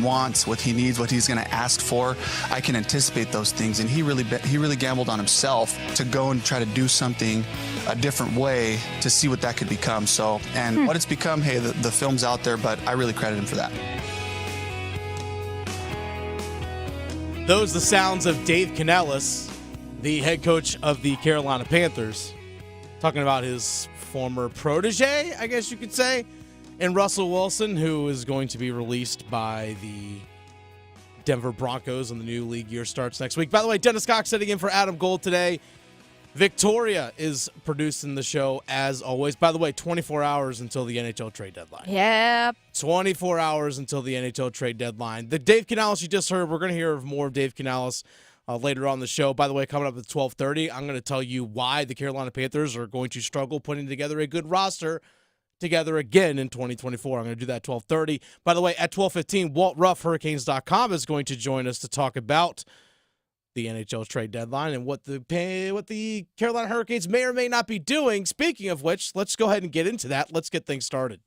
wants, what he needs, what he's going to ask for. I can anticipate those things, and he really gambled on himself to go and try to do something a different way to see what that could become. So, and what it's become, hey, the film's out there, but I really credit him for that. Those the sounds of Dave Canellis, the head coach of the Carolina Panthers, talking about his former protege, I guess you could say, and Russell Wilson, who is going to be released by the Denver Broncos when the new league year starts next week. By the way, Dennis Cox sitting in for Adam Gold today. Victoria is producing the show as always. By the way, 24 hours until the NHL trade deadline. Yep. 24 hours until the NHL trade deadline. The Dave Canellis you just heard, we're going to hear more of Dave Canellis later on the show. By the way, coming up at 12:30, I'm going to tell you why the Carolina Panthers are going to struggle putting together a good roster together again in 2024. I'm going to do that at 12:30. By the way, at 12:15, Walt Ruff, Hurricanes.com, is going to join us to talk about the NHL trade deadline and what the Carolina Hurricanes may or may not be doing. Speaking of which, let's go ahead and get into that. Let's get things started.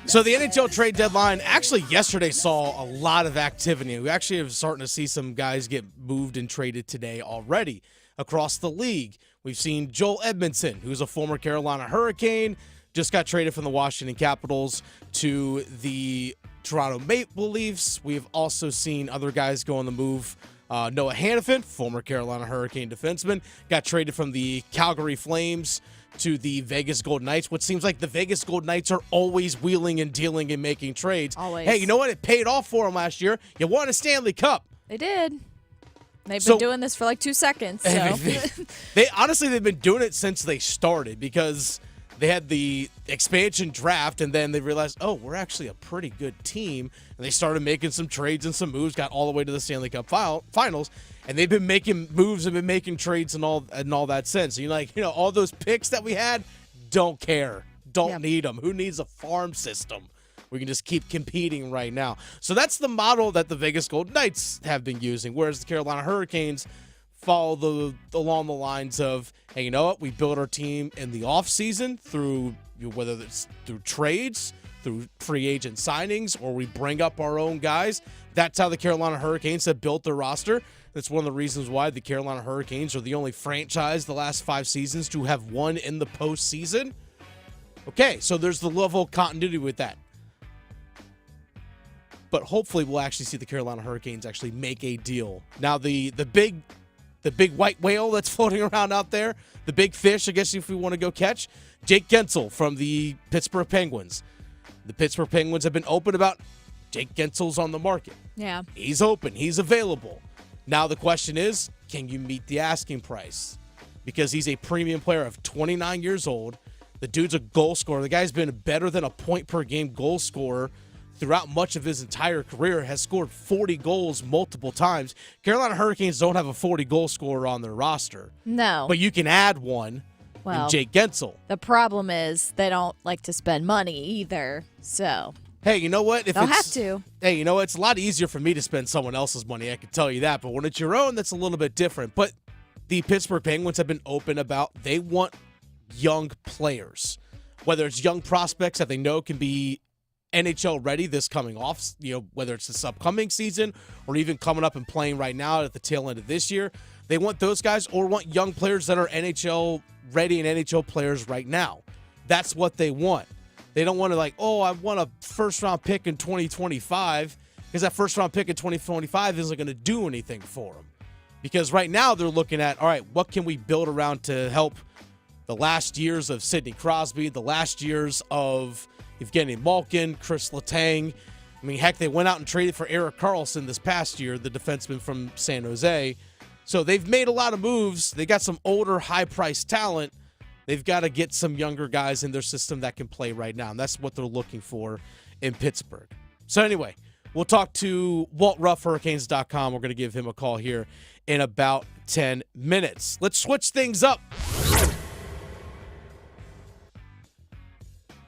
So the NHL trade deadline actually yesterday saw a lot of activity. We actually are starting to see some guys get moved and traded today already across the league. We've seen Joel Edmondson, who's a former Carolina Hurricane, just got traded from the Washington Capitals to the Toronto Maple Leafs. We've also seen other guys go on the move. Noah Hannafin, former Carolina Hurricane defenseman, got traded from the Calgary Flames to the Vegas Golden Knights, which seems like the Vegas Golden Knights are always wheeling and dealing and making trades. Always. Hey, you know what? It paid off for them last year. You won a Stanley Cup. They did. They've been doing this for like 2 seconds. So. They've been doing it since they started because they had the expansion draft, and then they realized, oh, we're actually a pretty good team. And they started making some trades and some moves, got all the way to the Stanley Cup finals, and they've been making moves and been making trades and all that sense. And you're like, all those picks that we had, don't care. Don't need them. Who needs a farm system? We can just keep competing right now. So that's the model that the Vegas Golden Knights have been using, whereas the Carolina Hurricanes follow along the lines of, hey, you know what? We build our team in the offseason through, whether it's through trades, through free agent signings, or we bring up our own guys. That's how the Carolina Hurricanes have built their roster. That's one of the reasons why the Carolina Hurricanes are the only franchise the last 5 seasons to have won in the postseason. Okay, so there's the level of continuity with that. But hopefully we'll actually see the Carolina Hurricanes actually make a deal. Now, the big white whale that's floating around out there, the big fish, I guess, if we want to go catch, Jake Gensel from the Pittsburgh Penguins. The Pittsburgh Penguins have been open about Jake Gensel's on the market. Yeah. He's open. He's available. Now the question is, can you meet the asking price? Because he's a premium player of 29 years old. The dude's a goal scorer. The guy's been better than a point-per-game goal scorer throughout much of his entire career, has scored 40 goals multiple times. Carolina Hurricanes don't have a 40-goal scorer on their roster. No. But you can add one in Jake Gensel. The problem is they don't like to spend money either, so. Hey, you know what? They'll have to. Hey, you know what? It's a lot easier for me to spend someone else's money, I can tell you that. But when it's your own, that's a little bit different. But the Pittsburgh Penguins have been open about they want young players, whether it's young prospects that they know can be NHL ready this coming off, whether it's this upcoming season or even coming up and playing right now at the tail end of this year. They want those guys or want young players that are NHL ready and NHL players right now. That's what they want. They don't want to I want a first-round pick in 2025 because that first-round pick in 2025 isn't going to do anything for them. Because right now they're looking at, all right, what can we build around to help the last years of Sidney Crosby, the last years of Evgeny Malkin, Chris Letang. I mean, heck, they went out and traded for Erik Karlsson this past year, the defenseman from San Jose. So they've made a lot of moves. They got some older, high-priced talent. They've got to get some younger guys in their system that can play right now, and that's what they're looking for in Pittsburgh. So anyway, we'll talk to Walt Ruff, Hurricanes.com. We're going to give him a call here in about 10 minutes. Let's switch things up.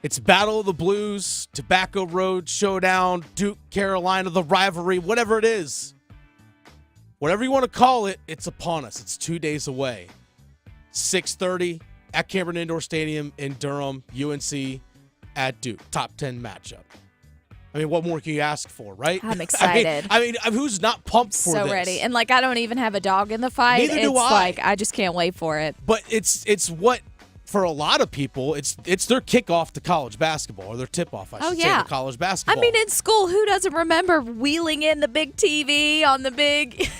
It's Battle of the Blues, Tobacco Road Showdown, Duke, Carolina, the rivalry, whatever it is. Whatever you want to call it, it's upon us. It's 2 days away. 6:30 at Cameron Indoor Stadium in Durham, UNC at Duke. Top 10 matchup. I mean, what more can you ask for, right? I'm excited. I mean, who's not pumped for So this? ready. And I don't even have a dog in the fight. Neither do I. I just can't wait for it. But it's what, for a lot of people, it's their kickoff to college basketball, or their tip-off, I should say, to college basketball. I mean, in school, who doesn't remember wheeling in the big TV on the big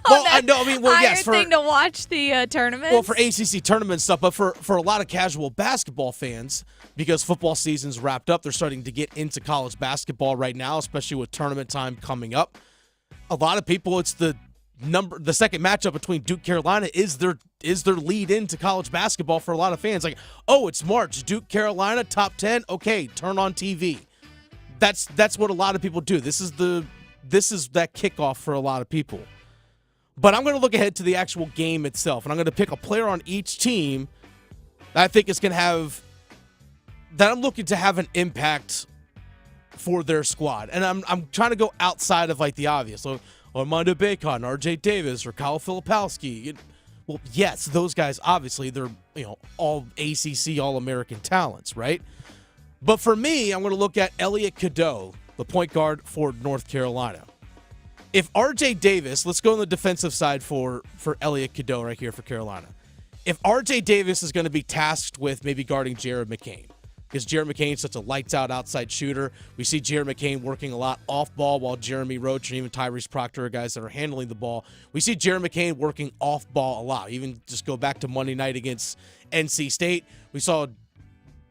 yes, thing to watch the tournaments? Well, for ACC tournament stuff, but for a lot of casual basketball fans, because football season's wrapped up, they're starting to get into college basketball right now, especially with tournament time coming up. A lot of people, it's the second matchup between Duke Carolina is their lead into college basketball for a lot of fans. Like, oh, it's March, Duke Carolina top 10. Okay, turn on TV. That's what a lot of people do. This is that kickoff for a lot of people. But I'm going to look ahead to the actual game itself, and I'm going to pick a player on each team that I think is going to have that I'm looking to have an impact for their squad. And I'm trying to go outside of the obvious. So Armando Bacon, RJ Davis, or Kyle Filipowski. Well, yes, those guys, obviously, they're all ACC All-American talents, right? But for me, I'm going to look at Elliot Cadeau, the point guard for North Carolina. If RJ Davis, let's go on the defensive side for Elliot Cadeau right here for Carolina. If RJ Davis is going to be tasked with maybe guarding Jared McCain, because Jared McCain is such a lights-out outside shooter. We see Jared McCain working a lot off-ball, while Jeremy Roach and even Tyrese Proctor are guys that are handling the ball. We see Jared McCain working off-ball a lot. Even just go back to Monday night against NC State. We saw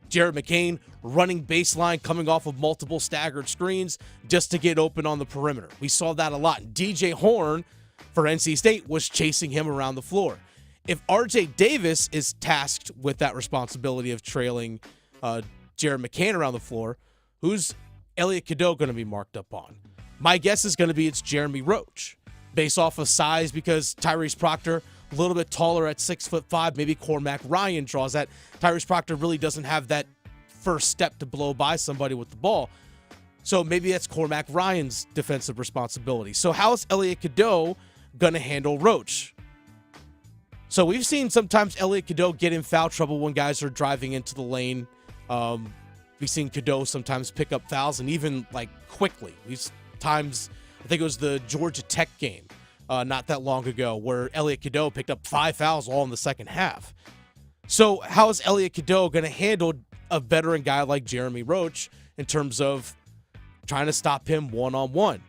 Jared McCain running baseline, coming off of multiple staggered screens just to get open on the perimeter. We saw that a lot. DJ Horn for NC State was chasing him around the floor. If RJ Davis is tasked with that responsibility of trailing Jared McCain around the floor, who's Elliot Cadeau going to be marked up on? My guess is going to be it's Jeremy Roach, based off of size, because Tyrese Proctor, a little bit taller at 6'5". Maybe Cormac Ryan draws that. Tyrese Proctor really doesn't have that first step to blow by somebody with the ball. So maybe that's Cormac Ryan's defensive responsibility. So how is Elliot Cadeau going to handle Roach? So we've seen sometimes Elliot Cadeau get in foul trouble when guys are driving into the lane. We've seen Cadeau sometimes pick up fouls, and even quickly. These times, I think it was the Georgia Tech game not that long ago, where Elliot Cadeau picked up 5 fouls all in the second half. So how is Elliot Cadeau going to handle a veteran guy like Jeremy Roach in terms of trying to stop him one-on-one?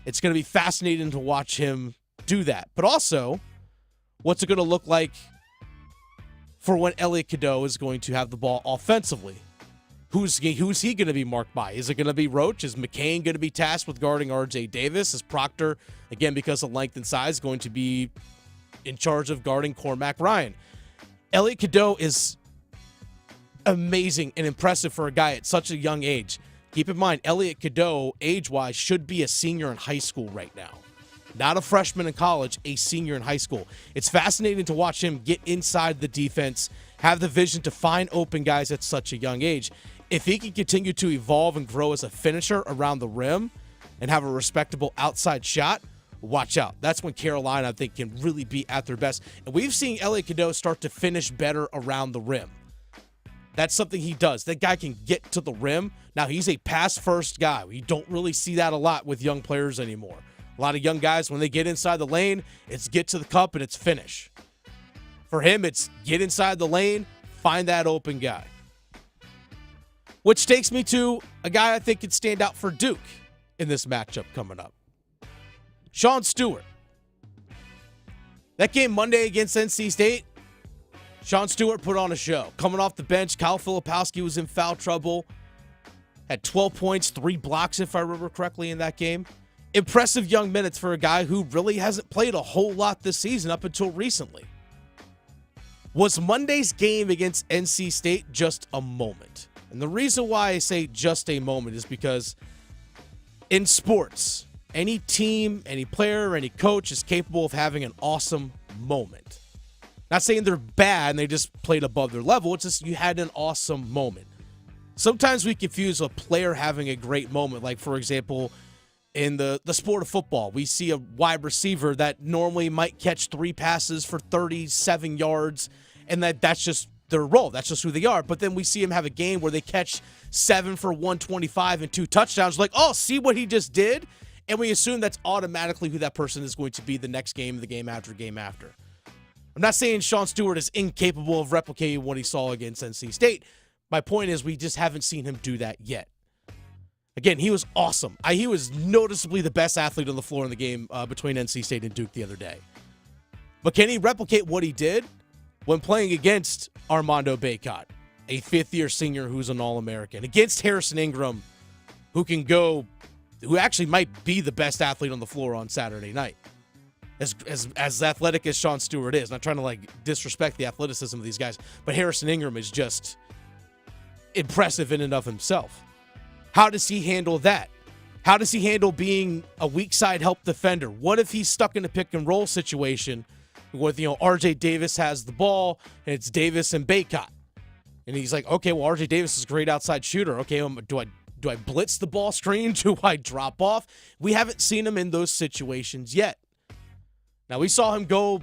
It's going to be fascinating to watch him do that. But also, what's it going to look like for when Elliot Cadeau is going to have the ball offensively? Who's he going to be marked by? Is it going to be Roach? Is McCain going to be tasked with guarding RJ Davis? Is Proctor, again, because of length and size, going to be in charge of guarding Cormac Ryan? Elliot Cadeau is amazing and impressive for a guy at such a young age. Keep in mind, Elliot Cadeau, age-wise, should be a senior in high school right now. Not a freshman in college, a senior in high school. It's fascinating to watch him get inside the defense, have the vision to find open guys at such a young age. If he can continue to evolve and grow as a finisher around the rim and have a respectable outside shot, watch out. That's when Carolina, I think, can really be at their best. And we've seen Elliot Cadeau start to finish better around the rim. That's something he does. That guy can get to the rim. Now, he's a pass-first guy. We don't really see that a lot with young players anymore. A lot of young guys, when they get inside the lane, it's get to the cup and it's finish. For him, it's get inside the lane, find that open guy. Which takes me to a guy I think could stand out for Duke in this matchup coming up. Sean Stewart. That game Monday against NC State, Sean Stewart put on a show. Coming off the bench, Kyle Filipowski was in foul trouble. Had 12 points, 3 blocks, if I remember correctly, in that game. Impressive young minutes for a guy who really hasn't played a whole lot this season up until recently. Was Monday's game against NC State just a moment? And the reason why I say just a moment is because in sports, any team, any player, any coach is capable of having an awesome moment. Not saying they're bad and they just played above their level. It's just you had an awesome moment. Sometimes we confuse a player having a great moment. Like, for example, in the sport of football, we see a wide receiver that normally might catch 3 passes for 37 yards, and that's just their role. That's just who they are. But then we see him have a game where they catch 7 for 125 and 2 touchdowns. Like, oh, see what he just did? And we assume that's automatically who that person is going to be the next game, the game after, game after. I'm not saying Sean Stewart is incapable of replicating what he saw against NC State. My point is we just haven't seen him do that yet. Again, he was awesome. He was noticeably the best athlete on the floor in the game between NC State and Duke the other day. But can he replicate what he did when playing against Armando Bacot, a fifth-year senior who's an All-American, against Harrison Ingram, who actually might be the best athlete on the floor on Saturday night? As athletic as Sean Stewart is, not trying to disrespect the athleticism of these guys, but Harrison Ingram is just impressive in and of himself. How does he handle that? How does he handle being a weak side help defender? What if he's stuck in a pick and roll situation with, RJ Davis has the ball and it's Davis and Bacot? And he's like, okay, well, RJ Davis is a great outside shooter. Okay, do I blitz the ball screen? Do I drop off? We haven't seen him in those situations yet. Now, we saw him go,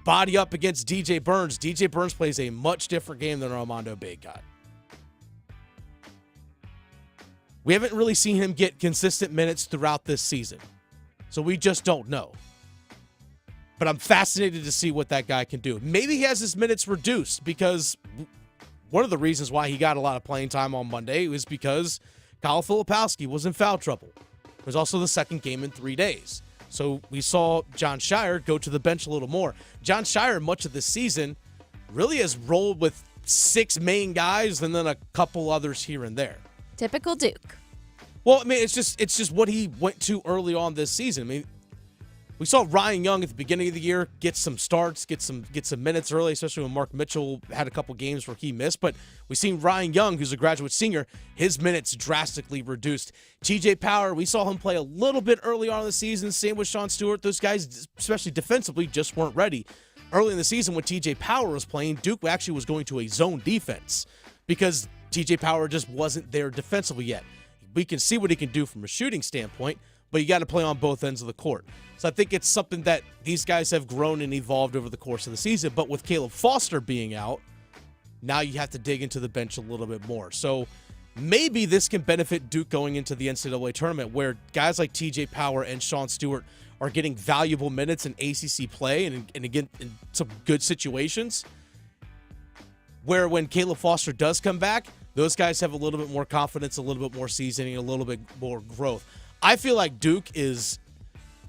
body up against DJ Burns. DJ Burns plays a much different game than Armando Bacot. We haven't really seen him get consistent minutes throughout this season. So we just don't know. But I'm fascinated to see what that guy can do. Maybe he has his minutes reduced because one of the reasons why he got a lot of playing time on Monday was because Kyle Filipowski was in foul trouble. It was also the second game in 3 days. So we saw John Shire go to the bench a little more. John Shire, much of this season, really has rolled with 6 main guys and then a couple others here and there. Typical Duke. Well, I mean, it's just what he went to early on this season. I mean, we saw Ryan Young at the beginning of the year get some starts, get some minutes early, especially when Mark Mitchell had a couple games where he missed. But we've seen Ryan Young, who's a graduate senior, his minutes drastically reduced. TJ Power, we saw him play a little bit early on in the season. Same with Sean Stewart. Those guys, especially defensively, just weren't ready. Early in the season when TJ Power was playing, Duke actually was going to a zone defense because TJ Power just wasn't there defensively yet. We can see what he can do from a shooting standpoint, but you got to play on both ends of the court. So I think it's something that these guys have grown and evolved over the course of the season. But with Caleb Foster being out, now you have to dig into the bench a little bit more. So maybe this can benefit Duke going into the NCAA tournament where guys like TJ Power and Sean Stewart are getting valuable minutes in ACC play and again, in some good situations where when Caleb Foster does come back, those guys have a little bit more confidence, a little bit more seasoning, a little bit more growth. I feel like Duke is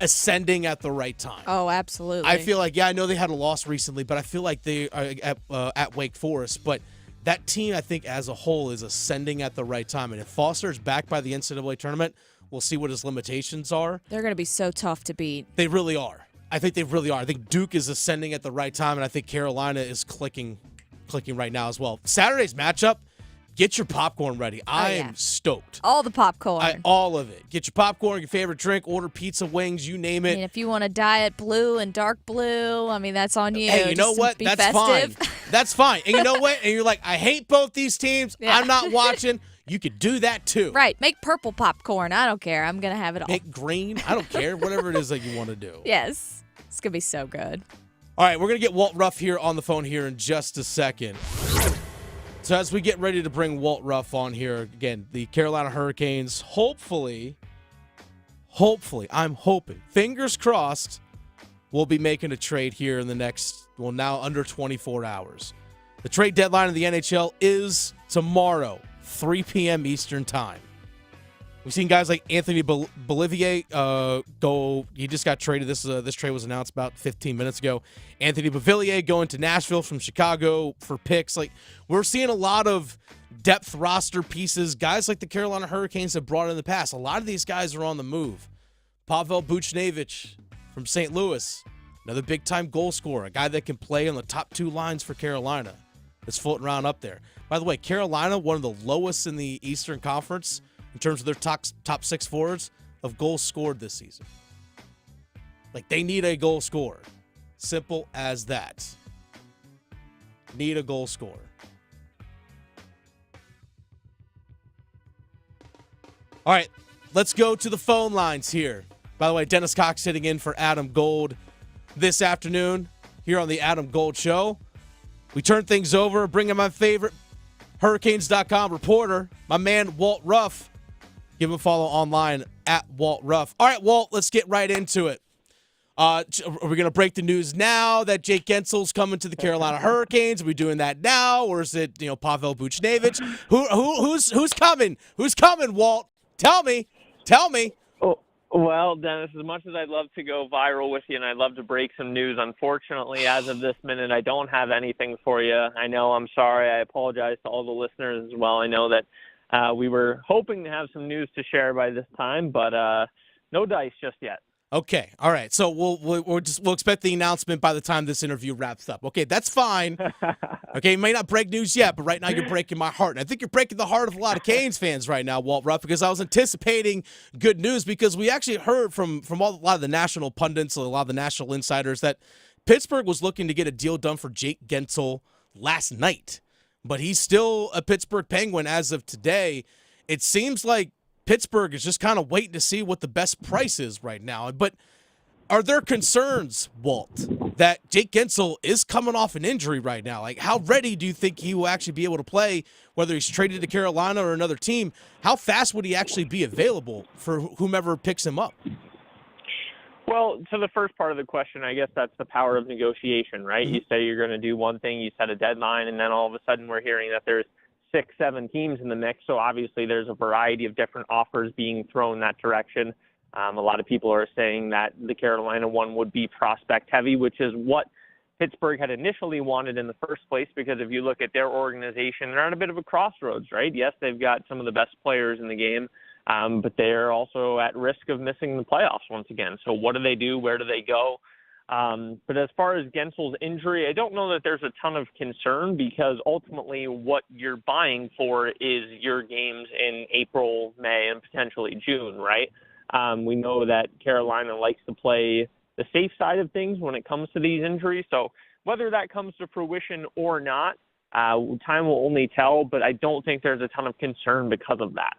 ascending at the right time. Oh, absolutely. I feel like, I know they had a loss recently, but I feel like they are at Wake Forest. But that team, I think, as a whole is ascending at the right time. And if Foster is back by the NCAA tournament, we'll see what his limitations are. They're going to be so tough to beat. They really are. I think they really are. I think Duke is ascending at the right time, and I think Carolina is clicking right now as well. Saturday's matchup, get your popcorn ready. I am stoked. All the popcorn. All of it. Get your popcorn, your favorite drink, order pizza, wings, you name it. I mean, if you want to diet blue and dark blue, I mean, that's on you. Hey, you know what? That's festive. fine. That's fine. And you know what? And you're like, I hate both these teams. Yeah. I'm not watching. You could do that too. Right. Make purple popcorn. I don't care. I'm going to have it all. Make green. I don't care. Whatever it is that you want to do. Yes. It's going to be so good. All right. We're going to get Walt Ruff here on the phone here in just a second. So as we get ready to bring Walt Ruff on here, again, the Carolina Hurricanes, hopefully, I'm hoping, fingers crossed, we'll be making a trade here in the next, now under 24 hours. The trade deadline of the NHL is tomorrow, 3 p.m. Eastern time. We've seen guys like Anthony Bolivier go. He just got traded. This trade was announced about 15 minutes ago. Anthony Bolivier going to Nashville from Chicago for picks. Like, we're seeing a lot of depth roster pieces. Guys like the Carolina Hurricanes have brought in the past. A lot of these guys are on the move. Pavel Buchnevich from St. Louis, another big-time goal scorer, a guy that can play on the top 2 lines for Carolina. That's floating around up there. By the way, Carolina, one of the lowest in the Eastern Conference in terms of their top 6 forwards of goals scored this season. Like, they need a goal scorer. Simple as that. Need a goal scorer. All right, let's go to the phone lines here. By the way, Dennis Cox sitting in for Adam Gold this afternoon here on the Adam Gold Show. we turn things over, bring in my favorite Hurricanes.com reporter, my man Walt Ruff. Give him a follow online at Walt Ruff. All right, Walt, let's get right into it. Are we going to break the news now that Jake Gensel's coming to the Carolina Hurricanes? Are we doing that now, or is it Pavel Buchnevich? Who's coming? Who's coming, Walt? Tell me. Oh, well, Dennis, as much as I'd love to go viral with you and I'd love to break some news, unfortunately, as of this minute, I don't have anything for you. I know, I'm sorry. I apologize to all the listeners as well. I know that we were hoping to have some news to share by this time, but no dice just yet. Okay, all right. So we'll expect the announcement by the time this interview wraps up. Okay, that's fine. Okay, you may not break news yet, but right now you're breaking my heart. And I think you're breaking the heart of a lot of Canes fans right now, Walt Ruff, because I was anticipating good news because we actually heard from a lot of the national pundits, a lot of the national insiders that Pittsburgh was looking to get a deal done for Jake Gensel last night, but he's still a Pittsburgh Penguin as of today. It seems like Pittsburgh is just kind of waiting to see what the best price is right now. But are there concerns, Walt, that Jake Gensel is coming off an injury right now? Like, how ready do you think he will actually be able to play, whether he's traded to Carolina or another team? How fast would he actually be available for whomever picks him up? Well, to the first part of the question, I guess that's the power of negotiation, right? Mm-hmm. You say you're going to do one thing, you set a deadline, and then all of a sudden we're hearing that there's 6-7 teams in the mix. So obviously there's a variety of different offers being thrown that direction. A lot of people are saying that the Carolina one would be prospect heavy, which is what Pittsburgh had initially wanted in the first place, because if you look at their organization, they're at a bit of a crossroads, right? Yes, they've got some of the best players in the game, but they're also at risk of missing the playoffs once again. So what do they do? Where do they go? But as far as Gensel's injury, I don't know that there's a ton of concern, because ultimately what you're buying for is your games in April, May, and potentially June, right? We know that Carolina likes to play the safe side of things when it comes to these injuries. So whether that comes to fruition or not, time will only tell, but I don't think there's a ton of concern because of that.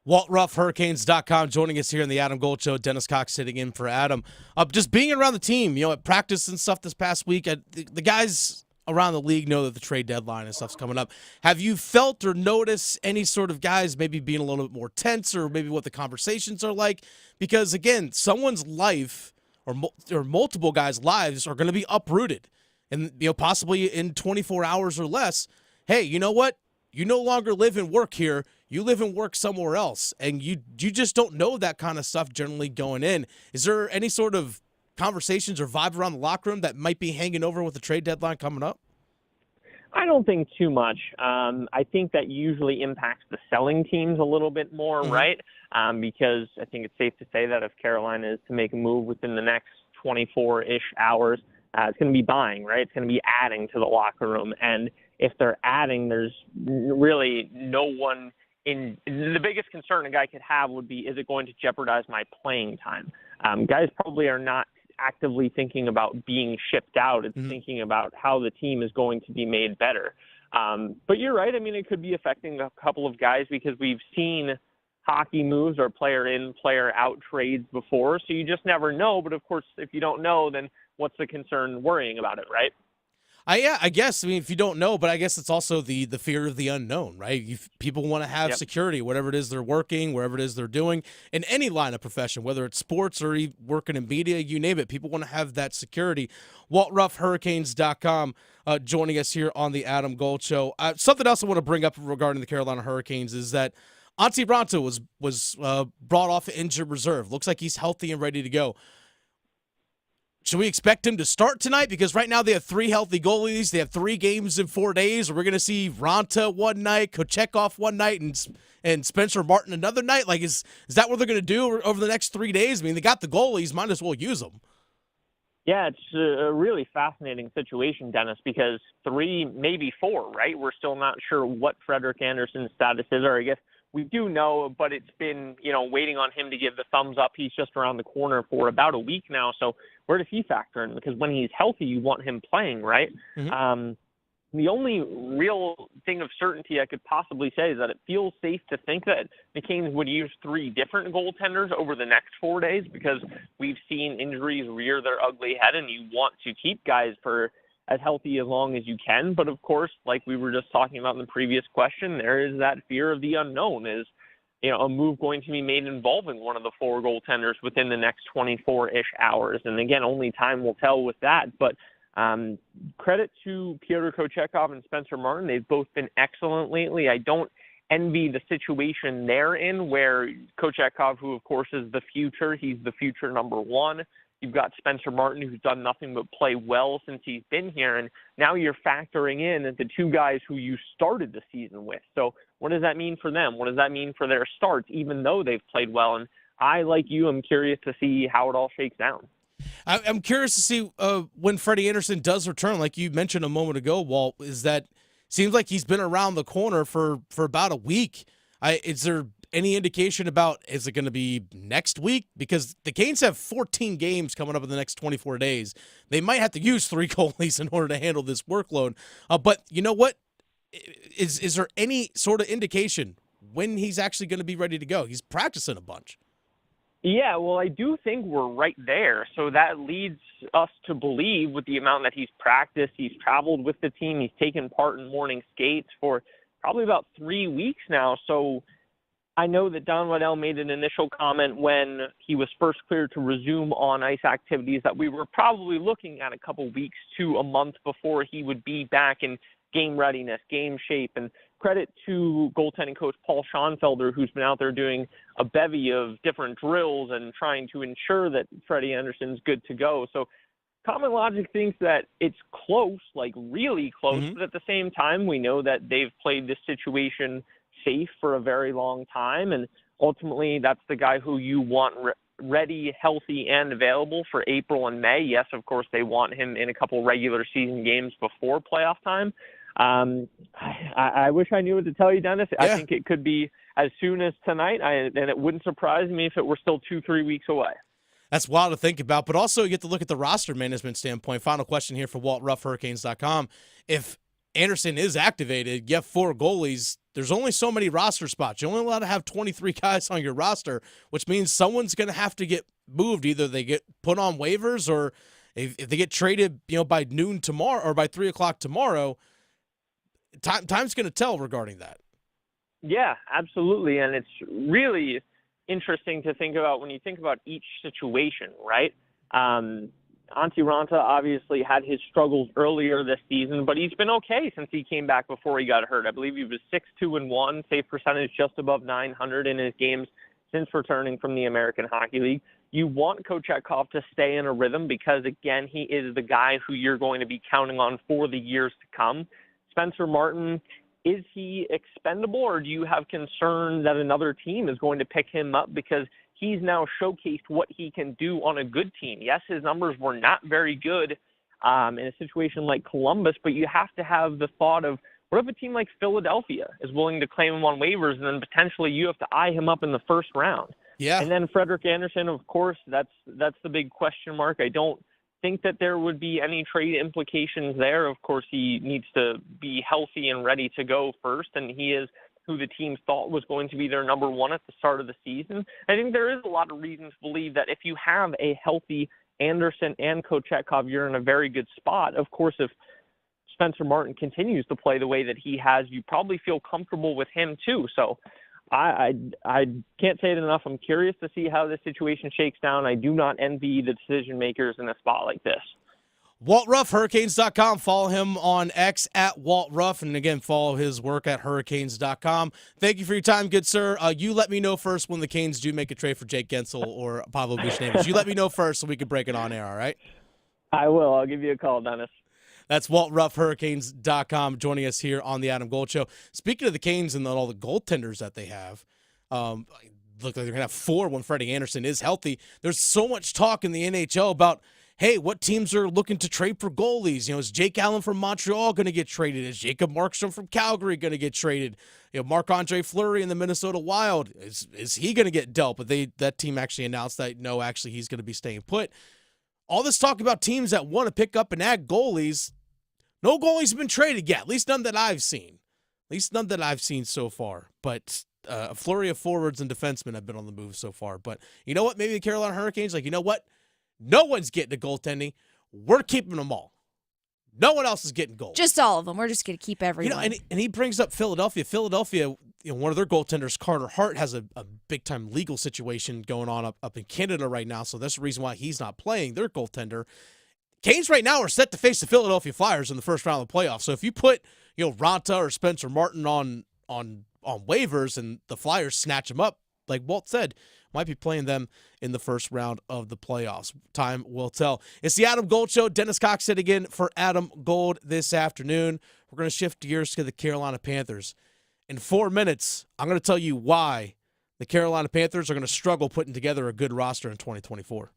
Walt Ruff, Hurricanes.com, joining us here in the Adam Gold Show. Dennis Cox sitting in for Adam. Just being around the team, at practice and stuff this past week, the guys around the league know that the trade deadline and stuff's coming up. Have you felt or noticed any sort of guys maybe being a little bit more tense, or maybe what the conversations are like? Because, again, someone's life or multiple guys' lives are going to be uprooted, and possibly in 24 hours or less. Hey, you know what? You no longer live and work here. You live and work somewhere else, and you just don't know that kind of stuff generally going in. Is there any sort of conversations or vibe around the locker room that might be hanging over with the trade deadline coming up? I don't think too much. I think that usually impacts the selling teams a little bit more, right? Because I think it's safe to say that if Carolina is to make a move within the next 24-ish hours, it's going to be buying, right? It's going to be adding to the locker room. And if they're adding, there's really no one in. The biggest concern a guy could have would be, is it going to jeopardize my playing time? Guys probably are not actively thinking about being shipped out. It's thinking about how the team is going to be made better. But you're right. I mean, it could be affecting a couple of guys, because we've seen hockey moves or player in, player out trades before. So you just never know. But of course, if you don't know, then what's the concern worrying about it, right? I guess. I mean, if you don't know, but I guess it's also the fear of the unknown, right? People want to have security, whatever it is they're working, wherever it is they're doing, in any line of profession, whether it's sports or working in media, you name it. People want to have that security. Walt Ruff, Hurricanes.com, joining us here on the Adam Gold Show. Something else I want to bring up regarding the Carolina Hurricanes is that Antti Raanta was brought off injured reserve. Looks like he's healthy and ready to go. Should we expect him to start tonight? Because right now they have 3 healthy goalies. They have 3 games in 4 days. We're going to see Raanta one night, Kochetkov one night, and Spencer Martin another night. Like, is that what they're going to do over the next 3 days? I mean, they got the goalies. Might as well use them. Yeah, it's a really fascinating situation, Dennis, because 3, maybe 4, right? We're still not sure what Frederik Andersen's status is, or I guess we do know, but it's been, waiting on him to give the thumbs up. He's just around the corner for about a week now. So where does he factor in? Because when he's healthy, you want him playing, right? The only real thing of certainty I could possibly say is that it feels safe to think that the Canes would use 3 different goaltenders over the next 4 days, because we've seen injuries rear their ugly head, and you want to keep guys for as healthy as long as you can. But of course, like we were just talking about in the previous question, there is that fear of the unknown. Is, a move going to be made involving one of the 4 goaltenders within the next 24-ish hours? And again, only time will tell with that. But credit to Pyotr Kochetkov and Spencer Martin. They've both been excellent lately. I don't envy the situation they're in, where Kochetkov, who of course is the future, he's the future number 1. You've got Spencer Martin, who's done nothing but play well since he's been here. And now you're factoring in the 2 guys who you started the season with. So what does that mean for them? What does that mean for their starts, even though they've played well? And I, like you, am curious to see how it all shakes down. I'm curious to see when Freddie Andersen does return, like you mentioned a moment ago, Walt, seems like he's been around the corner for about a week. Is there any indication about, is it going to be next week? Because the Canes have 14 games coming up in the next 24 days. They might have to use 3 goalies in order to handle this workload. But you know what? Is there any sort of indication when he's actually going to be ready to go? He's practicing a bunch. Yeah, well, I do think we're right there. So that leads us to believe, with the amount that he's practiced, he's traveled with the team, he's taken part in morning skates for probably about 3 weeks now. So I know that Don Waddell made an initial comment when he was first cleared to resume on ice activities that we were probably looking at a couple weeks to a month before he would be back in game readiness, game shape. And credit to goaltending coach Paul Schoenfelder, who's been out there doing a bevy of different drills and trying to ensure that Freddie Andersen's good to go. So common logic thinks that it's close, like really close, but at the same time, we know that they've played this situation safe for a very long time, and ultimately that's the guy who you want ready, healthy, and available for April and May. Yes, of course, they want him in a couple regular season games before playoff time. I wish I knew what to tell you, Dennis. Yeah. I think it could be as soon as tonight, and it wouldn't surprise me if it were still 2-3 weeks away. That's wild to think about, but also you get to look at the roster management standpoint. Final question here for Walt Ruff, Hurricanes.com. If Andersen is activated, you have 4 goalies. There's only so many roster spots. You're only allowed to have 23 guys on your roster, which means someone's going to have to get moved. Either they get put on waivers, or if they get traded, by noon tomorrow or by 3 o'clock tomorrow. Time's going to tell regarding that. Yeah, absolutely, and it's really interesting to think about when you think about each situation, right? Antti Ranta obviously had his struggles earlier this season, but he's been okay since he came back before he got hurt. I believe he was 6-2-1, save percentage just above 900 in his games since returning from the American Hockey League. You want Kochetkov to stay in a rhythm because, again, he is the guy who you're going to be counting on for the years to come. Spencer Martin, is he expendable, or do you have concern that another team is going to pick him up because he's now showcased what he can do on a good team? Yes, his numbers were not very good in a situation like Columbus, but you have to have the thought of, what if a team like Philadelphia is willing to claim him on waivers, and then potentially you have to eye him up in the first round? Yeah. And then Frederik Andersen, of course, that's the big question mark. I don't think that there would be any trade implications there. Of course, he needs to be healthy and ready to go first, and he is who the team thought was going to be their number 1 at the start of the season. I think there is a lot of reasons to believe that if you have a healthy Andersen and Kochetkov, you're in a very good spot. Of course, if Spencer Martin continues to play the way that he has, you probably feel comfortable with him too. So I can't say it enough. I'm curious to see how this situation shakes down. I do not envy the decision makers in a spot like this. Walt Ruff, Hurricanes.com. Follow him on X at Walt Ruff. And again, follow his work at Hurricanes.com. Thank you for your time, good sir. You let me know first when the Canes do make a trade for Jake Gensel or Pavel Buchnevich. You let me know first so we can break it on air, all right? I will. I'll give you a call, Dennis. That's Walt Ruff, Hurricanes.com, joining us here on the Adam Gold Show. Speaking of the Canes and all the goaltenders that they have, look like they're going to have 4 when Freddie Andersen is healthy. There's so much talk in the NHL about, hey, what teams are looking to trade for goalies? Is Jake Allen from Montreal going to get traded? Is Jacob Markstrom from Calgary going to get traded? Marc-Andre Fleury in the Minnesota Wild, is he going to get dealt? But that team actually announced that, no, actually he's going to be staying put. All this talk about teams that want to pick up and add goalies, no goalies have been traded yet, at least none that I've seen. At least none that I've seen so far. But a flurry of forwards and defensemen have been on the move so far. But you know what? Maybe the Carolina Hurricanes, you know what? No one's getting a goaltending. We're keeping them all. No one else is getting gold. Just all of them. We're just going to keep everyone. And he brings up Philadelphia. Philadelphia, one of their goaltenders, Carter Hart, has a big-time legal situation going on up in Canada right now, so that's the reason why he's not playing, their goaltender. Canes right now are set to face the Philadelphia Flyers in the first round of the playoffs. So if you put, Ranta or Spencer Martin on waivers and the Flyers snatch them up, like Walt said, might be playing them in the first round of the playoffs. Time will tell. It's the Adam Gold Show. Dennis Cox sitting in for Adam Gold this afternoon. We're going to shift gears to the Carolina Panthers. In 4 minutes, I'm going to tell you why the Carolina Panthers are going to struggle putting together a good roster in 2024.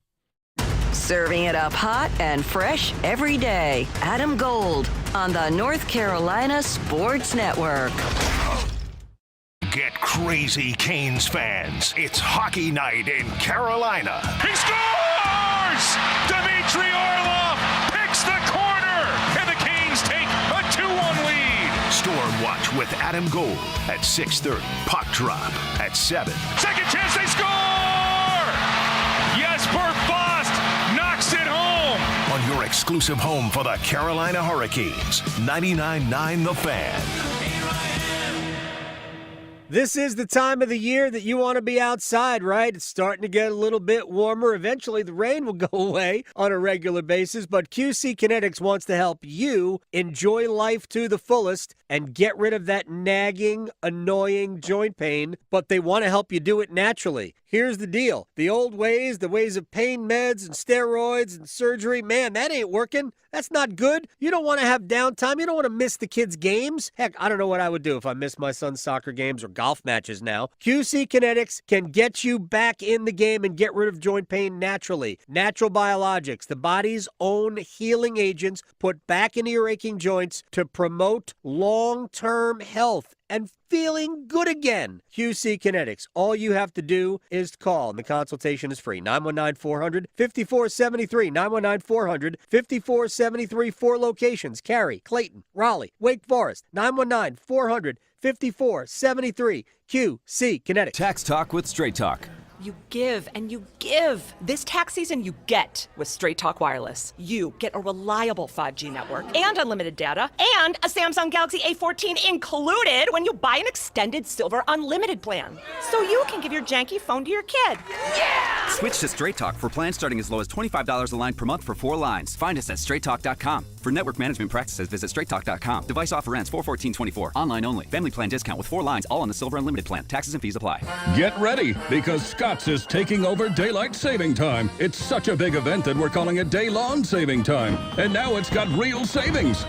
Serving it up hot and fresh every day. Adam Gold on the North Carolina Sports Network. Get crazy, Canes fans. It's hockey night in Carolina. He scores! Dmitry Orlov picks the corner, and the Canes take a 2-1 lead. Storm Watch with Adam Gold at 6:30. Puck drop at 7. Second chance, they score! Jesper Fast knocks it home. On your exclusive home for the Carolina Hurricanes, 99.9 The Fan. This is the time of the year that you want to be outside, right? It's starting to get a little bit warmer. Eventually, the rain will go away on a regular basis, but QC Kinetics wants to help you enjoy life to the fullest and get rid of that nagging, annoying joint pain, but they want to help you do it naturally. Here's the deal. The old ways, the ways of pain meds and steroids and surgery, man, that ain't working. That's not good. You don't want to have downtime. You don't want to miss the kids' games. Heck, I don't know what I would do if I missed my son's soccer games or golf matches now. QC Kinetics can get you back in the game and get rid of joint pain naturally. Natural biologics, the body's own healing agents put back into your aching joints to promote long-term health and feeling good again. QC Kinetics. All you have to do is call, and the consultation is free. 919-400-5473. 919-400-5473. 4 locations. Cary, Clayton, Raleigh, Wake Forest. 919-400-5473. QC Kinetics. Tax Talk with Straight Talk. You give and you give. This tax season, you get with Straight Talk Wireless. You get a reliable 5G network and unlimited data and a Samsung Galaxy A14 included when you buy an extended Silver Unlimited plan. So you can give your janky phone to your kid. Yeah! Switch to Straight Talk for plans starting as low as $25 a line per month for 4 lines. Find us at straighttalk.com. For network management practices, visit straighttalk.com. Device offer ends 4/14/24. Online only. Family plan discount with 4 lines, all on the Silver Unlimited plan. Taxes and fees apply. Get ready, because Scott's is taking over Daylight Saving Time. It's such a big event that we're calling it Day-Long Saving Time. And now it's got real savings.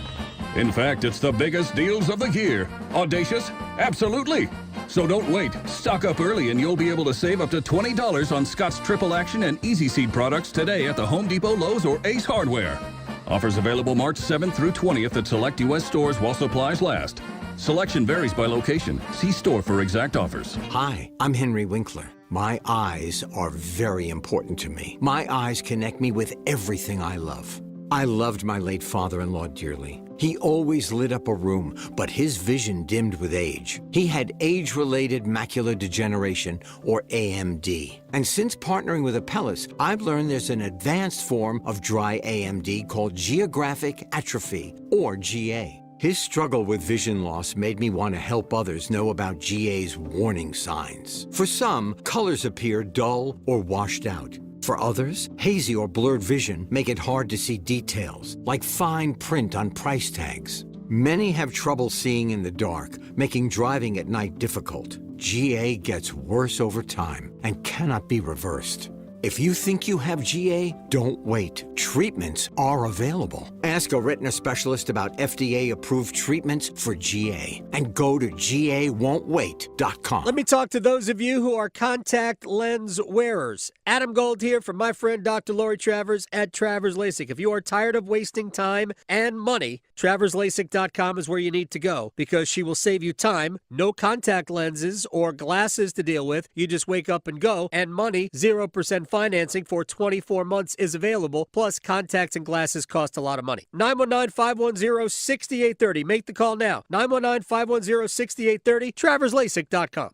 In fact, it's the biggest deals of the year. Audacious? Absolutely. So don't wait. Stock up early and you'll be able to save up to $20 on Scott's Triple Action and Easy Seed products today at the Home Depot, Lowe's, or Ace Hardware. Offers available March 7th through 20th at select U.S. stores while supplies last. Selection varies by location. See store for exact offers. Hi, I'm Henry Winkler. My eyes are very important to me. My eyes connect me with everything I love. I loved my late father-in-law dearly. He always lit up a room, but his vision dimmed with age. He had age-related macular degeneration, or AMD. And since partnering with Apellis, I've learned there's an advanced form of dry AMD called geographic atrophy, or GA. His struggle with vision loss made me want to help others know about GA's warning signs. For some, colors appear dull or washed out. For others, hazy or blurred vision make it hard to see details, like fine print on price tags. Many have trouble seeing in the dark, making driving at night difficult. GA gets worse over time and cannot be reversed. If you think you have GA, don't wait. Treatments are available. Ask a retina specialist about FDA-approved treatments for GA and go to GAWon'tWait.com. Let me talk to those of you who are contact lens wearers. Adam Gold here from my friend Dr. Lori Travers at Travers LASIK. If you are tired of wasting time and money, TraversLASIK.com is where you need to go, because she will save you time, no contact lenses or glasses to deal with. You just wake up and go, and money, 0% financing for 24 months is available, plus contacts and glasses cost a lot of money. 919-510-6830. Make the call now. 919-510-6830, TraversLASIK.com.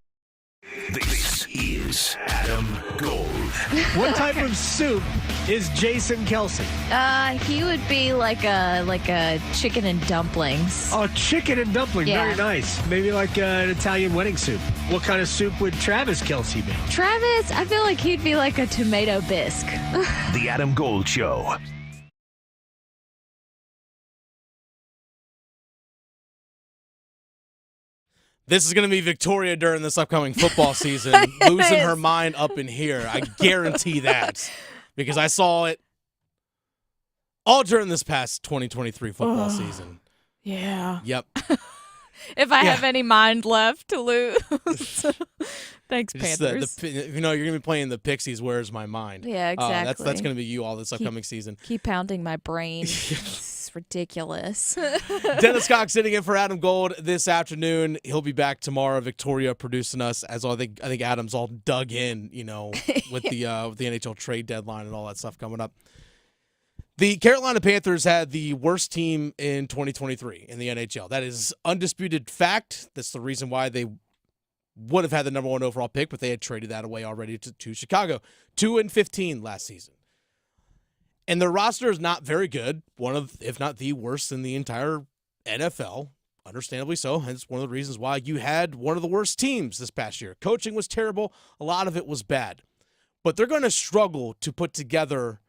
This is Adam Gold. What type of soup is Jason Kelsey? He would be like a chicken and dumplings. Oh, chicken and dumpling. Yeah. Very nice. Maybe like an Italian wedding soup. What kind of soup would Travis Kelsey be? Travis, I feel like he'd be like a tomato bisque. The Adam Gold Show. This is going to be Victoria during this upcoming football season, losing her mind up in here. I guarantee that because I saw it all during this past 2023 football season. Yeah. Yep. If I have any mind left to lose. Thanks, Just Panthers. you're going to be playing the Pixies, Where's My Mind? Yeah, exactly. That's going to be you all this upcoming season. Keep pounding my brain. It's ridiculous. Dennis Cox sitting in for Adam Gold this afternoon. He'll be back tomorrow. Victoria producing us as well. I think Adam's all dug in, with the NHL trade deadline and all that stuff coming up. The Carolina Panthers had the worst team in 2023 in the NHL. That is undisputed fact. That's the reason why they would have had the number 1 overall pick, but they had traded that away already to Chicago. 2-15 last season. And their roster is not very good. One of, if not the worst in the entire NFL. Understandably so. Hence one of the reasons why you had one of the worst teams this past year. Coaching was terrible. A lot of it was bad. But they're going to struggle to put together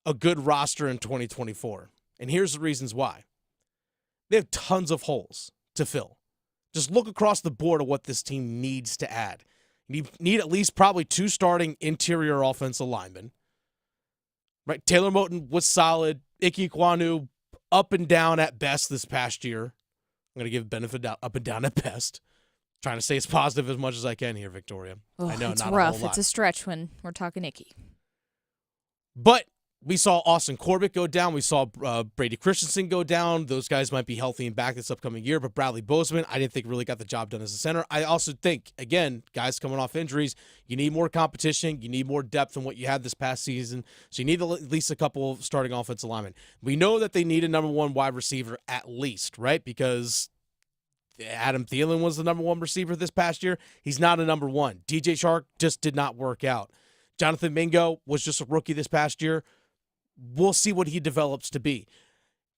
a good roster in 2024. And here's the reasons why. They have tons of holes to fill. Just look across the board of what this team needs to add. You need at least probably 2 starting interior offensive linemen. Right? Taylor Moton was solid. Ike Ekwonu up and down at best this past year. I'm going to give benefit up and down at best. Trying to stay as positive as much as I can here, Victoria. I know, it's not rough. a whole lot. It's a stretch when we're talking Icky. But we saw Austin Corbett go down. We saw Brady Christensen go down. Those guys might be healthy and back this upcoming year. But Bradley Bozeman, I didn't think really got the job done as a center. I also think, again, guys coming off injuries, you need more competition. You need more depth than what you had this past season. So you need at least a couple of starting offensive linemen. We know that they need a number 1 wide receiver at least, right? Because Adam Thielen was the number 1 receiver this past year. He's not a number 1. DJ Chark just did not work out. Jonathan Mingo was just a rookie this past year. We'll see what he develops to be.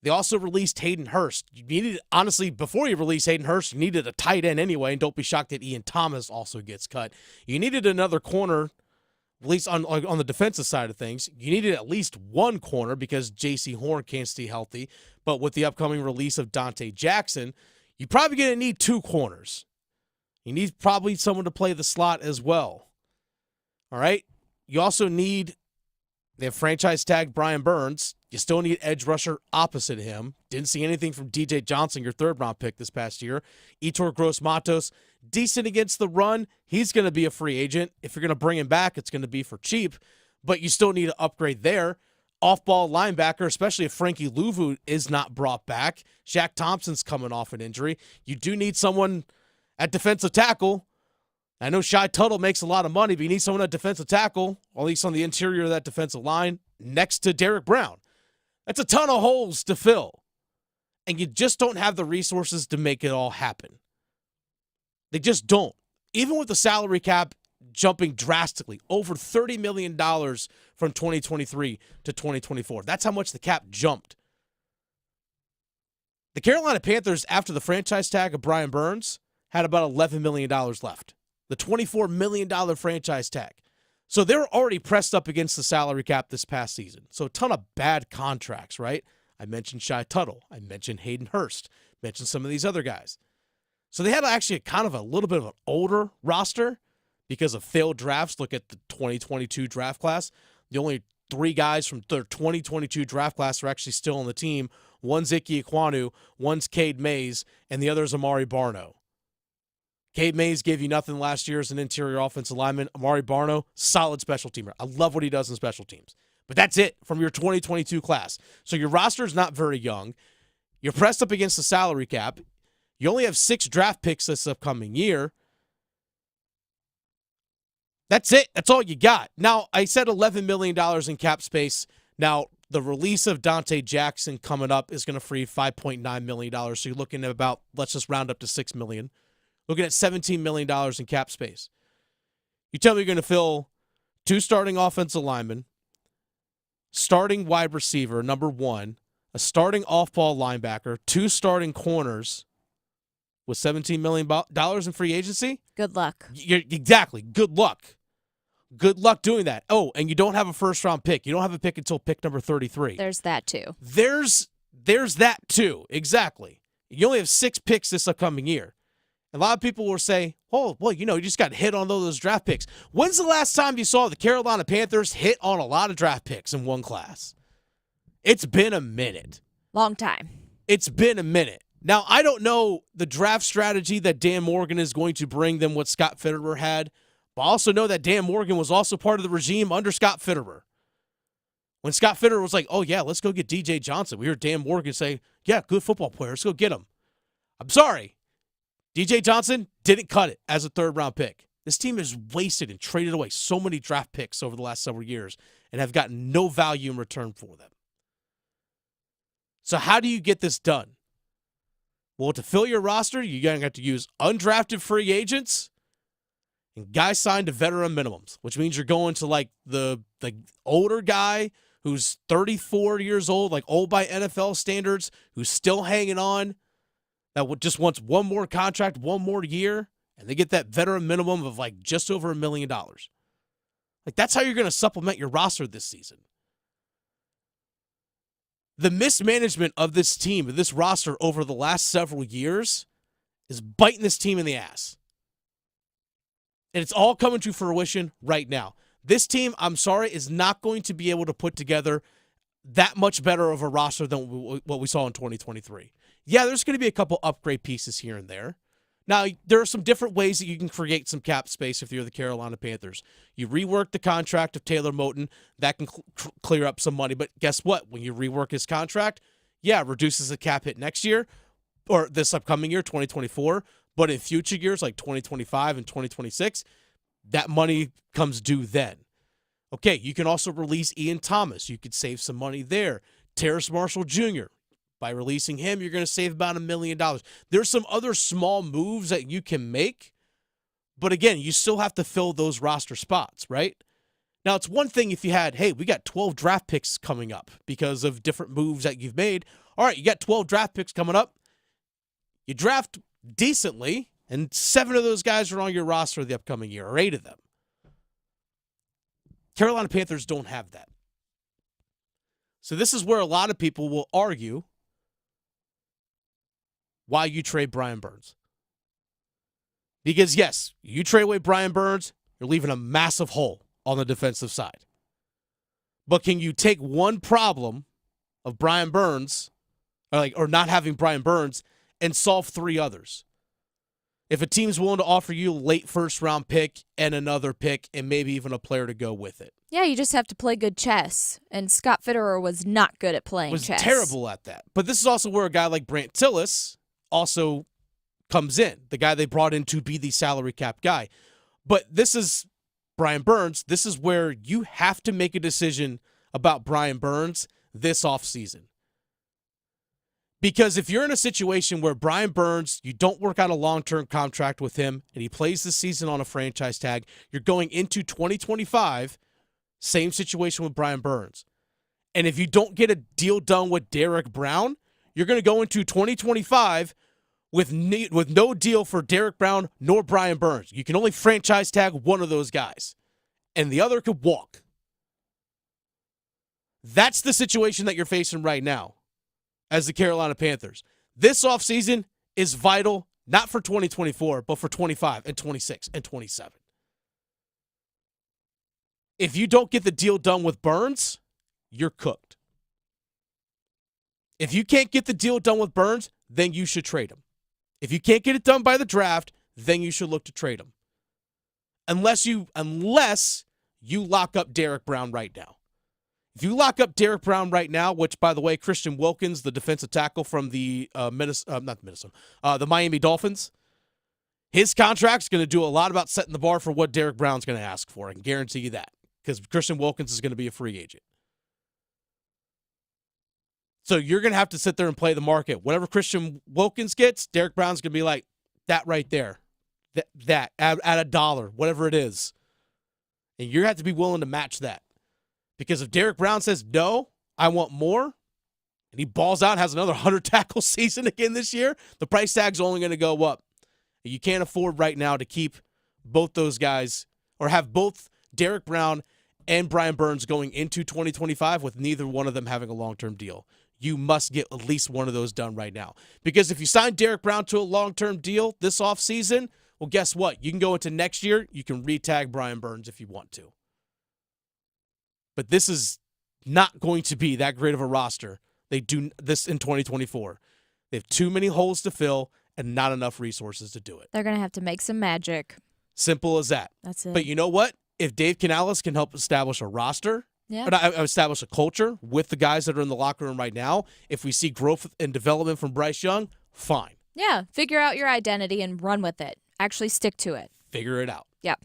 They also released Hayden Hurst. You needed, honestly, before you release Hayden Hurst, you needed a tight end anyway, and don't be shocked that Ian Thomas also gets cut. You needed another corner, at least on the defensive side of things. You needed at least 1 corner because J.C. Horn can't stay healthy. But with the upcoming release of Dante Jackson, you're probably going to need 2 corners. You need probably someone to play the slot as well. All right? You also need... They have franchise tag Brian Burns. You still need edge rusher opposite him. Didn't see anything from DJ Johnson, your 3rd-round pick this past year. Etor Gross-Matos, decent against the run. He's going to be a free agent. If you're going to bring him back, it's going to be for cheap. But you still need to upgrade there. Off-ball linebacker, especially if Frankie Louvu is not brought back. Shaq Thompson's coming off an injury. You do need someone at defensive tackle. I know Shai Tuttle makes a lot of money, but you need someone at defensive tackle, or at least on the interior of that defensive line, next to Derek Brown. That's a ton of holes to fill. And you just don't have the resources to make it all happen. They just don't. Even with the salary cap jumping drastically, over $30 million from 2023 to 2024. That's how much the cap jumped. The Carolina Panthers, after the franchise tag of Brian Burns, had about $11 million left. The $24 million franchise tag. So they were already pressed up against the salary cap this past season. So a ton of bad contracts, right? I mentioned Shai Tuttle. I mentioned Hayden Hurst. Mentioned some of these other guys. So they had actually kind of a little bit of an older roster because of failed drafts. Look at the 2022 draft class. The only 3 guys from their 2022 draft class are actually still on the team. One's Ike Ekwonu, one's Cade Mays, and the other is Amari Barno. Cade Mays gave you nothing last year as an interior offensive lineman. Amari Barno, solid special teamer. I love what he does in special teams. But that's it from your 2022 class. So your roster is not very young. You're pressed up against the salary cap. You only have 6 draft picks this upcoming year. That's it. That's all you got. Now, I said $11 million in cap space. Now, the release of Dante Jackson coming up is going to free $5.9 million. So you're looking at about, let's just round up to $6 million. Looking at $17 million in cap space. You tell me you're going to fill 2 starting offensive linemen, starting wide receiver, number 1, a starting off-ball linebacker, 2 starting corners with $17 million in free agency? Good luck. Exactly. Good luck. Good luck doing that. Oh, and you don't have a first-round pick. You don't have a pick until pick number 33. There's that, too. There's that, too. Exactly. You only have 6 picks this upcoming year. A lot of people will say, oh, well, you just got hit on those draft picks. When's the last time you saw the Carolina Panthers hit on a lot of draft picks in one class? It's been a minute. Long time. It's been a minute. Now, I don't know the draft strategy that Dan Morgan is going to bring them what Scott Fitterer had, but I also know that Dan Morgan was also part of the regime under Scott Fitterer. When Scott Fitterer was like, oh, yeah, let's go get DJ Johnson, we heard Dan Morgan say, yeah, good football player, let's go get him. I'm sorry. DJ Johnson didn't cut it as a 3rd-round pick. This team has wasted and traded away so many draft picks over the last several years and have gotten no value in return for them. So how do you get this done? Well, to fill your roster, you're going to have to use undrafted free agents and guys signed to veteran minimums, which means you're going to like the older guy who's 34 years old, like old by NFL standards, who's still hanging on, that just wants one more contract, one more year, and they get that veteran minimum of like just over $1 million. Like that's how you're going to supplement your roster this season. The mismanagement of this team, of this roster over the last several years is biting this team in the ass. And it's all coming to fruition right now. This team, I'm sorry, is not going to be able to put together that much better of a roster than what we saw in 2023. Yeah, there's going to be a couple upgrade pieces here and there. Now, there are some different ways that you can create some cap space if you're the Carolina Panthers. You rework the contract of Taylor Moton. That can clear up some money. But guess what? When you rework his contract, yeah, it reduces the cap hit next year or this upcoming year, 2024. But in future years like 2025 and 2026, that money comes due then. Okay, you can also release Ian Thomas. You could save some money there. Terrace Marshall Jr., by releasing him, you're going to save about $1 million. There's some other small moves that you can make, but again, you still have to fill those roster spots, right? Now, it's one thing if you had, hey, we got 12 draft picks coming up because of different moves that you've made. All right, you got 12 draft picks coming up. You draft decently, and 7 of those guys are on your roster the upcoming year, or 8 of them. Carolina Panthers don't have that. So this is where a lot of people will argue why you trade Brian Burns. Because, yes, you trade away Brian Burns, you're leaving a massive hole on the defensive side. But can you take one problem of Brian Burns, or not having Brian Burns, and solve 3 others? If a team's willing to offer you a late first-round pick and another pick and maybe even a player to go with it. Yeah, you just have to play good chess. And Scott Fitterer was not good at playing chess. Was terrible at that. But this is also where a guy like Brant Tillis also comes in, the guy they brought in to be the salary cap guy. But this is Brian Burns. This is where you have to make a decision about Brian Burns this offseason. Because if you're in a situation where Brian Burns, you don't work out a long-term contract with him, and he plays this season on a franchise tag, you're going into 2025, same situation with Brian Burns. And if you don't get a deal done with Derek Brown, you're going to go into 2025 with no deal for Derek Brown nor Brian Burns. You can only franchise tag one of those guys, and the other could walk. That's the situation that you're facing right now as the Carolina Panthers. This offseason is vital, not for 2024, but for 25 and 26 and 27. If you don't get the deal done with Burns, you're cooked. If you can't get the deal done with Burns, then you should trade him. If you can't get it done by the draft, then you should look to trade him. Unless you lock up Derek Brown right now. If you lock up Derek Brown right now, which, by the way, Christian Wilkins, the defensive tackle from the the Miami Dolphins, his contract's going to do a lot about setting the bar for what Derek Brown's going to ask for. I can guarantee you that, because Christian Wilkins is going to be a free agent. So you're going to have to sit there and play the market. Whatever Christian Wilkins gets, Derek Brown's going to be like, that right there, that at $1, whatever it is. And you have to be willing to match that. Because if Derek Brown says, no, I want more, and he balls out and has another 100-tackle season again this year, the price tag's only going to go up. You can't afford right now to keep both those guys or have both Derek Brown and Brian Burns going into 2025 with neither one of them having a long-term deal. You must get at least one of those done right now. Because if you sign Derek Brown to a long-term deal this offseason, well, guess what? You can go into next year, you can re-tag Brian Burns if you want to. But this is not going to be that great of a roster. They do this in 2024. They have too many holes to fill and not enough resources to do it. They're going to have to make some magic. Simple as that. That's it. But you know what? If Dave Canales can help establish a roster, establish a culture with the guys that are in the locker room right now, if we see growth and development from Bryce Young, fine. Yeah, figure out your identity and run with it. Actually stick to it. Figure it out. Yep.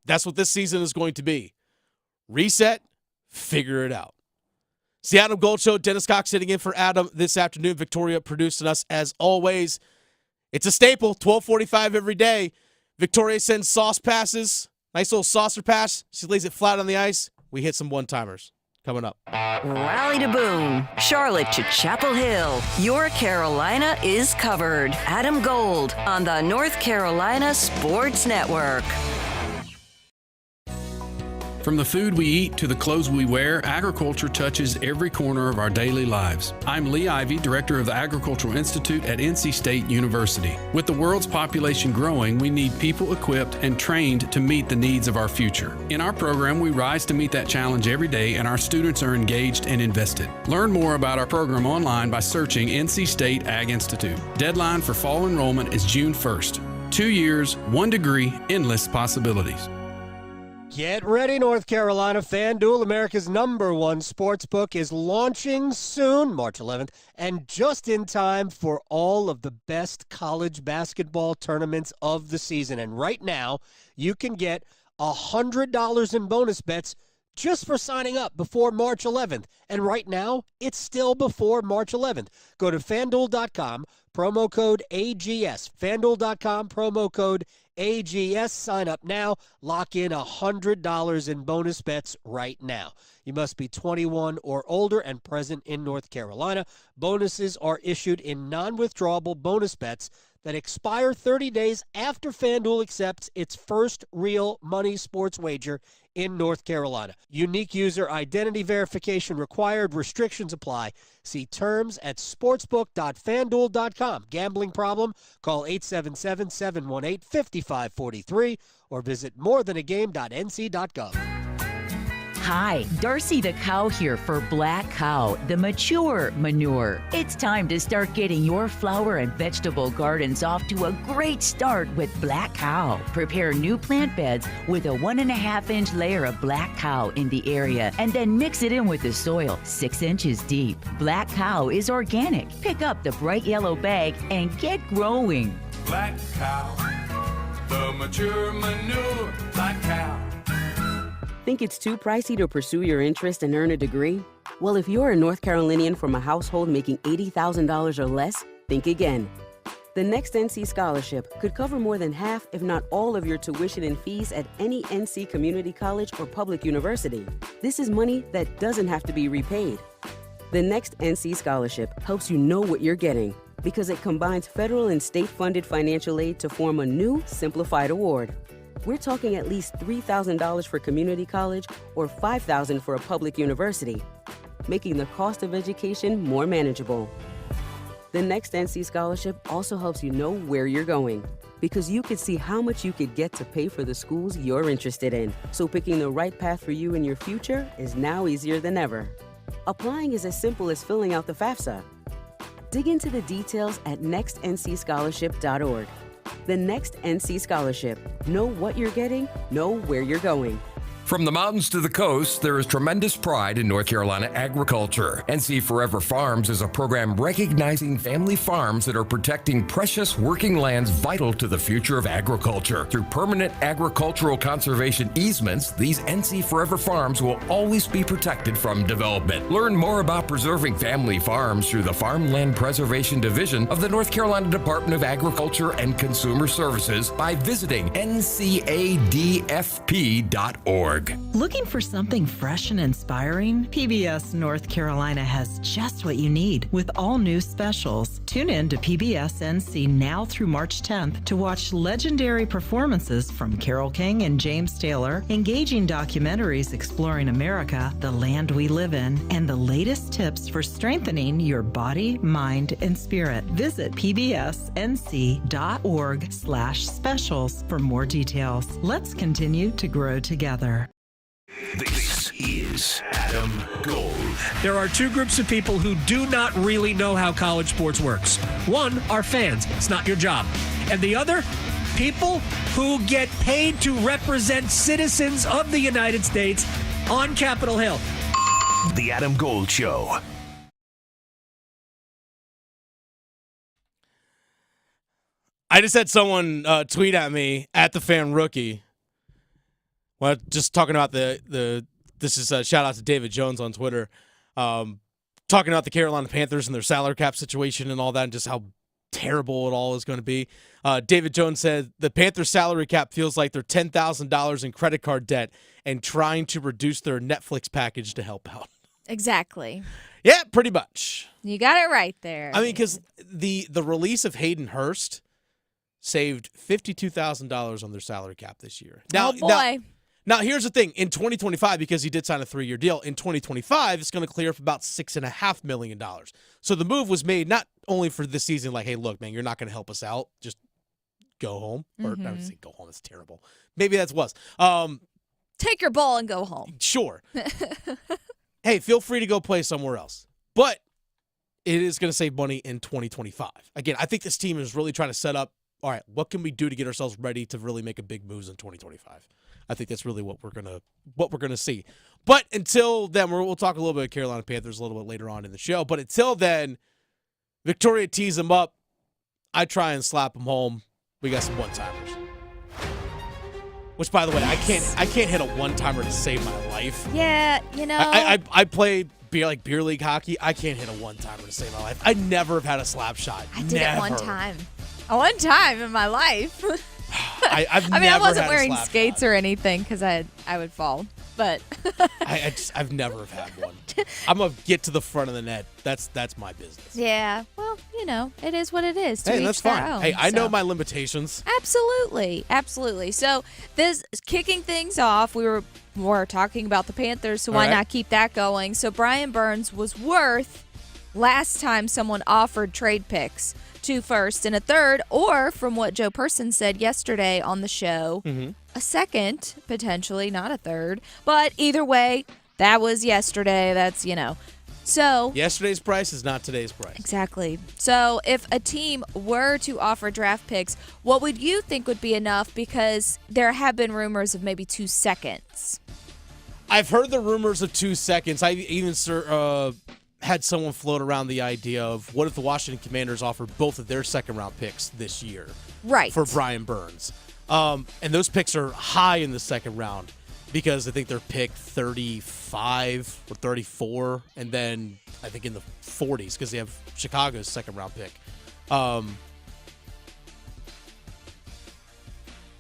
That's what this season is going to be. Reset, figure it out. It's the Adam Gold Show. Dennis Cox sitting in for Adam this afternoon. Victoria producing us as always. It's a staple, 12:45 every day. Victoria sends sauce passes. Nice little saucer pass. She lays it flat on the ice. We hit some one-timers. Coming up. Raleigh to Boone, Charlotte to Chapel Hill. Your Carolina is covered. Adam Gold on the North Carolina Sports Network. From the food we eat to the clothes we wear, agriculture touches every corner of our daily lives. I'm Lee Ivey, Director of the Agricultural Institute at NC State University. With the world's population growing, we need people equipped and trained to meet the needs of our future. In our program, we rise to meet that challenge every day, and our students are engaged and invested. Learn more about our program online by searching NC State Ag Institute. Deadline for fall enrollment is June 1st. 2 years, 1 degree, endless possibilities. Get ready, North Carolina. FanDuel, America's #1 sportsbook, is launching soon, March 11th, and just in time for all of the best college basketball tournaments of the season. And right now, you can get $100 in bonus bets just for signing up before March 11th. And right now, it's still before March 11th. Go to FanDuel.com, promo code AGS. FanDuel.com, promo code AGS. Sign up now. Lock in $100 in bonus bets right now. You must be 21 or older and present in North Carolina. Bonuses are issued in non-withdrawable bonus bets that expire 30 days after FanDuel accepts its first real money sports wager in North Carolina. Unique user identity verification required. Restrictions apply. See terms at sportsbook.fanduel.com. Gambling problem? Call 877-718-5543 or visit morethanagame.nc.gov. Hi, Darcy the Cow here for Black Cow, the mature manure. It's time to start getting your flower and vegetable gardens off to a great start with Black Cow. Prepare new plant beds with a 1.5-inch layer of Black Cow in the area and then mix it in with the soil 6 inches deep. Black Cow is organic. Pick up the bright yellow bag and get growing. Black Cow, the mature manure. Black Cow. Think it's too pricey to pursue your interest and earn a degree? Well, if you're a North Carolinian from a household making $80,000 or less, think again. The Next NC Scholarship could cover more than half, if not all, of your tuition and fees at any NC community college or public university. This is money that doesn't have to be repaid. The Next NC Scholarship helps you know what you're getting because it combines federal and state-funded financial aid to form a new, simplified award. We're talking at least $3,000 for community college or $5,000 for a public university, making the cost of education more manageable. The Next NC Scholarship also helps you know where you're going because you could see how much you could get to pay for the schools you're interested in. So picking the right path for you and your future is now easier than ever. Applying is as simple as filling out the FAFSA. Dig into the details at nextncscholarship.org. The Next NC Scholarship. Know what you're getting, know where you're going. From the mountains to the coast, there is tremendous pride in North Carolina agriculture. NC Forever Farms is a program recognizing family farms that are protecting precious working lands vital to the future of agriculture. Through permanent agricultural conservation easements, these NC Forever Farms will always be protected from development. Learn more about preserving family farms through the Farmland Preservation Division of the North Carolina Department of Agriculture and Consumer Services by visiting ncadfp.org. PBSNorthCarolina.org. Looking for something fresh and inspiring? PBS North Carolina has just what you need with all new specials. Tune in to PBS NC now through March 10th to watch legendary performances from Carole King and James Taylor, engaging documentaries exploring America, the land we live in, and the latest tips for strengthening your body, mind, and spirit. Visit pbsnc.org/specials for more details. Let's continue to grow together. This is Adam Gold. There are two groups of people who do not really know how college sports works. One are fans. It's not your job. And the other, people who get paid to represent citizens of the United States on Capitol Hill. The Adam Gold Show. I just had someone tweet at me at the fan rookie. Well, just talking about this is a shout out to David Jones on Twitter, talking about the Carolina Panthers and their salary cap situation and all that, and just how terrible it all is going to be. David Jones said the Panthers salary cap feels like they're $10,000 in credit card debt and trying to reduce their Netflix package to help out. Exactly. Yeah, pretty much. You got it right there. I mean, because the release of Hayden Hurst saved $52,000 on their salary cap this year. Oh, boy. Now, here's the thing. In 2025, because he did sign a 3-year deal, in 2025, it's going to clear up about $6.5 million. So the move was made not only for this season, like, hey, look, man, you're not going to help us out. Just go home. Or I would say go home. It's terrible. Maybe that's was. Take your ball and go home. Sure. Hey, feel free to go play somewhere else. But it is going to save money in 2025. Again, I think this team is really trying to set up, all right, what can we do to get ourselves ready to really make a big moves in 2025? I think that's really what we're gonna see. But until then, we'll talk a little bit of Carolina Panthers a little bit later on in the show. But until then, Victoria tees them up. I try and slap them home. We got some one-timers. Which, by the way, I can't hit a one-timer to save my life. Yeah, you know. I play beer league hockey. I can't hit a one-timer to save my life. I never have had a slap shot. I did it one time. One time in my life. I've I wasn't wearing skates or anything because I would fall, but I've never have had one. I'm gonna get to the front of the net. That's my business. Yeah, well, you know, it is what it is. Hey, that's fine. Hey, I know my limitations. Absolutely. So this kicking things off, we were talking about the Panthers, so why not keep that going? So Brian Burns was worth last time someone offered trade picks. 2 firsts and a third, or from what Joe Person said yesterday on the show, a second, potentially, not a third. But either way, that was yesterday. That's, So yesterday's price is not today's price. Exactly. So if a team were to offer draft picks, what would you think would be enough? Because there have been rumors of maybe 2 seconds. I've heard the rumors of 2 seconds. I even had someone float around the idea of what if the Washington Commanders offered both of their second-round picks this year for Brian Burns. And those picks are high in the second round because I think they're pick 35 or 34, and then I think in the 40s because they have Chicago's second-round pick.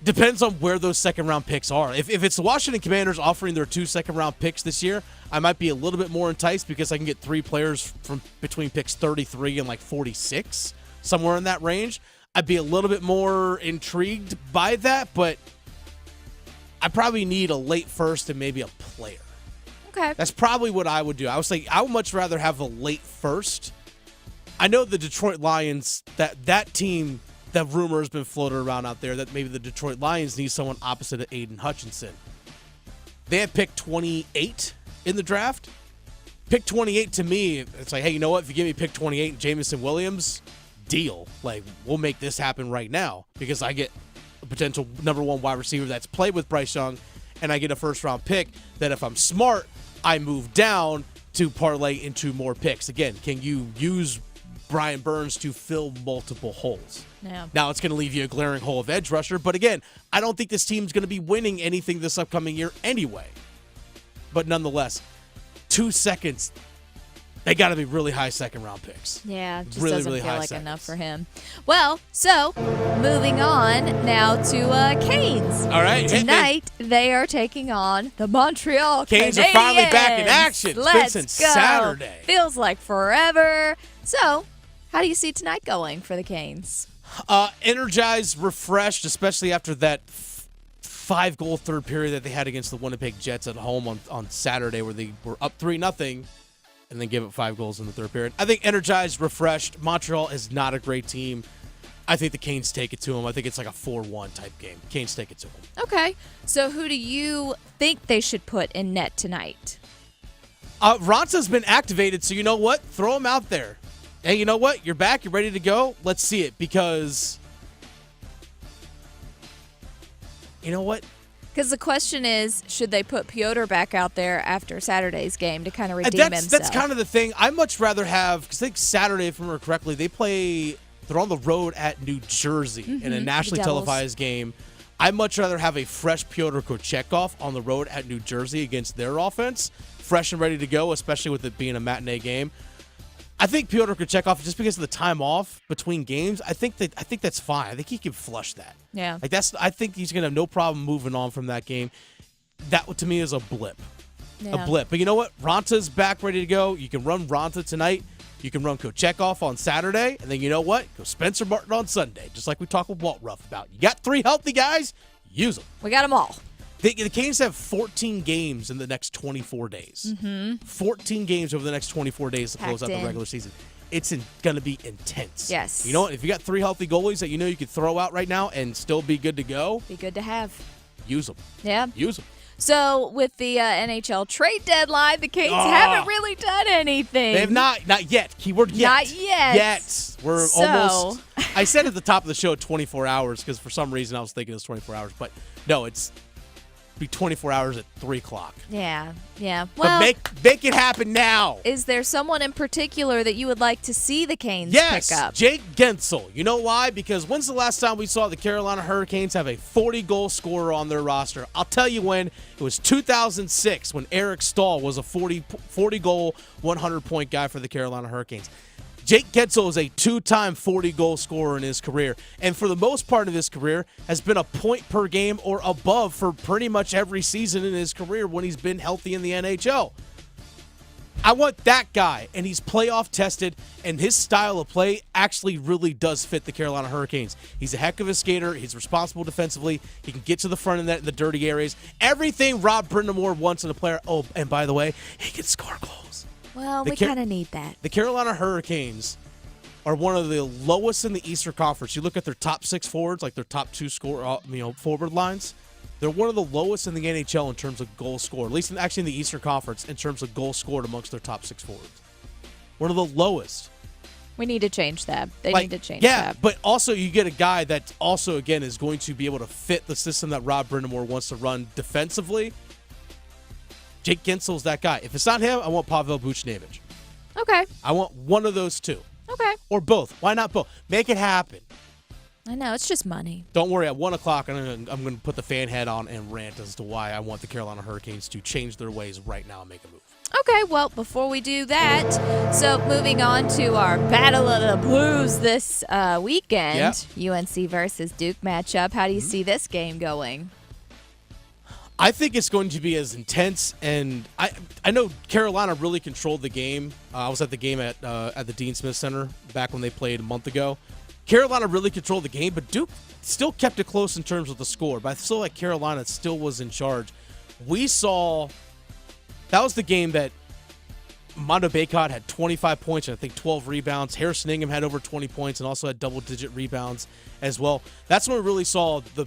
Depends on where those second-round picks are. If it's the Washington Commanders offering their 2 second-round picks this year, I might be a little bit more enticed because I can get 3 players from between picks 33 and 46, somewhere in that range. I'd be a little bit more intrigued by that, but I probably need a late first and maybe a player. Okay. That's probably what I would do. I was like, I would much rather have a late first. I know the Detroit Lions, that team, that rumor has been floated around out there that maybe the Detroit Lions need someone opposite of Aiden Hutchinson. They had pick 28 in the draft. Pick 28 to me, it's like, hey, you know what? If you give me pick 28 and Jamison Williams, deal. Like, we'll make this happen right now because I get a potential number 1 wide receiver that's played with Bryce Young, and I get a first-round pick that if I'm smart, I move down to parlay into more picks. Again, can you use Brian Burns to fill multiple holes? Yeah. Now it's going to leave you a glaring hole of edge rusher, but again, I don't think this team's going to be winning anything this upcoming year anyway. But nonetheless, 2 seconds, They got to be really high second-round picks. Yeah, it just really, doesn't really feel high like seconds. enough for him. Well, so moving on now to Canes. All right, hit me. Tonight they are taking on the Montreal Canes Canadiens. are finally back in action. It's been Let's since go. Saturday. Feels like forever. So, how do you see tonight going for the Canes? Energized, refreshed, especially after that 5-goal third period that they had against the Winnipeg Jets at home on Saturday, where they were up 3-0 and then gave up 5 goals in the third period. I think energized, refreshed. Montreal is not a great team. I think the Canes take it to them. I think it's like a 4-1 type game. Canes take it to them. Okay. So, who do you think they should put in net tonight? Ronta's been activated, so you know what? Throw him out there. Hey, you know what? You're back. You're ready to go. Let's see it, because you know what? Because the question is, should they put Piotr back out there after Saturday's game to kind of redeem himself? That's kind of the thing. I'd much rather have, because I think Saturday, if I remember correctly, they're on the road at New Jersey in a nationally televised game. I'd much rather have a fresh Piotr Kochetkov on the road at New Jersey against their offense, fresh and ready to go, especially with it being a matinee game. I think Piotr Kochetkov, just because of the time off between games, I think that's fine. I think he can flush that. Yeah. I think he's gonna have no problem moving on from that game. That to me is a blip. Yeah. A blip. But you know what? Ronta's back ready to go. You can run Ronta tonight. You can run Kochetkov on Saturday. And then you know what? Go Spencer Martin on Sunday. Just like we talked with Walt Ruff about. You got 3 healthy guys, use them. We got them all. The Canes have 14 games in the next 24 days. 14 games over the next 24 days to close out the regular season. It's going to be intense. Yes. You know what? If you got 3 healthy goalies that you know you could throw out right now and still be good to go, Be good to have. use them. Yeah. Use them. So, with the NHL trade deadline, the Canes haven't really done anything. They have not yet. Keyword yet. Not yet. Yet. We're almost. I said at the top of the show 24 hours because for some reason I was thinking it was 24 hours. But no, it's be 24 hours at 3 o'clock. Yeah. Well, But make it happen now. Is there someone in particular that you would like to see the Canes Yes, pick up? Jake Gensel. You know why? Because when's the last time we saw the Carolina Hurricanes have a 40-goal scorer on their roster? I'll tell you when. It was 2006 when Eric Stahl was a 40-goal, 100-point guy for the Carolina Hurricanes. Jake Gensel is a 2-time 40-goal scorer in his career, and for the most part of his career has been a point per game or above for pretty much every season in his career when he's been healthy in the NHL. I want that guy, and he's playoff tested, and his style of play actually really does fit the Carolina Hurricanes. He's a heck of a skater. He's responsible defensively. He can get to the front of that in the dirty areas. Everything Rob Brind'Amour wants in a player. Oh, and by the way, he can score goals. Well, we kind of need that. The Carolina Hurricanes are one of the lowest in the Eastern Conference. You look at their top 6 forwards, like their top 2 forward lines. They're one of the lowest in the NHL in terms of goals scored, at least in the Eastern Conference, in terms of goals scored amongst their top 6 forwards. One of the lowest. We need to change that. They need to change that. Yeah, but also you get a guy that also, again, is going to be able to fit the system that Rob Brind'Amour wants to run defensively. Jake Gensel's that guy. If it's not him, I want Pavel Buchnevich. Okay. I want one of those two. Okay. Or both. Why not both? Make it happen. I know. It's just money. Don't worry. At 1 o'clock, I'm going to put the fan head on and rant as to why I want the Carolina Hurricanes to change their ways right now and make a move. Okay, well, before we do that, so moving on to our Battle of the Blues this weekend, UNC versus Duke matchup. How do you see this game going? I think it's going to be as intense, and I know Carolina really controlled the game. I was at the game at the Dean Smith Center back when they played a month ago. Carolina really controlled the game, but Duke still kept it close in terms of the score. But I feel like Carolina still was in charge. We saw that was the game that Mondo Baycott had 25 points and I think 12 rebounds. Harrison Ingham had over 20 points and also had double-digit rebounds as well. That's when we really saw the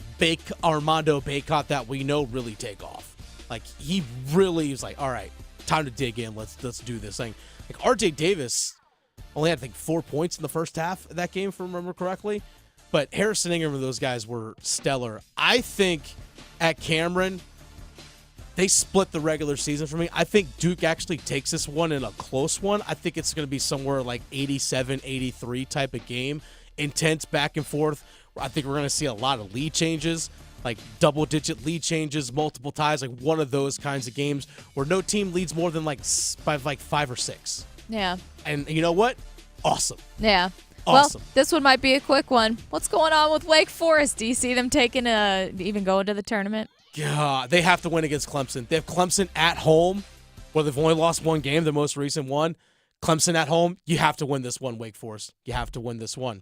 Armando Baycott that we know really take off. Like, he really was like, all right, time to dig in. Let's do this thing. Like, RJ Davis only had, I think, 4 points in the first half of that game, if I remember correctly. But Harrison Ingham and those guys were stellar. I think at Cameron, they split the regular season for me. I think Duke actually takes this one in a close one. I think it's going to be somewhere like 87-83 type of game. Intense back and forth. I think we're going to see a lot of lead changes, like double-digit lead changes, multiple ties, like one of those kinds of games where no team leads more than by 5 or 6. Yeah. And you know what? Awesome. Yeah. Awesome. Well, this one might be a quick one. What's going on with Wake Forest? Do you see them even going to the tournament? God, they have to win against Clemson. They have Clemson at home, where they've only lost one game, the most recent one. Clemson at home, you have to win this one, Wake Forest. You have to win this one.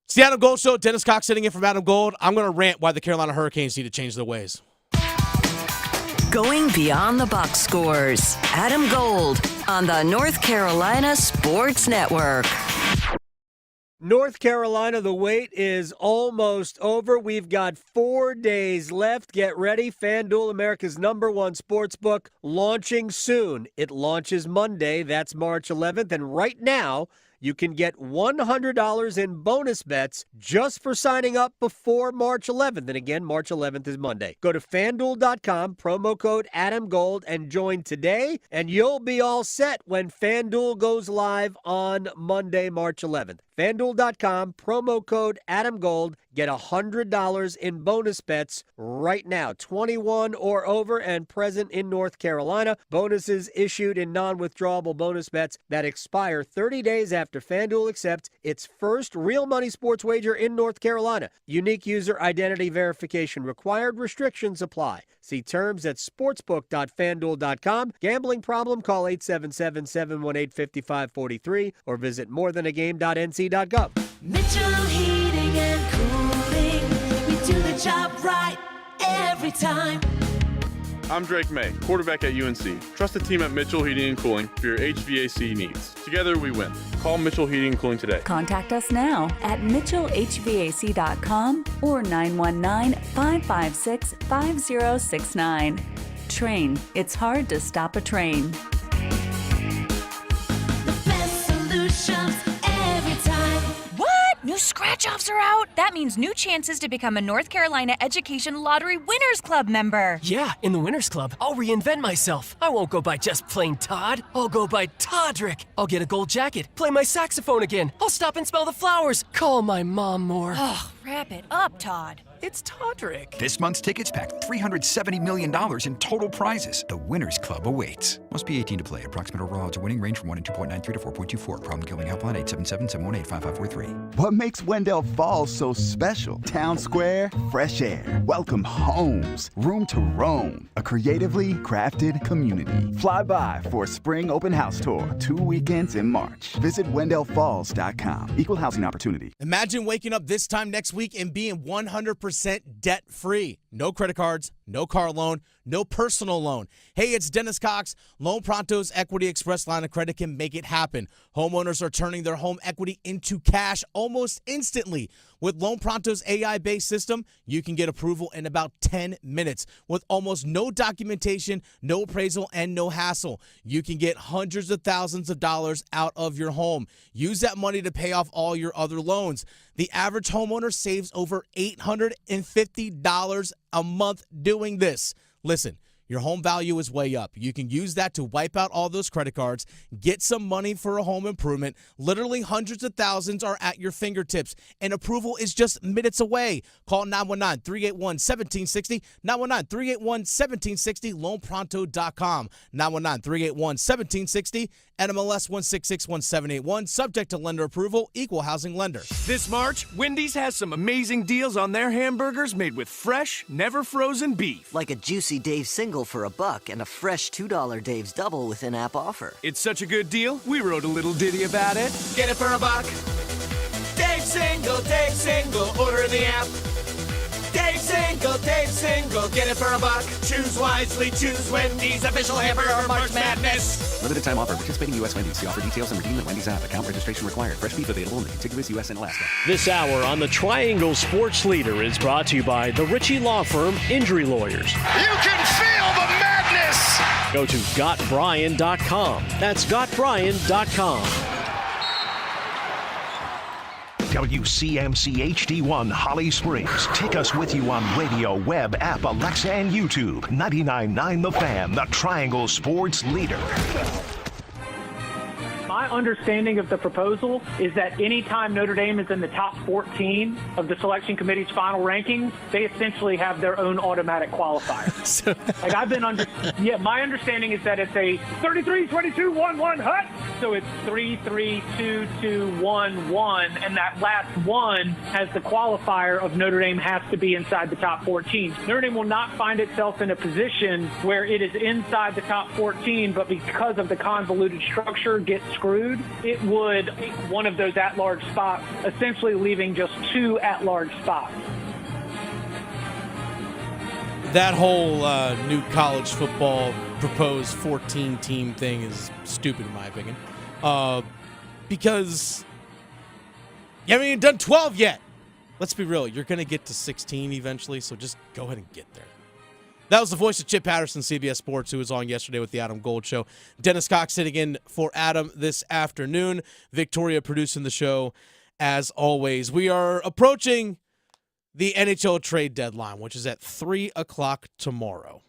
It's the Adam Gold Show. Dennis Cox sitting in from Adam Gold. I'm going to rant why the Carolina Hurricanes need to change their ways. Going beyond the box scores. Adam Gold on the North Carolina Sports Network. North Carolina, the wait is almost over. We've got 4 days left. Get ready. FanDuel, America's #1 sportsbook, launching soon. It launches Monday. That's March 11th. And right now, you can get $100 in bonus bets just for signing up before March 11th. And again, March 11th is Monday. Go to FanDuel.com, promo code AdamGold, and join today, and you'll be all set when FanDuel goes live on Monday, March 11th. FanDuel.com, promo code AdamGold. Get $100 in bonus bets right now. 21 or over and present in North Carolina. Bonuses issued in non-withdrawable bonus bets that expire 30 days after FanDuel accepts its first real money sports wager in North Carolina. Unique user identity verification required. Restrictions apply. See terms at sportsbook.fanduel.com. Gambling problem? Call 877-718-5543 or visit morethanagame.nc.gov. Mitchell Heating and Cooling. We do the job right every time. I'm Drake May, quarterback at UNC. Trust the team at Mitchell Heating and Cooling for your HVAC needs. Together we win. Call Mitchell Heating and Cooling today. Contact us now at mitchellhvac.com or 919-556-5069. Train. It's hard to stop a train. The best solutions every time. What? New scratch-offs are out? That means new chances to become a North Carolina Education Lottery Winners Club member. Yeah, in the Winners Club, I'll reinvent myself. I won't go by just plain Todd. I'll go by Toddrick. I'll get a gold jacket, play my saxophone again. I'll stop and smell the flowers, call my mom more. Oh, wrap it up, Todd. It's Toddrick. This month's tickets pack $370 million in total prizes. The Winners Club awaits. Must be 18 to play. Approximate overall odds of winning range from 1 in 2.93 to 4.24. Problem gambling helpline 877-718-5543. What makes Wendell Falls so special? Town Square, fresh air, welcome homes, room to roam, a creatively crafted community. Fly by for a spring open house tour, 2 weekends in March. Visit WendellFalls.com. Equal housing opportunity. Imagine waking up this time next week and being 100% debt-free. No credit cards, no car loan, no personal loan. Hey, it's Dennis Cox. Loan Pronto's Equity Express line of credit can make it happen. Homeowners are turning their home equity into cash almost instantly. With Loan Pronto's AI-based system, you can get approval in about 10 minutes with almost no documentation, no appraisal, and no hassle. You can get hundreds of thousands of dollars out of your home. Use that money to pay off all your other loans. The average homeowner saves over $850 a month doing this. Listen, your home value is way up. You can use that to wipe out all those credit cards, get some money for a home improvement. Literally hundreds of thousands are at your fingertips, and approval is just minutes away. Call 919-381-1760, 919-381-1760, loanpronto.com, 919-381-1760, NMLS 1661781, subject to lender approval, equal housing lender. This March, Wendy's has some amazing deals on their hamburgers made with fresh, never frozen beef. Like a juicy Dave single for $1 and a fresh $2 Dave's double with in-app offer. It's such a good deal, we wrote a little ditty about it. Get it for $1. Dave single, order in the app. Dave single, get it for $1. Choose wisely, choose Wendy's official hamburger March Madness. Limited time offer. Participating U.S. Wendy's. See offer details and redeem at Wendy's app. Account registration required. Fresh beef available in the contiguous U.S. and Alaska. This hour on the Triangle Sports Leader is brought to you by the Ritchie Law Firm Injury Lawyers. You can feel the madness. Go to GotBrian.com. That's GotBrian.com. WCMC HD1 Holly Springs. Take us with you on radio, web, app, Alexa, and YouTube. 99.9 The Fan, the Triangle Sports Leader. My understanding of the proposal is that anytime Notre Dame is in the top 14 of the selection committee's final rankings, they essentially have their own automatic qualifier. Like my understanding is that it's a 33-22-1-1 hut, so it's 3-3-2-2-1-1, and that last one has the qualifier of Notre Dame has to be inside the top 14. Notre Dame will not find itself in a position where it is inside the top 14, but because of the convoluted structure gets screwed. It would take one of those at-large spots, essentially leaving just 2 at-large spots. That whole new college football proposed 14-team thing is stupid in my opinion. Because, you haven't even done 12 yet. Let's be real. You're going to get to 16 eventually, so just go ahead and get there. That was the voice of Chip Patterson, CBS Sports, who was on yesterday with the Adam Gold Show. Dennis Cox sitting in for Adam this afternoon. Victoria producing the show, as always. We are approaching the NHL trade deadline, which is at 3 o'clock tomorrow.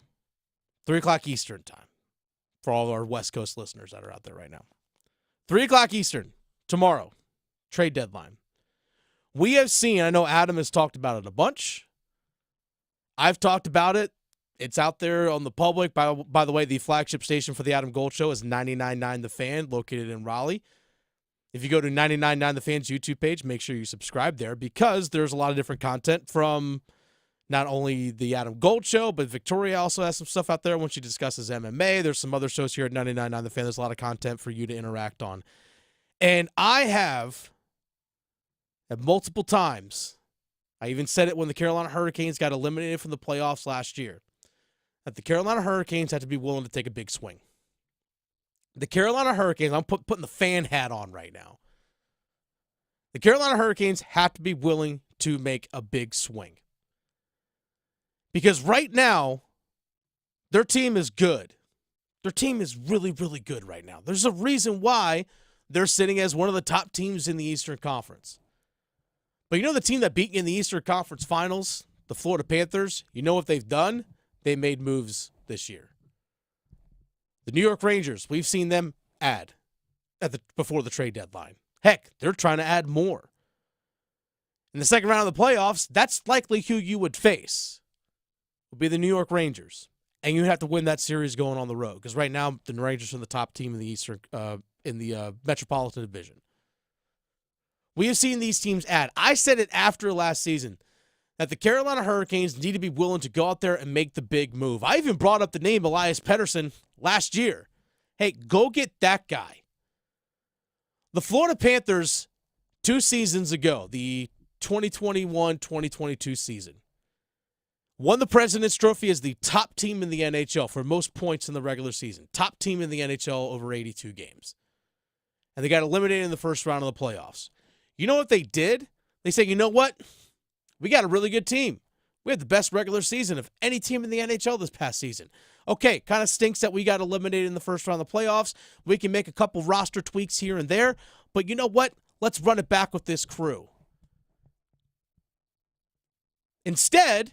3 o'clock Eastern time for all our West Coast listeners that are out there right now. 3 o'clock Eastern tomorrow, trade deadline. We have seen, I know Adam has talked about it a bunch. I've talked about it. It's out there on the public. By the way, the flagship station for the Adam Gold Show is 99.9 The Fan, located in Raleigh. If you go to 99.9 The Fan's YouTube page, make sure you subscribe there because there's a lot of different content from not only the Adam Gold Show, but Victoria also has some stuff out there when she discusses MMA. There's some other shows here at 99.9 The Fan. There's a lot of content for you to interact on. And I have, at multiple times, I even said it when the Carolina Hurricanes got eliminated from the playoffs last year, that the Carolina Hurricanes had to be willing to take a big swing. The Carolina Hurricanes, I'm putting the fan hat on right now. The Carolina Hurricanes have to be willing to make a big swing. Because right now, their team is good. Their team is really, really good right now. There's a reason why they're sitting as one of the top teams in the Eastern Conference. But you know the team that beat you in the Eastern Conference Finals, the Florida Panthers, you know what they've done? They made moves this year. The New York Rangers, we've seen them add before the trade deadline. Heck, they're trying to add more. In the second round of the playoffs, that's likely who you would face. Would be the New York Rangers. And you have to win that series going on the road. Because right now, the Rangers are the top team in the Eastern, in the Metropolitan Division. We have seen these teams add. I said it after last season that the Carolina Hurricanes need to be willing to go out there and make the big move. I even brought up the name Elias Pettersson last year. Hey, go get that guy. The Florida Panthers, 2 seasons ago, the 2021-2022 season, won the President's Trophy as the top team in the NHL for most points in the regular season. Top team in the NHL over 82 games. And they got eliminated in the first round of the playoffs. You know what they did? They said, you know what? We got a really good team. We had the best regular season of any team in the NHL this past season. Okay, kind of stinks that we got eliminated in the first round of the playoffs. We can make a couple roster tweaks here and there. But you know what? Let's run it back with this crew. Instead,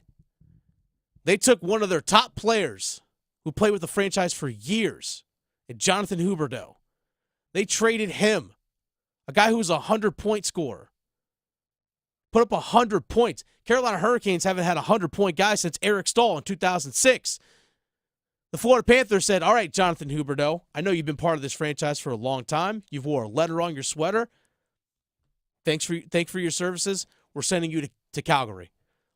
they took one of their top players who played with the franchise for years, and Jonathan Huberdeau. They traded him, a guy who was a 100-point scorer. Put up 100 points. Carolina Hurricanes haven't had a 100-point guy since Eric Stahl in 2006. The Florida Panthers said, all right, Jonathan Huberdeau, I know you've been part of this franchise for a long time. You've wore a letter on your sweater. Thanks for your services. We're sending you to Calgary,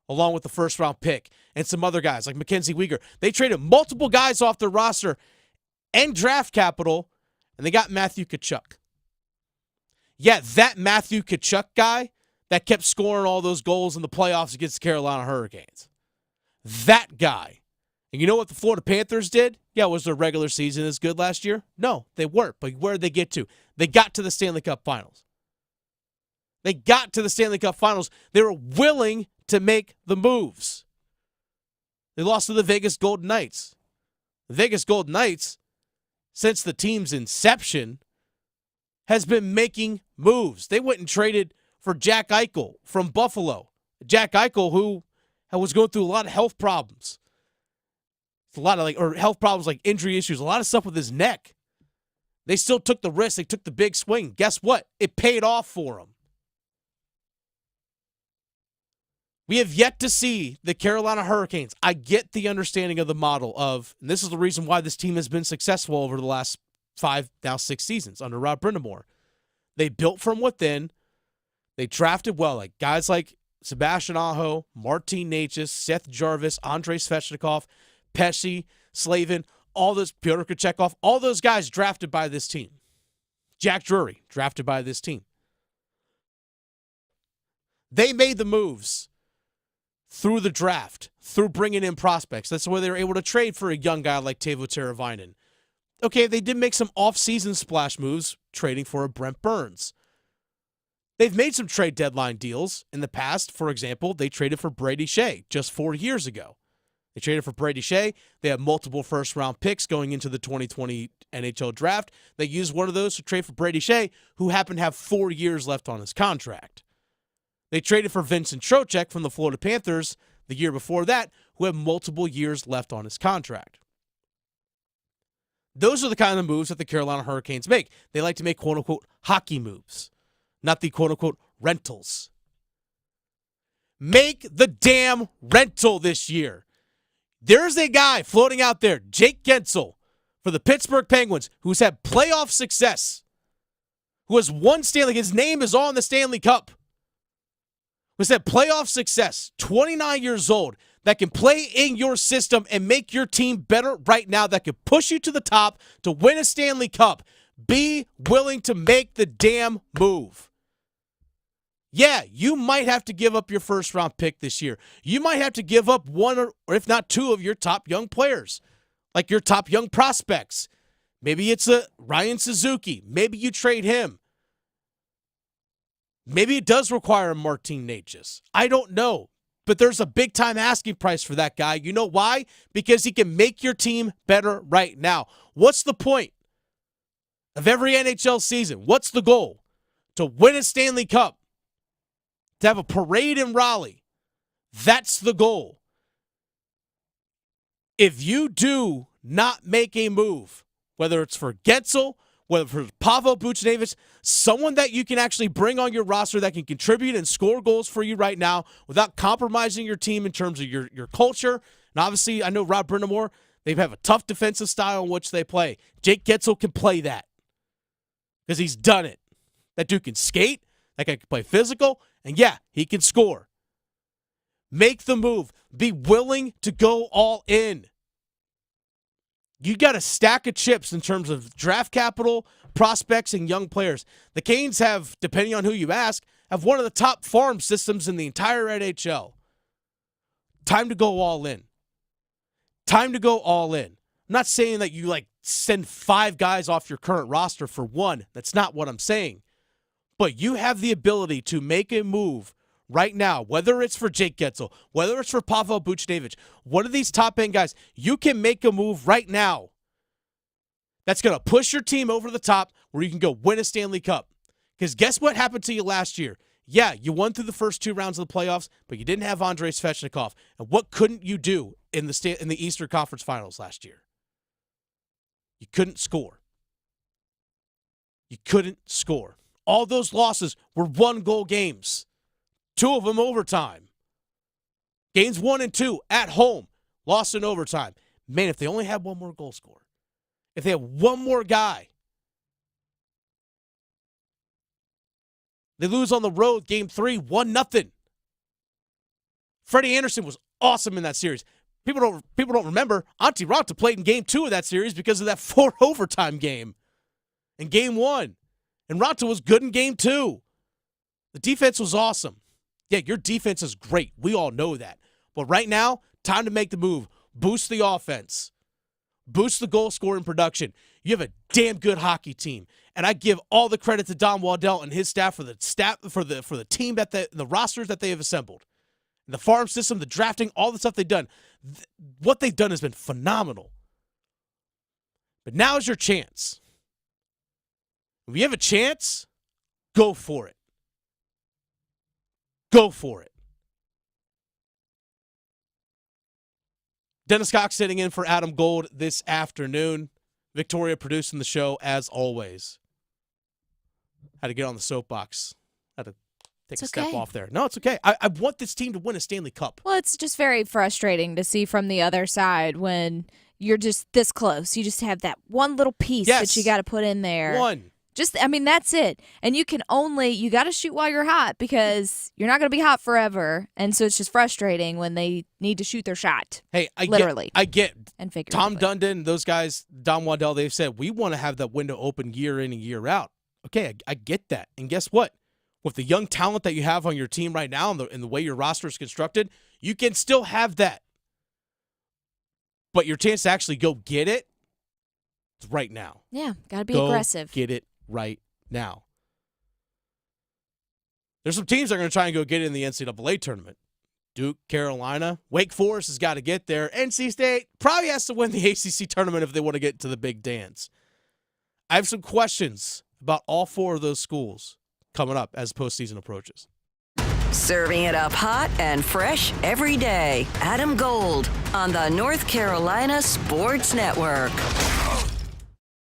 along with the first-round pick and some other guys like Mackenzie Weegar. They traded multiple guys off their roster and draft capital, and they got Matthew Tkachuk. Yeah, that Matthew Tkachuk guy that kept scoring all those goals in the playoffs against the Carolina Hurricanes. That guy. And you know what the Florida Panthers did? Yeah, was their regular season as good last year? No, they weren't. But where did they get to? They got to the Stanley Cup Finals. They got to the Stanley Cup Finals. They were willing to make the moves. They lost to the Vegas Golden Knights. The Vegas Golden Knights, since the team's inception, has been making moves. They went and traded for Jack Eichel from Buffalo. Jack Eichel, who was going through a lot of health problems. A lot of health problems like injury issues, a lot of stuff with his neck. They still took the risk. They took the big swing. Guess what? It paid off for them. We have yet to see the Carolina Hurricanes. I get the understanding of the model of, and this is the reason why this team has been successful over the last 5, now 6 seasons under Rob Brindamore. They built from within. They drafted well, like guys like Sebastian Aho, Martin Necas, Seth Jarvis, Andrei Svechnikov, Pesci, Slavin, all those, Pyotr Kochetkov, all those guys drafted by this team. Jack Drury, drafted by this team. They made the moves through the draft, through bringing in prospects. That's where they were able to trade for a young guy like Teuvo Teravainen. Okay, they did make some off-season splash moves, trading for a Brent Burns. They've made some trade deadline deals in the past. For example, they traded for Brady Shea just 4 years ago. They traded for Brady Shea. They have multiple first-round picks going into the 2020 NHL draft. They used one of those to trade for Brady Shea, who happened to have 4 years left on his contract. They traded for Vincent Trocheck from the Florida Panthers the year before that, who had multiple years left on his contract. Those are the kind of moves that the Carolina Hurricanes make. They like to make quote-unquote hockey moves, not the quote-unquote rentals. Make the damn rental this year. There's a guy floating out there, Jake Gensel, for the Pittsburgh Penguins, who's had playoff success, who has won Stanley. His name is on the Stanley Cup. Was that playoff success, 29 years old, that can play in your system and make your team better right now, that could push you to the top to win a Stanley Cup. Be willing to make the damn move. Yeah, you might have to give up your first-round pick this year. You might have to give up one or if not two of your top young players, like your top young prospects. Maybe it's a Ryan Suzuki. Maybe you trade him. Maybe it does require a Martin Necas. I don't know. But there's a big-time asking price for that guy. You know why? Because he can make your team better right now. What's the point of every NHL season? What's the goal? To win a Stanley Cup. To have a parade in Raleigh. That's the goal. If you do not make a move, whether it's for Gensel, whether for Pavel Buchnevich, someone that you can actually bring on your roster that can contribute and score goals for you right now without compromising your team in terms of your culture. And obviously, I know Rob Brindamore, they have a tough defensive style in which they play. Jake Gensel can play that because he's done it. That dude can skate. That guy can play physical. And yeah, he can score. Make the move. Be willing to go all in. You got a stack of chips in terms of draft capital, prospects, and young players. The Canes have, depending on who you ask, have one of the top farm systems in the entire NHL. Time to go all in. Time to go all in. I'm not saying that you send 5 guys off your current roster for one. That's not what I'm saying. But you have the ability to make a move right now, whether it's for Jake Gensel, whether it's for Pavel Buchnevich, one of these top-end guys, you can make a move right now that's going to push your team over the top where you can go win a Stanley Cup. Because guess what happened to you last year? Yeah, you won through the first 2 rounds of the playoffs, but you didn't have Andrei Svechnikov. And what couldn't you do in the Eastern Conference Finals last year? You couldn't score. You couldn't score. All those losses were 1-goal games. 2 of them overtime. Games 1 and 2 at home, lost in overtime. Man, if they only had one more goal scorer, if they had one more guy, they lose on the road, game 3, 1-0. Freddie Anderson was awesome in that series. People don't remember, Antti Raanta played in game 2 of that series because of that 4 overtime game in game 1. And Raanta was good in game 2. The defense was awesome. Yeah, your defense is great. We all know that. But right now, time to make the move. Boost the offense. Boost the goal scoring production. You have a damn good hockey team. And I give all the credit to Don Waddell and his staff for the team the rosters that they have assembled. The farm system, the drafting, all the stuff they've done. What they've done has been phenomenal. But now is your chance. If you have a chance, go for it. Go for it. Dennis Cox sitting in for Adam Gold this afternoon. Victoria producing the show as always. Had to get on the soapbox. Had to take a step off there. No, it's okay. I want this team to win a Stanley Cup. Well, it's just very frustrating to see from the other side when you're just this close. You just have that one little piece that you got to put in there. That's it. And you got to shoot while you're hot because you're not going to be hot forever. And so it's just frustrating when they need to shoot their shot. Hey, I get and figuratively. Tom Dundon, those guys, Don Waddell, they've said, we want to have that window open year in and year out. Okay, I get that. And guess what? With the young talent that you have on your team right now and the way your roster is constructed, you can still have that. But your chance to actually go get it is right now. Yeah, got to be aggressive. Get it right now. There's some teams that are going to try and go get it in the NCAA tournament. Duke, Carolina, Wake Forest has got to get there. NC State probably has to win the ACC tournament if they want to get to the big dance. I have some questions about all four of those schools coming up as postseason approaches. Serving it up hot and fresh every day. Adam Gold on the North Carolina Sports Network.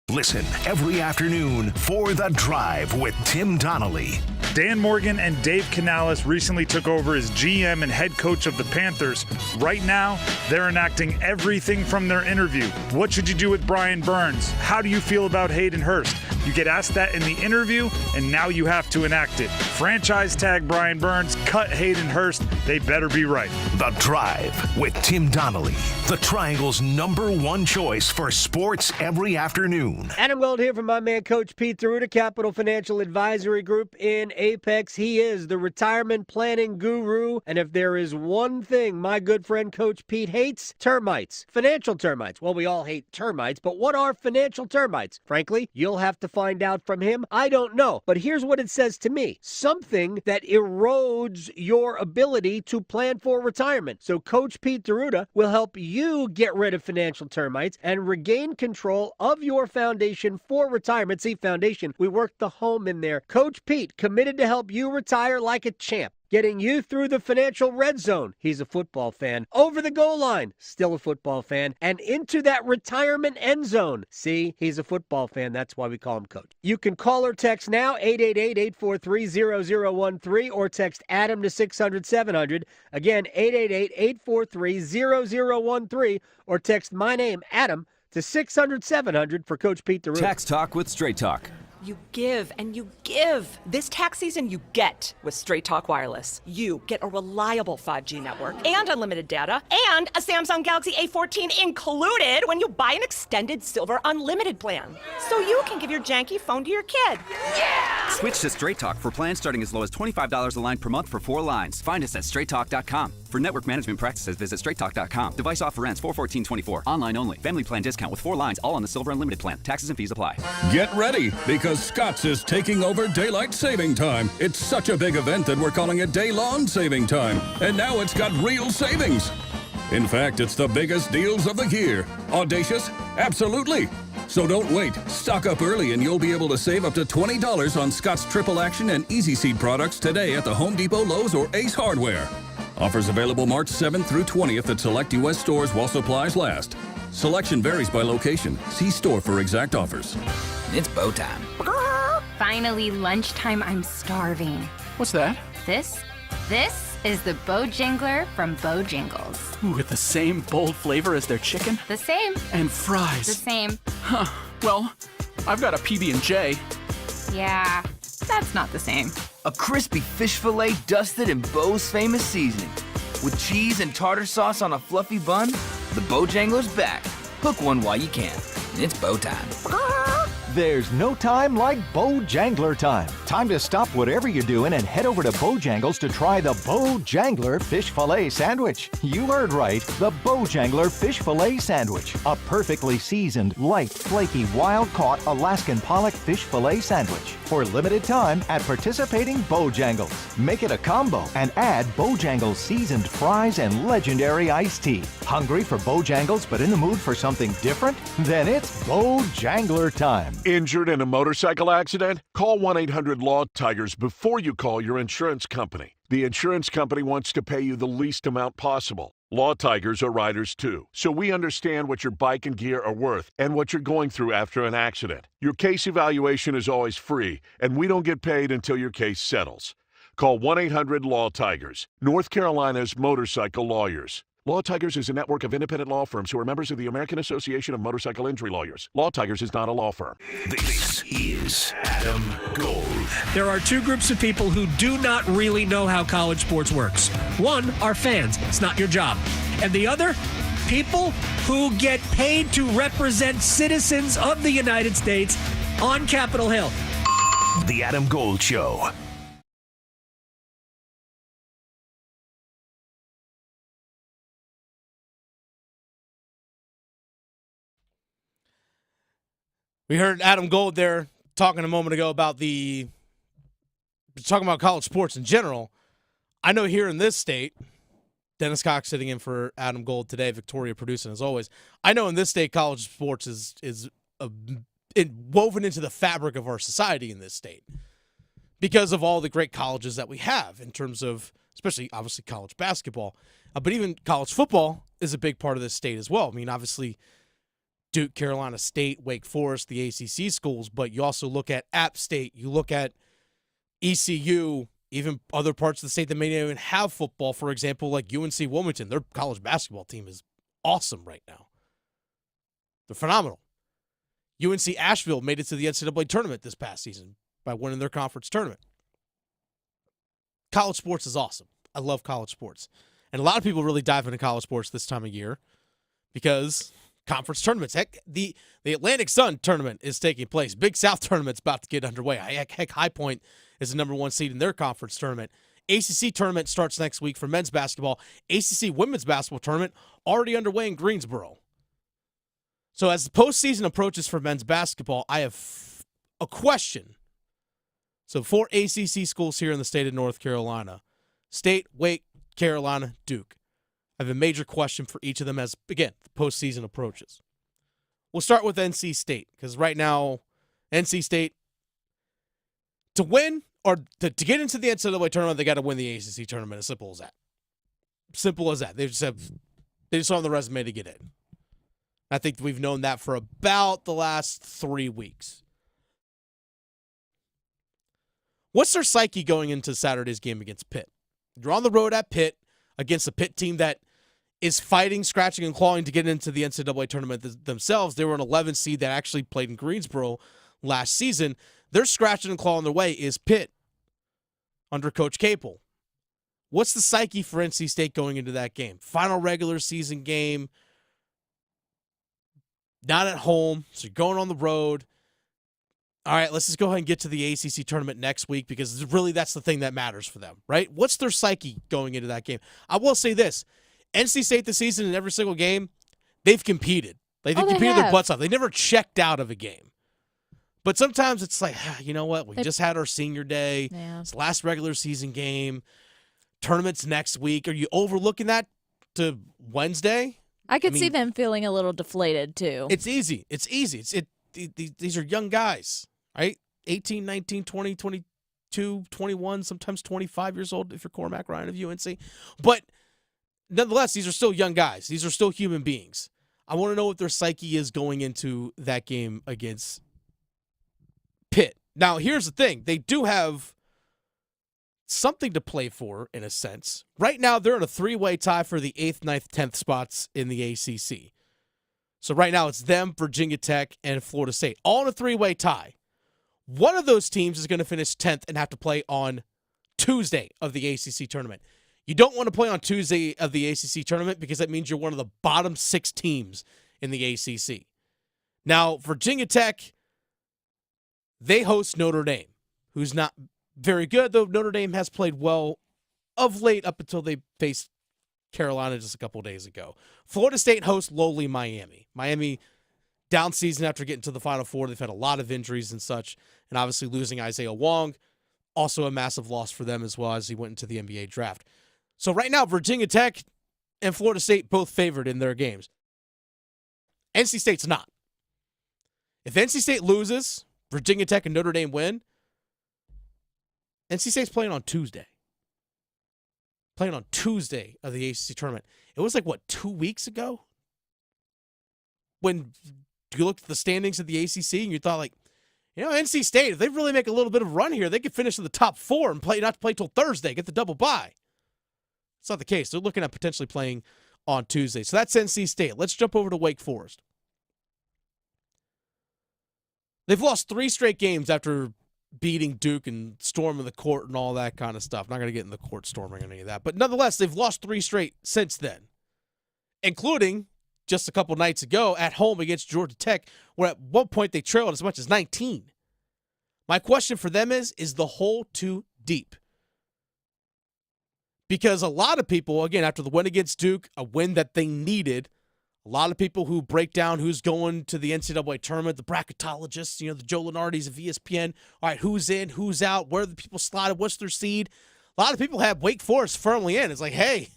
Listen every afternoon for The Drive with Tim Donnelly. Dan Morgan and Dave Canales recently took over as GM and head coach of the Panthers. Right now, they're enacting everything from their interview. What should you do with Brian Burns? How do you feel about Hayden Hurst? You get asked that in the interview, and now you have to enact it. Franchise tag Brian Burns, cut Hayden Hurst. They better be right. The Drive with Tim Donnelly, the Triangle's #1 choice for sports every afternoon. Adam Gold here from my man, Coach Pete Theruta, Capital Financial Advisory Group in Apex. He is the retirement planning guru. And if there is one thing my good friend Coach Pete hates, termites. Financial termites. Well, we all hate termites, but what are financial termites? Frankly, you'll have to find out from him. I don't know. But here's what it says to me. Something that erodes your ability to plan for retirement. So Coach Pete Theruta will help you get rid of financial termites and regain control of your foundation for retirement. See, foundation, we work the home in there. Coach Pete, committed to help you retire like a champ. Getting you through the financial red zone. He's a football fan. Over the goal line. Still a football fan. And into that retirement end zone. See, he's a football fan. That's why we call him Coach. You can call or text now, 888-843-0013, or text Adam to 600-700. Again, 888-843-0013, or text my name, Adam, to 600-700 for Coach Pete Theruta. Tax Talk with Straight Talk. You give and you give. This tax season, you get with Straight Talk Wireless. You get a reliable 5G network and unlimited data and a Samsung Galaxy A14 included when you buy an extended Silver Unlimited plan. So you can give your janky phone to your kid. Yeah! Switch to Straight Talk for plans starting as low as $25 a line per month for 4 lines. Find us at straighttalk.com. For network management practices, visit straighttalk.com. Device offer ends 4/14/24. Online only. Family plan discount with 4 lines, all on the Silver Unlimited plan. Taxes and fees apply. Get ready, because Scott's is taking over Daylight Saving Time. It's such a big event that we're calling it Day-Long Saving Time. And now it's got real savings. In fact, it's the biggest deals of the year. Audacious? Absolutely. So don't wait. Stock up early and you'll be able to save up to $20 on Scott's Triple Action and Easy Seed products today at the Home Depot, Lowe's, or Ace Hardware. Offers available March 7th through 20th at select U.S. stores while supplies last. Selection varies by location. See store for exact offers. It's bow time. Finally, lunchtime. I'm starving. What's that? This is the Bojangler from Bojangles. Ooh, with the same bold flavor as their chicken? The same. And fries. The same. Huh. Well, I've got a PB&J. Yeah, that's not the same. A crispy fish fillet dusted in Bo's famous seasoning. With cheese and tartar sauce on a fluffy bun, the Bojangler's back. Hook one while you can. It's bow time. There's no time like Bojangler time. Time to stop whatever you're doing and head over to Bojangles to try the Bojangler Fish Fillet Sandwich. You heard right, the Bojangler Fish Fillet Sandwich. A perfectly seasoned, light, flaky, wild-caught Alaskan pollock fish fillet sandwich. For limited time at participating Bojangles. Make it a combo and add Bojangles seasoned fries and legendary iced tea. Hungry for Bojangles but in the mood for something different? Then it's Bojangler time. Injured in a motorcycle accident? Call 1-800-LAW-TIGERS before you call your insurance company. The insurance company wants to pay you the least amount possible. Law Tigers are riders too, so we understand what your bike and gear are worth and what you're going through after an accident. Your case evaluation is always free, and we don't get paid until your case settles. Call 1-800-LAW-TIGERS, North Carolina's motorcycle lawyers. Law Tigers is a network of independent law firms who are members of the American Association of Motorcycle Injury Lawyers. Law Tigers is not a law firm. This is Adam Gold. There are two groups of people who do not really know how college sports works. One are fans. It's not your job. And the other, people who get paid to represent citizens of the United States on Capitol Hill. The Adam Gold Show. We heard Adam Gold there talking a moment ago about talking about college sports in general. I know here in this state, Dennis Cox sitting in for Adam Gold today, Victoria producing as always. I know in this state, college sports is woven into the fabric of our society in this state because of all the great colleges that we have in terms of, especially obviously college basketball, but even college football is a big part of this state as well. I mean, obviously Duke, Carolina State, Wake Forest, the ACC schools, but you also look at App State, you look at ECU, even other parts of the state that may not even have football, for example, like UNC Wilmington. Their college basketball team is awesome right now. They're phenomenal. UNC Asheville made it to the NCAA tournament this past season by winning their conference tournament. College sports is awesome. I love college sports. And a lot of people really dive into college sports this time of year because conference tournaments. Heck, the Atlantic Sun tournament is taking place. Big South tournament's about to get underway. Heck, High Point is the number one seed in their conference tournament. ACC tournament starts next week for men's basketball. ACC women's basketball tournament already underway in Greensboro. So as the postseason approaches for men's basketball, I have a question. So 4 ACC schools here in the state of North Carolina. State, Wake, Carolina, Duke. I have a major question for each of them as, again, the postseason approaches. We'll start with NC State because right now, NC State, to win or to get into the NCAA tournament, they got to win the ACC tournament. As simple as that. Simple as that. They just on the resume to get in. I think we've known that for about the last 3 weeks. What's their psyche going into Saturday's game against Pitt? You're on the road at Pitt against a Pitt team that is fighting, scratching, and clawing to get into the NCAA tournament themselves. They were an 11 seed that actually played in Greensboro last season. They're scratching and clawing their way is Pitt under Coach Capel. What's the psyche for NC State going into that game? Final regular season game, not at home, so you're going on the road. All right, let's just go ahead and get to the ACC tournament next week because really that's the thing that matters for them, right? What's their psyche going into that game? I will say this. NC State this season in every single game, they've competed. Like they've competed their butts off. They never checked out of a game. But sometimes it's like, you know what? We just had our senior day. Yeah. It's the last regular season game. Tournament's next week. Are you overlooking that to Wednesday? I could see them feeling a little deflated too. It's easy. These are young guys, right? 18, 19, 20, 22, 21, sometimes 25 years old if you're Cormac Ryan of UNC. But nonetheless, these are still young guys. These are still human beings. I want to know what their psyche is going into that game against Pitt. Now, here's the thing. They do have something to play for, in a sense. Right now, they're in a 3-way tie for the 8th, 9th, 10th spots in the ACC. So right now, it's them, Virginia Tech, and Florida State. All in a 3-way tie. One of those teams is going to finish 10th and have to play on Tuesday of the ACC tournament. You don't want to play on Tuesday of the ACC tournament because that means you're one of the bottom 6 teams in the ACC. Now, Virginia Tech, they host Notre Dame, who's not very good, though Notre Dame has played well of late up until they faced Carolina just a couple days ago. Florida State hosts lowly Miami. Miami down season after getting to the Final Four. They've had a lot of injuries and such, and obviously losing Isaiah Wong, also a massive loss for them as well as he went into the NBA draft. So right now, Virginia Tech and Florida State both favored in their games. NC State's not. If NC State loses, Virginia Tech and Notre Dame win, NC State's playing on Tuesday. playing on Tuesday of the ACC tournament. It was like, 2 weeks ago? When you looked at the standings of the ACC and you thought, like, NC State, if they really make a little bit of a run here, they could finish in the top 4 and not play till Thursday, get the double bye. It's not the case. They're looking at potentially playing on Tuesday. So that's NC State. Let's jump over to Wake Forest. They've lost 3 straight games after beating Duke and storming the court and all that kind of stuff. Not going to get in the court storming or any of that. But nonetheless, they've lost 3 straight since then, including just a couple nights ago at home against Georgia Tech, where at one point they trailed as much as 19. My question for them is the hole too deep? Because a lot of people, again, after the win against Duke, a win that they needed, a lot of people who break down who's going to the NCAA tournament, the bracketologists, the Joe Lunardis of ESPN, all right, who's in, who's out, where are the people slotted, what's their seed? A lot of people have Wake Forest firmly in. It's like, hey,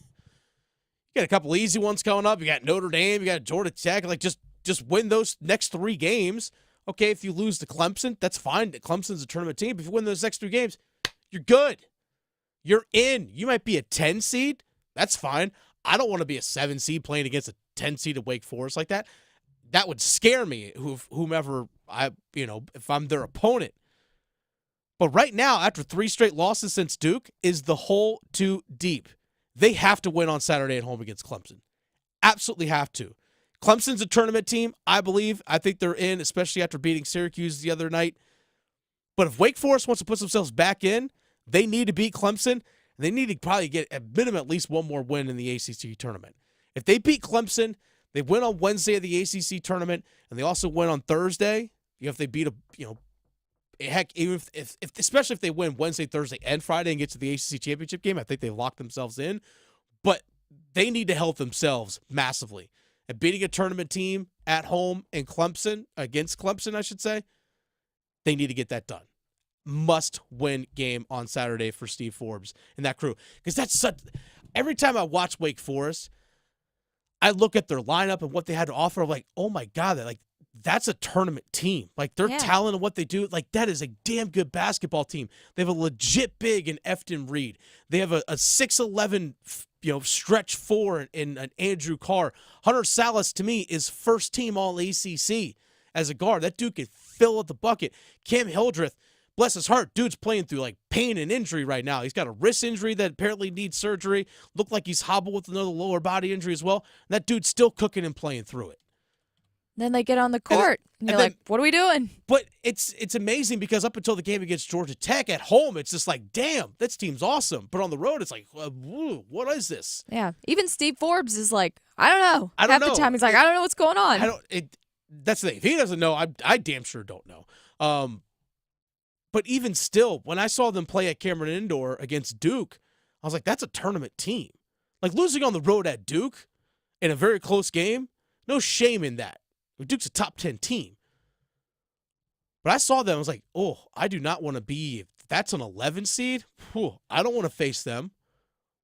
you got a couple easy ones coming up. You got Notre Dame, you got Georgia Tech. Like, just win those next 3 games. Okay, if you lose to Clemson, that's fine. Clemson's a tournament team. If you win those next 3 games, you're good. You're in. You might be a 10 seed. That's fine. I don't want to be a 7 seed playing against a 10 seed at Wake Forest like that. That would scare me, whomever if I'm their opponent. But right now, after 3 straight losses since Duke, is the hole too deep? They have to win on Saturday at home against Clemson. Absolutely have to. Clemson's a tournament team, I believe. I think they're in, especially after beating Syracuse the other night. But if Wake Forest wants to put themselves back in, they need to beat Clemson. They need to probably get at minimum at least one more win in the ACC tournament. If they beat Clemson, they win on Wednesday of the ACC tournament, and they also win on Thursday. If they beat heck, even if especially if they win Wednesday, Thursday, and Friday and get to the ACC championship game, I think they've locked themselves in. But they need to help themselves massively. And beating a tournament team at home in Clemson, against Clemson, I should say, they need to get that done. Must-win game on Saturday for Steve Forbes and that crew. Because every time I watch Wake Forest, I look at their lineup and what they had to offer. I'm like, oh my God, that's a tournament team. Like, their talent and what they do, like, that is a damn good basketball team. They have a legit big in Efton Reed. They have a 6'11", stretch 4 in an Andrew Carr. Hunter Salas, to me, is first team all ACC as a guard. That dude could fill up the bucket. Cam Hildreth, bless his heart, dude's playing through like pain and injury right now. He's got a wrist injury that apparently needs surgery. Looked like he's hobbled with another lower body injury as well. And that dude's still cooking and playing through it. Then they get on the court, and you're like, what are we doing? But it's amazing because up until the game against Georgia Tech at home, it's just like, damn, this team's awesome. But on the road, it's like, what is this? Yeah. Even Steve Forbes is like, I don't know. Half the time he's like, I don't know what's going on. That's the thing. If he doesn't know, I damn sure don't know. But even still, when I saw them play at Cameron Indoor against Duke, I was like, that's a tournament team. Like, losing on the road at Duke in a very close game, no shame in that. Duke's a top 10 team. But I saw them, I was like, oh, I do not want to be, if that's an 11 seed, I don't want to face them.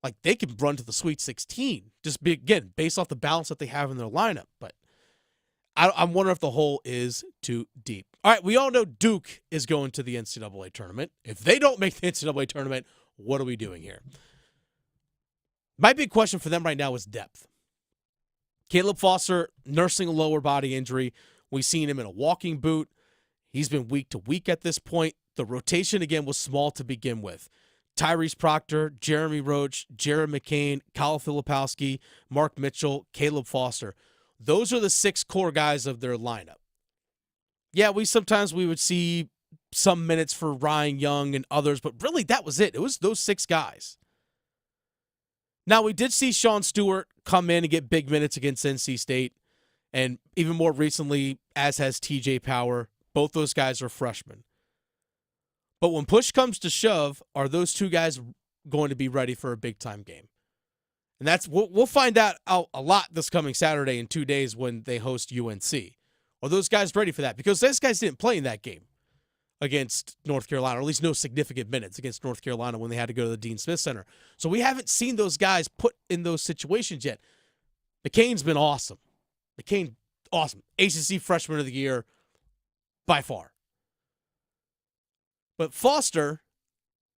Like, they can run to the Sweet 16, just again, based off the balance that they have in their lineup. But I'm wondering if the hole is too deep. All right, we all know Duke is going to the NCAA tournament. If they don't make the NCAA tournament, what are we doing here? My big question for them right now is depth. Caleb Foster nursing a lower body injury. We've seen him in a walking boot. He's been week to week at this point. The rotation, again, was small to begin with. Tyrese Proctor, Jeremy Roach, Jared McCain, Kyle Filipowski, Mark Mitchell, Caleb Foster. Those are the 6 core guys of their lineup. Yeah, sometimes we would see some minutes for Ryan Young and others, but really that was it. It was those 6 guys. Now, we did see Sean Stewart come in and get big minutes against NC State, and even more recently, as has TJ Power. Both those guys are freshmen. But when push comes to shove, are those 2 guys going to be ready for a big-time game? And we'll find out a lot this coming Saturday in 2 days when they host UNC. Are those guys ready for that? Because those guys didn't play in that game against North Carolina, or at least no significant minutes against North Carolina when they had to go to the Dean Smith Center. So we haven't seen those guys put in those situations yet. McCain's been awesome. McCain, awesome. ACC Freshman of the Year by far. But Foster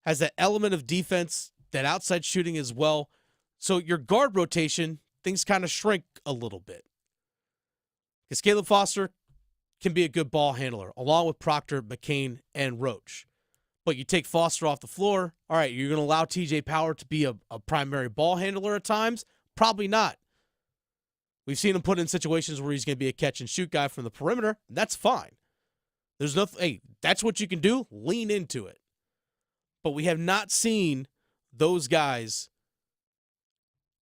has that element of defense that outside shooting as well. So your guard rotation, things kind of shrink a little bit. Because Caleb Foster can be a good ball handler, along with Proctor, McCain, and Roach. But you take Foster off the floor, all right, you're going to allow TJ Power to be a primary ball handler at times? Probably not. We've seen him put in situations where he's going to be a catch-and-shoot guy from the perimeter. And that's fine. There's nothing. Hey, that's what you can do. Lean into it. But we have not seen those guys,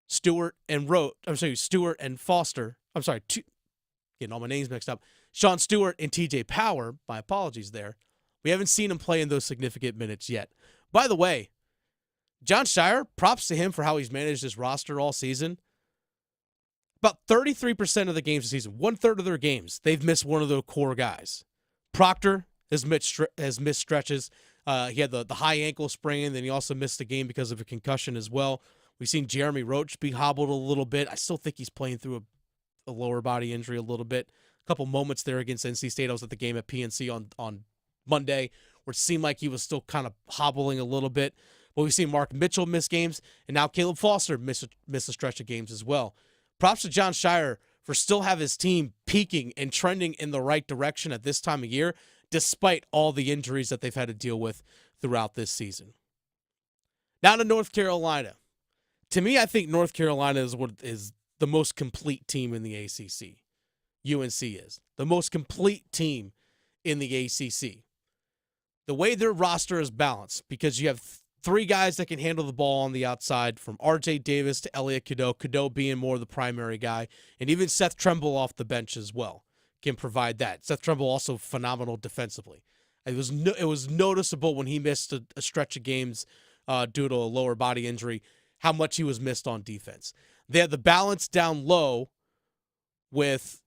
Stewart and Foster. I'm sorry, getting all my names mixed up. Sean Stewart and TJ Power. My apologies there. We haven't seen him play in those significant minutes yet. By the way, John Shire, props to him for how he's managed this roster all season. About 33% of the games this season, 1/3 of their games, they've missed one of their core guys. Proctor has missed stretches. He had the high ankle sprain, and then he also missed a game because of a concussion as well. We've seen Jeremy Roach be hobbled a little bit. I still think he's playing through a lower body injury a little bit. A couple moments there against NC State. I was at the game at PNC on Monday where it seemed like he was still kind of hobbling a little bit. But we've seen Mark Mitchell miss games, and now Caleb Foster miss a stretch of games as well. Props to John Shire for still have his team peaking and trending in the right direction at this time of year, despite all the injuries that they've had to deal with throughout this season. Now to North Carolina. To me, I think North Carolina is the most complete team in the ACC. UNC is the most complete team in the ACC. The way their roster is balanced, because you have three guys that can handle the ball on the outside, from RJ Davis to Elliot Cadeau being more the primary guy, and even Seth Trimble off the bench as well can provide that. Seth Trimble also phenomenal defensively. It was noticeable when he missed a stretch of games due to a lower body injury, how much he was missed on defense. They had the balance down low with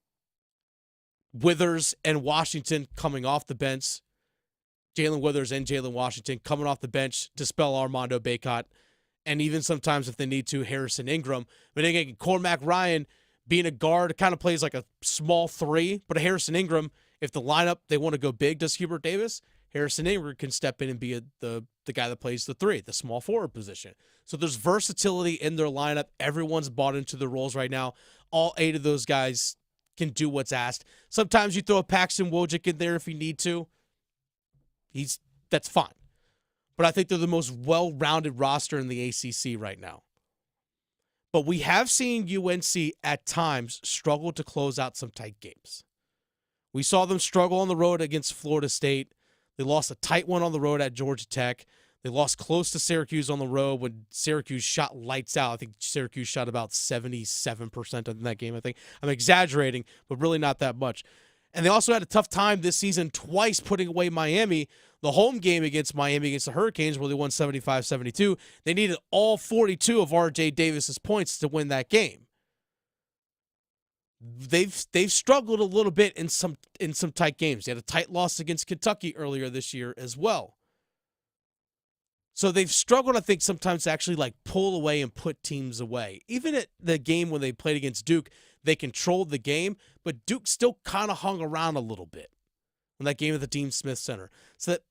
Withers and Washington coming off the bench. Jalen Withers and Jalen Washington coming off the bench to spell Armando Bacot, and even sometimes, if they need to, Harrison Ingram. But again, Cormac Ryan being a guard kind of plays like a small three, but a Harrison Ingram, if the lineup, they want to go big, does Hubert Davis, Harrison Ingram can step in and be the guy that plays the three, the small forward position. So there's versatility in their lineup. Everyone's bought into their roles right now. All 8 of those guys can do what's asked. Sometimes you throw a Paxton Wojcik in there if you need to. That's fine. But I think they're the most well-rounded roster in the ACC right now. But we have seen UNC at times struggle to close out some tight games. We saw them struggle on the road against Florida State. They lost a tight one on the road at Georgia Tech. They lost close to Syracuse on the road when Syracuse shot lights out. I think Syracuse shot about 77% in that game, I think. I'm exaggerating, but really not that much. And they also had a tough time this season twice putting away Miami. The home game against Miami against the Hurricanes where they won 75-72. They needed all 42 of RJ Davis's points to win that game. They've struggled a little bit in some tight games. They had a tight loss against Kentucky earlier this year as well. So they've struggled, I think, sometimes to actually like pull away and put teams away. Even at the game when they played against Duke, they controlled the game, but Duke still kind of hung around a little bit in that game at the Dean Smith Center. So that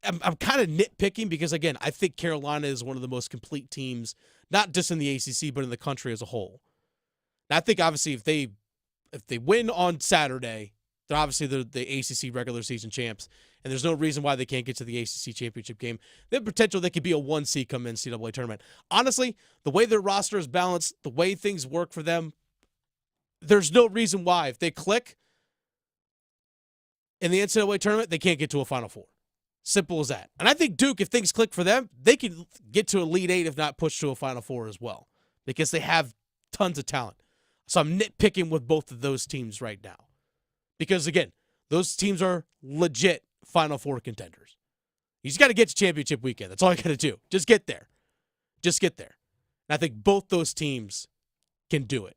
I'm kind of nitpicking because, again, I think Carolina is one of the most complete teams, not just in the ACC, but in the country as a whole. And I think, obviously, if they win on Saturday, they're obviously the ACC regular season champs, and there's no reason why they can't get to the ACC championship game. They have potential they could be a 1 seed come NCAA tournament. Honestly, the way their roster is balanced, the way things work for them, there's no reason why, if they click in the NCAA tournament, they can't get to a Final Four. Simple as that. And I think Duke, if things click for them, they can get to Elite Eight, if not push to a Final Four as well, because they have tons of talent. So I'm nitpicking with both of those teams right now. Because, again, those teams are legit Final Four contenders. You just got to get to championship weekend. That's all you got to do. Just get there. Just get there. And I think both those teams can do it.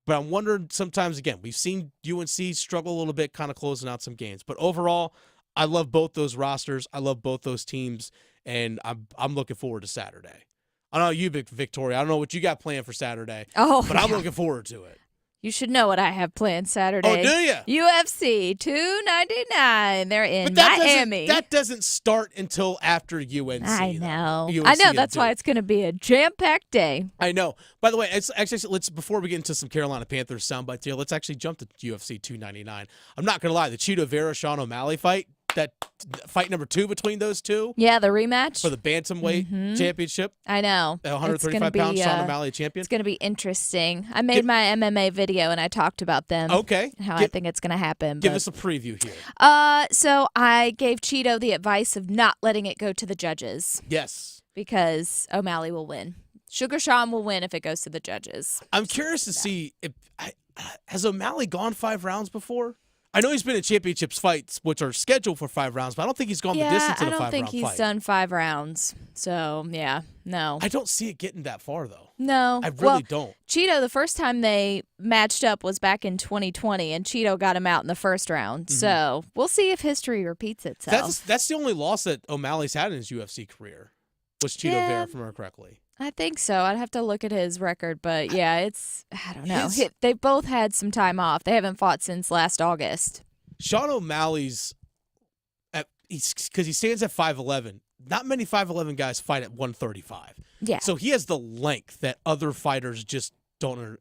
But I'm wondering sometimes, again, we've seen UNC struggle a little bit kind of closing out some games. But overall, I love both those rosters. I love both those teams. And I'm looking forward to Saturday. I don't know you, Victoria. I don't know what you got planned for Saturday. But I'm looking forward to it. You should know what I have planned Saturday. Oh, do you? UFC 299. They're in But Miami. that doesn't start until after UNC. I know. UNC I know. and That's why Duke. it's going to be a jam-packed day. I know. By the way, let's before we get into some Carolina Panthers soundbites here, let's actually jump to UFC 299. I'm not going to lie. The Cheeto Vera Sean O'Malley fight, that fight number 2 between those two. Yeah, the rematch. For the Bantamweight Championship. I know. 135 pound Sean O'Malley champion. It's going to be interesting. I made my MMA video and I talked about them. Okay. And how I think it's going to happen. Give us a preview here. So I gave Cheeto the advice of not letting it go to the judges. Yes. Because O'Malley will win. Sugar Sean will win if it goes to the judges. I'm curious to see if has O'Malley gone 5 rounds before? I know he's been in championships fights, which are scheduled for 5 rounds, but I don't think he's gone the distance in a 5-round fight. I don't think he's done 5 rounds. So, yeah, no. I don't see it getting that far, though. No. I really don't. Cheeto, the first time they matched up was back in 2020, and Cheeto got him out in the first round. Mm-hmm. So, we'll see if history repeats itself. That's the only loss that O'Malley's had in his UFC career, was Cheeto Vera, if I remember correctly. I think so. I'd have to look at his record, but yeah, I don't know. They've both had some time off. They haven't fought since last August. Sean O'Malley's, because he stands at 5'11". Not many 5'11" guys fight at 135. Yeah. So he has the length that other fighters just don't.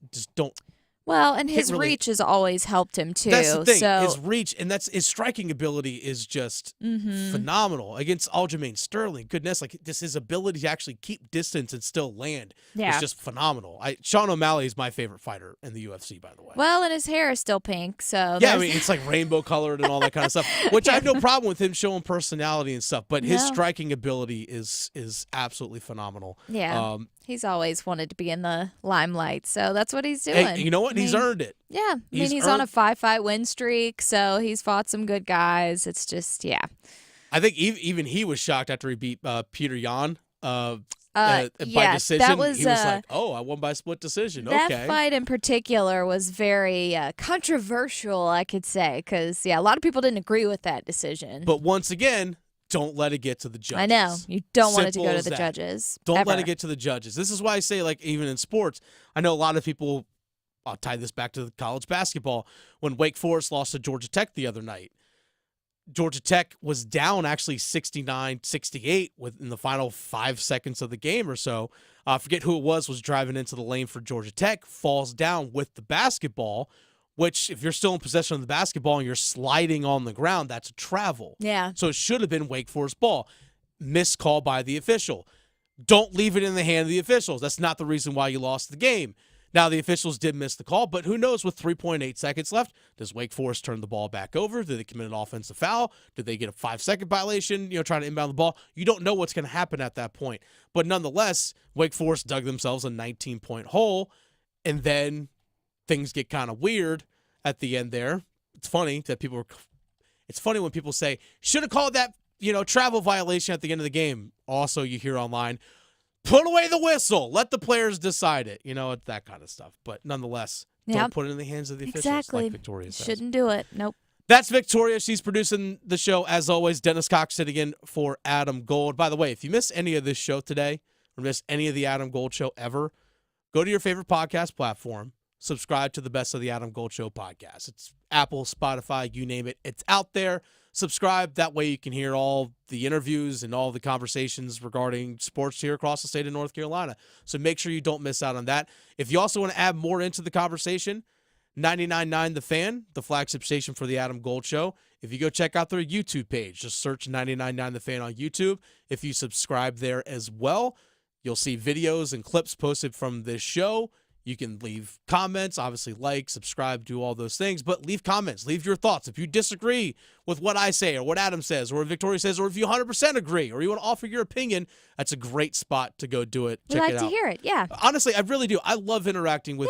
Well, and his reach has always helped him too. That's the thing. So His reach and his striking ability is just phenomenal against Aljamain Sterling. Goodness, like his ability to actually keep distance and still land is just phenomenal. Sean O'Malley is my favorite fighter in the UFC, by the way. Well, and his hair is still pink, so yeah, I mean it's like rainbow colored and all that kind of stuff. Which I have no problem with him showing personality and stuff, but his striking ability is absolutely phenomenal. Yeah. He's always wanted to be in the limelight, so that's what he's doing. Hey, you know what? He's earned it. Yeah. He's on a 5-fight win streak, so he's fought some good guys. It's just, yeah. I think even he was shocked after he beat Peter Yan by decision. That was, he was like, oh, I won by split decision. That fight in particular was very controversial, I could say, because, a lot of people didn't agree with that decision. But once again, don't let it get to the judges. I know. You don't want it to Simple go to as the that. judges. Don't ever. let it get to the judges. This is why I say, like, even in sports, I know a lot of people, I'll tie this back to college basketball, when Wake Forest lost to Georgia Tech the other night. Georgia Tech was down actually 69-68 in the final 5 seconds of the game or so. I forget who it was driving into the lane for Georgia Tech, falls down with the basketball, which if you're still in possession of the basketball and you're sliding on the ground, that's a travel. Yeah. So it should have been Wake Forest ball. Missed call by the official. Don't leave it in the hand of the officials. That's not the reason why you lost the game. Now, the officials did miss the call, but who knows with 3.8 seconds left, does Wake Forest turn the ball back over? Do they commit an offensive foul? Did they get a 5-second violation, trying to inbound the ball? You don't know what's going to happen at that point. But nonetheless, Wake Forest dug themselves a 19-point hole, and then things get kind of weird at the end there. It's funny when people say, should have called that, travel violation at the end of the game. Also, you hear online, put away the whistle. Let the players decide it. That kind of stuff. But nonetheless, don't put it in the hands of the officials like Victoria says. Shouldn't do it. Nope. That's Victoria. She's producing the show, as always. Dennis Cox sitting in for Adam Gold. By the way, if you miss any of this show today or miss any of the Adam Gold show ever, go to your favorite podcast platform. Subscribe to the Best of the Adam Gold Show podcast. It's Apple, Spotify, you name it. It's out there. Subscribe. That way you can hear all the interviews and all the conversations regarding sports here across the state of North Carolina. So make sure you don't miss out on that. If you also want to add more into the conversation, 99.9 The Fan, the flagship station for the Adam Gold Show. If you go check out their YouTube page, just search 99.9 The Fan on YouTube. If you subscribe there as well, you'll see videos and clips posted from this show. You can leave comments, obviously like, subscribe, do all those things, but leave comments, leave your thoughts. If you disagree with what I say or what Adam says or what Victoria says, or if you 100% agree or you want to offer your opinion, that's a great spot to go do it. Check We'd it like out. to hear it, yeah. Honestly, I really do. I love interacting with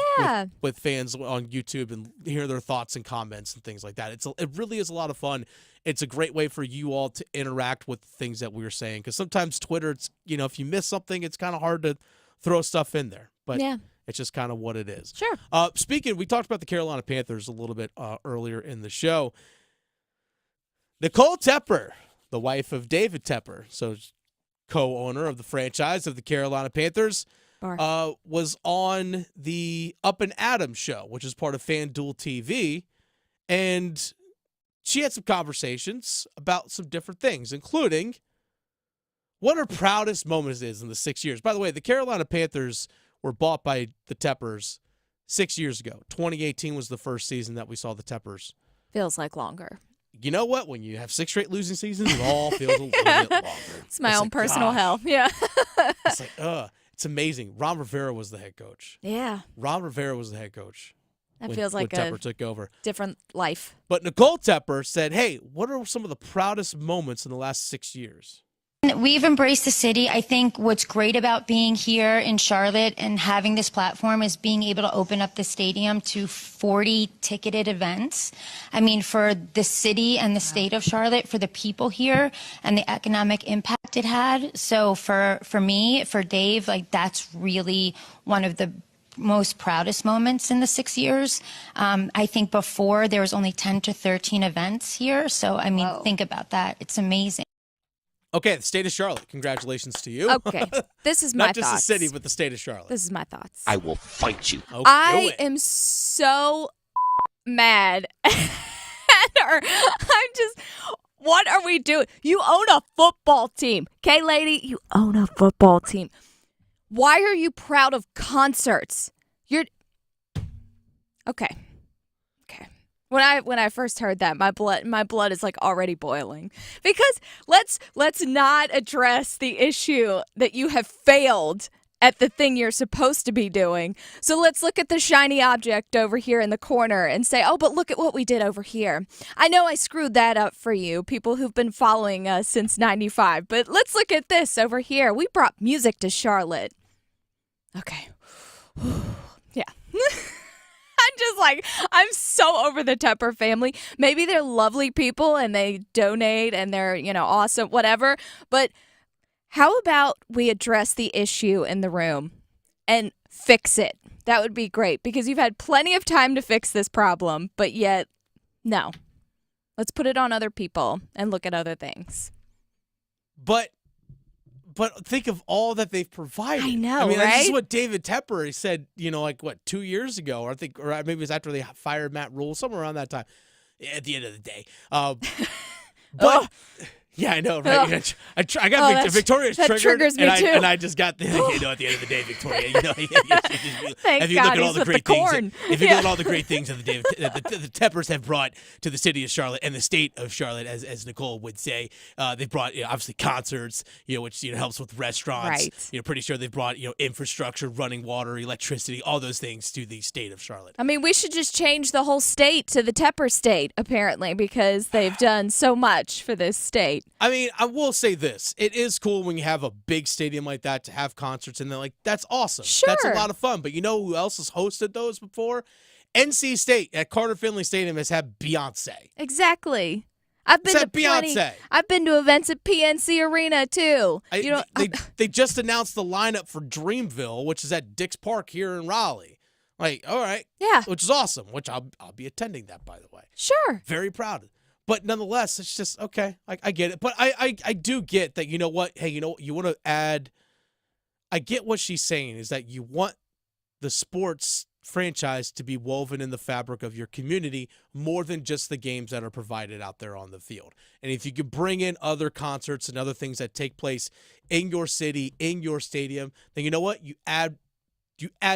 fans on YouTube and hear their thoughts and comments and things like that. It really is a lot of fun. It's a great way for you all to interact with things that we're saying, because sometimes Twitter, it's if you miss something, it's kind of hard to throw stuff in there. But yeah. It's just kind of what it is. Sure. We talked about the Carolina Panthers a little bit earlier in the show. Nicole Tepper, the wife of David Tepper, so co-owner of the franchise of the Carolina Panthers, was on the Up and Adams show, which is part of FanDuel TV, and she had some conversations about some different things, including what her proudest moment is in the 6 years. By the way, the Carolina Panthers were bought by the Teppers 6 years ago. 2018 was the first season that we saw the Teppers. Feels like longer. You know what? When you have 6 straight losing seasons, it all feels a little bit longer. It's my own personal hell. Yeah. It's like, it's amazing. Ron Rivera was the head coach. Yeah. Ron Rivera was the head coach. That feels like when Tepper took over. Different life. But Nicole Tepper said, hey, what are some of the proudest moments in the last 6 years? We've embraced the city. I think what's great about being here in Charlotte and having this platform is being able to open up the stadium to 40 ticketed events. I mean, for the city and the state of Charlotte, for the people here and the economic impact it had. So for me, for Dave, like that's really one of the most proudest moments in the 6 years. I think before there was only 10 to 13 events here. So, I mean, think about that. It's amazing. Okay, the state of Charlotte. Congratulations to you. Okay, this is my Not just thoughts. the city, but the state of Charlotte. This is my thoughts. I will fight you. Oh, I am so mad at her. What are we doing? You own a football team. Okay, lady? You own a football team. Why are you proud of concerts? Okay. When I first heard that, my blood is like already boiling. Because let's not address the issue that you have failed at the thing you're supposed to be doing. So let's look at the shiny object over here in the corner and say, oh, but look at what we did over here. I know I screwed that up for you, people who've been following us since 95, but let's look at this over here. We brought music to Charlotte. Okay. Yeah. I'm so over the Tepper family. Maybe they're lovely people and they donate and they're, awesome, whatever. But how about we address the issue in the room and fix it? That would be great because you've had plenty of time to fix this problem, but yet, no. Let's put it on other people and look at other things. But think of all that they've provided. I know, right? This is what David Tepper said, 2 years ago, or maybe it was after they fired Matt Rule, somewhere around that time, at the end of the day. But yeah, I know, right? I got Victoria's that triggered, triggers me too. And I just got the, at the end of the day, Victoria, Thank if you God look at all he's the with great the things, corn. if you look at all the great things that the Teppers have brought to the city of Charlotte and the state of Charlotte, as Nicole would say, they brought obviously concerts, which helps with restaurants. Right. Pretty sure they've brought infrastructure, running water, electricity, all those things to the state of Charlotte. I mean, we should just change the whole state to the Tepper state, apparently, because they've done so much for this state. I mean, I will say this. It is cool when you have a big stadium like that to have concerts and that's awesome. Sure. That's a lot of fun. But you know who else has hosted those before? NC State at Carter Finley Stadium has had Beyonce. Exactly. I've been to Beyonce. I've been to events at PNC Arena too. They just announced the lineup for Dreamville, which is at Dix Park here in Raleigh. All right. Yeah. Which is awesome, which I'll be attending that, by the way. Sure. Very proud. But nonetheless, it's just, okay, I get it. But I do get that, hey, you want to add, I get what she's saying is that you want the sports franchise to be woven in the fabric of your community more than just the games that are provided out there on the field. And if you can bring in other concerts and other things that take place in your city, in your stadium, then you know what? You add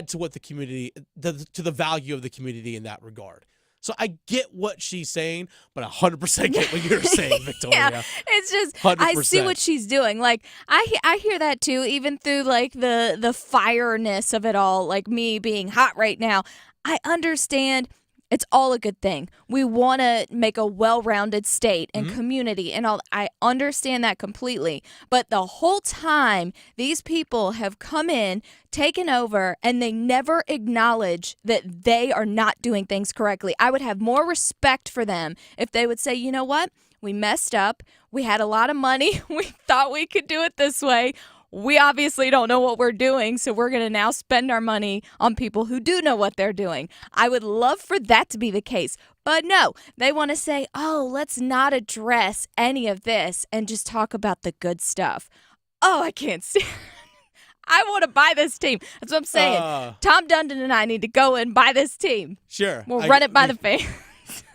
to what the community, to the value of the community in that regard. So I get what she's saying, but I 100% get what you're saying, Victoria. Yeah, it's just 100%. I see what she's doing. I hear that too, even through the fireness of it all, like me being hot right now. I understand it's all a good thing. We want to make a well-rounded state and community and all. I understand that completely. But the whole time, these people have come in, taken over, and they never acknowledge that they are not doing things correctly. I would have more respect for them if they would say, you know what? We messed up. We had a lot of money. We thought we could do it this way. We obviously don't know what we're doing, so we're going to now spend our money on people who do know what they're doing. I would love for that to be the case. But no, they want to say, oh, let's not address any of this and just talk about the good stuff. Oh, I can't stand I want to buy this team. That's what I'm saying. Tom Dundon and I need to go and buy this team. Sure. We'll run it by the fans.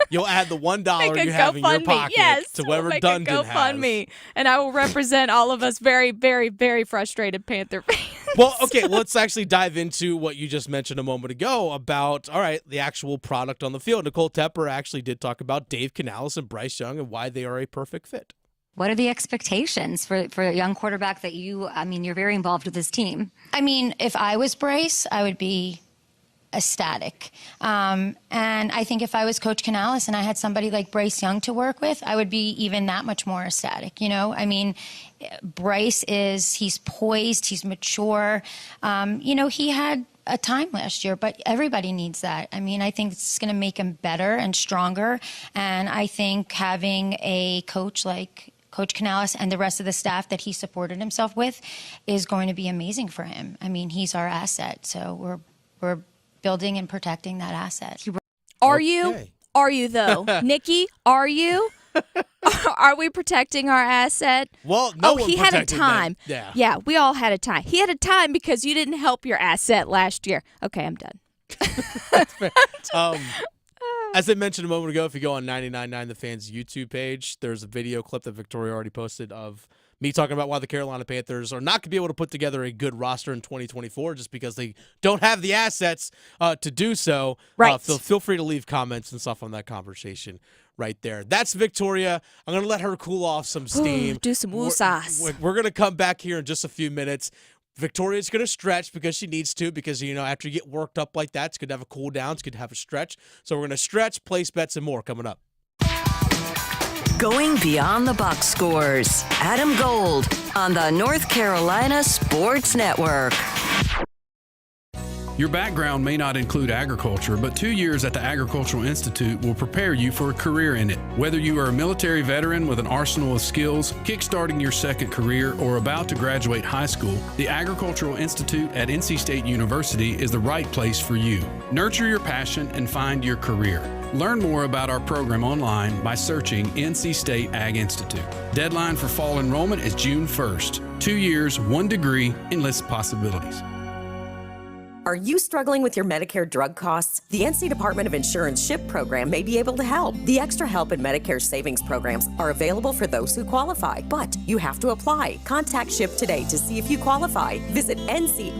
You'll add the $1 Make a you have in your GoFundMe. pocket Yes, to whoever we'll make Dundon a GoFundMe, and I will represent all of us very, very, very frustrated Panther fans. Well, okay, let's actually dive into what you just mentioned a moment ago about, all right, the actual product on the field. Nicole Tepper actually did talk about Dave Canales and Bryce Young and why they are a perfect fit. What are the expectations for a young quarterback that you're very involved with this team? I mean, if I was Bryce, I would be ecstatic. And I think if I was Coach Canales and I had somebody like Bryce Young to work with, I would be even that much more ecstatic. I mean, Bryce he's poised, he's mature. He had a time last year, but everybody needs that. I mean, I think it's going to make him better and stronger. And I think having a coach like Coach Canales and the rest of the staff that he supported himself with is going to be amazing for him. I mean, he's our asset. So we're building and protecting that asset. Are you? Are you, though? Nikki, are you? Are we protecting our asset? Well, no one he had a protected time. that. Yeah, we all had a time. He had a time because you didn't help your asset last year. Okay, I'm done. As I mentioned a moment ago, if you go on 99.9 The Fans YouTube page, there's a video clip that Victoria already posted of me talking about why the Carolina Panthers are not going to be able to put together a good roster in 2024 just because they don't have the assets to do so. Right. Feel free to leave comments and stuff on that conversation right there. That's Victoria. I'm going to let her cool off some steam. Do some woosahs. We're going to come back here in just a few minutes. Victoria's going to stretch because she needs to because, after you get worked up like that, it's good to have a cool down. It's good to have a stretch. So we're going to stretch, place bets, and more coming up. Going beyond the box scores. Adam Gold on the North Carolina Sports Network. Your background may not include agriculture, but 2 years at the Agricultural Institute will prepare you for a career in it. Whether you are a military veteran with an arsenal of skills, kickstarting your second career, or about to graduate high school, the Agricultural Institute at NC State University is the right place for you. Nurture your passion and find your career. Learn more about our program online by searching NC State Ag Institute. Deadline for fall enrollment is June 1st. 2 years, 1 degree, endless possibilities. Are you struggling with your Medicare drug costs? The NC Department of Insurance SHIP program may be able to help. The Extra Help and Medicare savings programs are available for those who qualify, but you have to apply. Contact SHIP today to see if you qualify. Visit ncshiip.com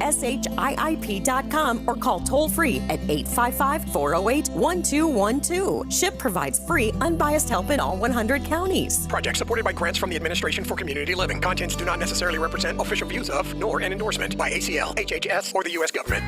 or call toll-free at 855-408-1212. SHIP provides free, unbiased help in all 100 counties. Project supported by grants from the Administration for Community Living. Contents do not necessarily represent official views of, nor an endorsement by ACL, HHS, or the U.S. government.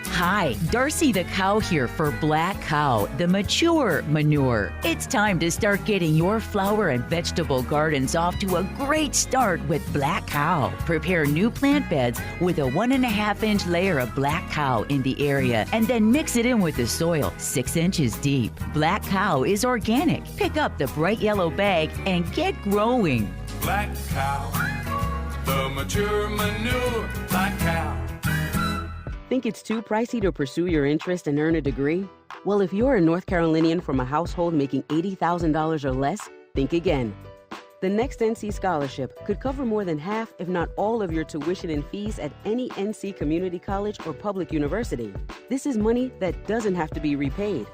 Hi, Darcy the Cow here for Black Cow, the mature manure. It's time to start getting your flower and vegetable gardens off to a great start with Black Cow. Prepare new plant beds with a 1.5-inch layer of Black Cow in the area and then mix it in with the soil 6 inches deep. Black Cow is organic. Pick up the bright yellow bag and get growing. Black Cow, the mature manure, Black Cow. Think it's too pricey to pursue your interest and earn a degree? Well, if you're a North Carolinian from a household making $80,000 or less, think again. The Next NC Scholarship could cover more than half, if not all, of your tuition and fees at any NC community college or public university. This is money that doesn't have to be repaid.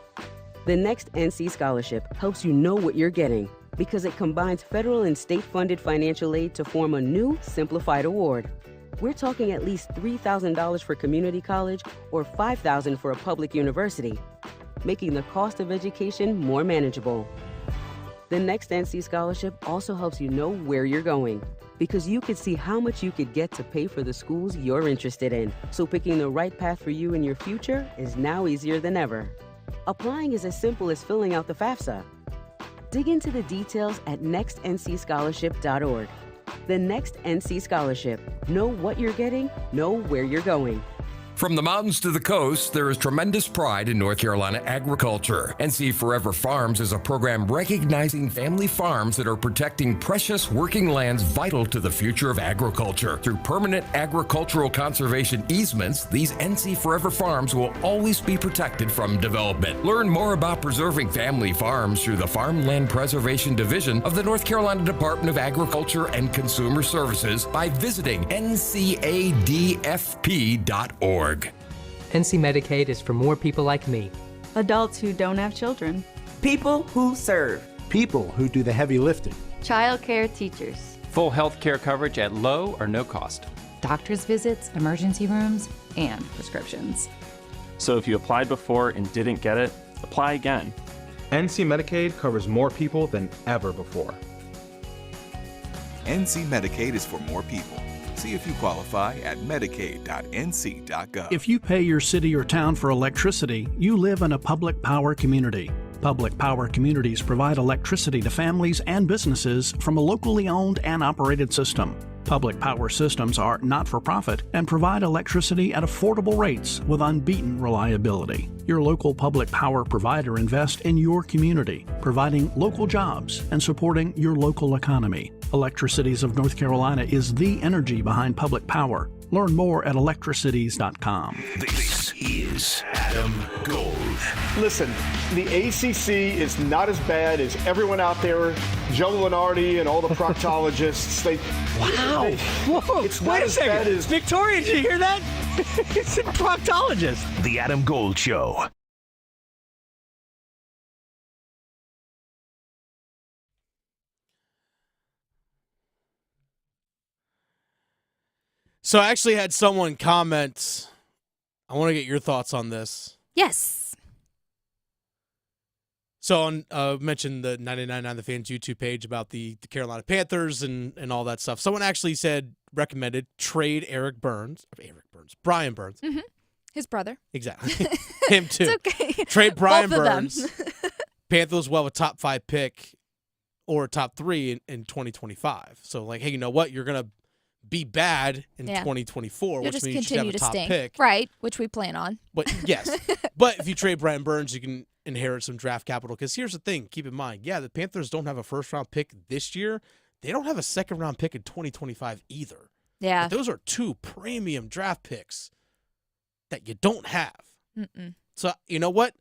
The Next NC Scholarship helps you know what you're getting because it combines federal and state-funded financial aid to form a new, simplified award. We're talking at least $3,000 for community college or $5,000 for a public university, making the cost of education more manageable. The Next NC Scholarship also helps you know where you're going because you could see how much you could get to pay for the schools you're interested in. So picking the right path for you in your future is now easier than ever. Applying is as simple as filling out the FAFSA. Dig into the details at nextncscholarship.org. The Next NC Scholarship. Know what you're getting, know where you're going. From the mountains to the coast, there is tremendous pride in North Carolina agriculture. NC Forever Farms is a program recognizing family farms that are protecting precious working lands vital to the future of agriculture. Through permanent agricultural conservation easements, these NC Forever Farms will always be protected from development. Learn more about preserving family farms through the Farmland Preservation Division of the North Carolina Department of Agriculture and Consumer Services by visiting ncadfp.org. NC Medicaid is for more people like me. Adults who don't have children. People who serve. People who do the heavy lifting. Child care teachers. Full health care coverage at low or no cost. Doctor's visits, emergency rooms, and prescriptions. So if you applied before and didn't get it, apply again. NC Medicaid covers more people than ever before. NC Medicaid is for more people. See if you qualify at medicaid.nc.gov. If you pay your city or town for electricity, you live in a public power community. Public power communities provide electricity to families and businesses from a locally owned and operated system. Public power systems are not-for-profit and provide electricity at affordable rates with unbeaten reliability. Your local public power provider invests in your community, providing local jobs and supporting your local economy. Electricities of North Carolina is the energy behind public power. Learn more at electricities.com. This is Adam Gold. Listen, the ACC is not as bad as everyone out there, Joe Lenardi and all the proctologists. Wow. Whoa. It's Wait a second. Victoria, did you hear that? It's a proctologist. The Adam Gold Show. So I actually had someone comment. I want to get your thoughts on this. Yes. So on mentioned the 99.9 The Fans YouTube page about the Carolina Panthers and all that stuff. Someone actually recommended trade Brian Burns. Mm-hmm. His brother. Exactly. Him too. It's okay. Trade Brian Both of them. Burns. Panthers will have a top 5 pick or a top 3 in 2025. So like, hey, you know what? You're going to be bad in 2024, which means you should have a top pick. Right, which we plan on. But yes. But if you trade Brian Burns, you can inherit some draft capital. Because here's the thing, keep in mind, the Panthers don't have a first-round pick this year. They don't have a second-round pick in 2025 either. Yeah. But those are 2 premium draft picks that you don't have. Mm-mm. So, you know what?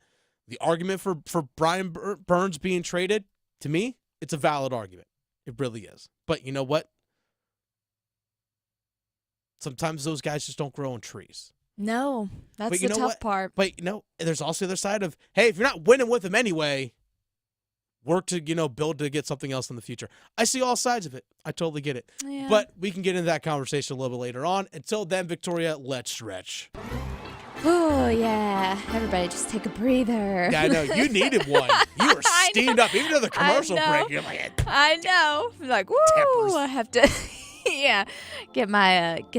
The argument for Brian Burns being traded, to me, it's a valid argument. It really is. But you know what? Sometimes those guys just don't grow on trees. No, that's the tough part. But, there's also the other side of, hey, if you're not winning with them anyway, work to, build to get something else in the future. I see all sides of it. I totally get it. Yeah. But we can get into that conversation a little bit later on. Until then, Victoria, let's stretch. Oh, yeah. Everybody just take a breather. Yeah, I know. You needed one. You were steamed up. Even to the commercial break, you're like, I know. I'm like, woo, I have to... Yeah, get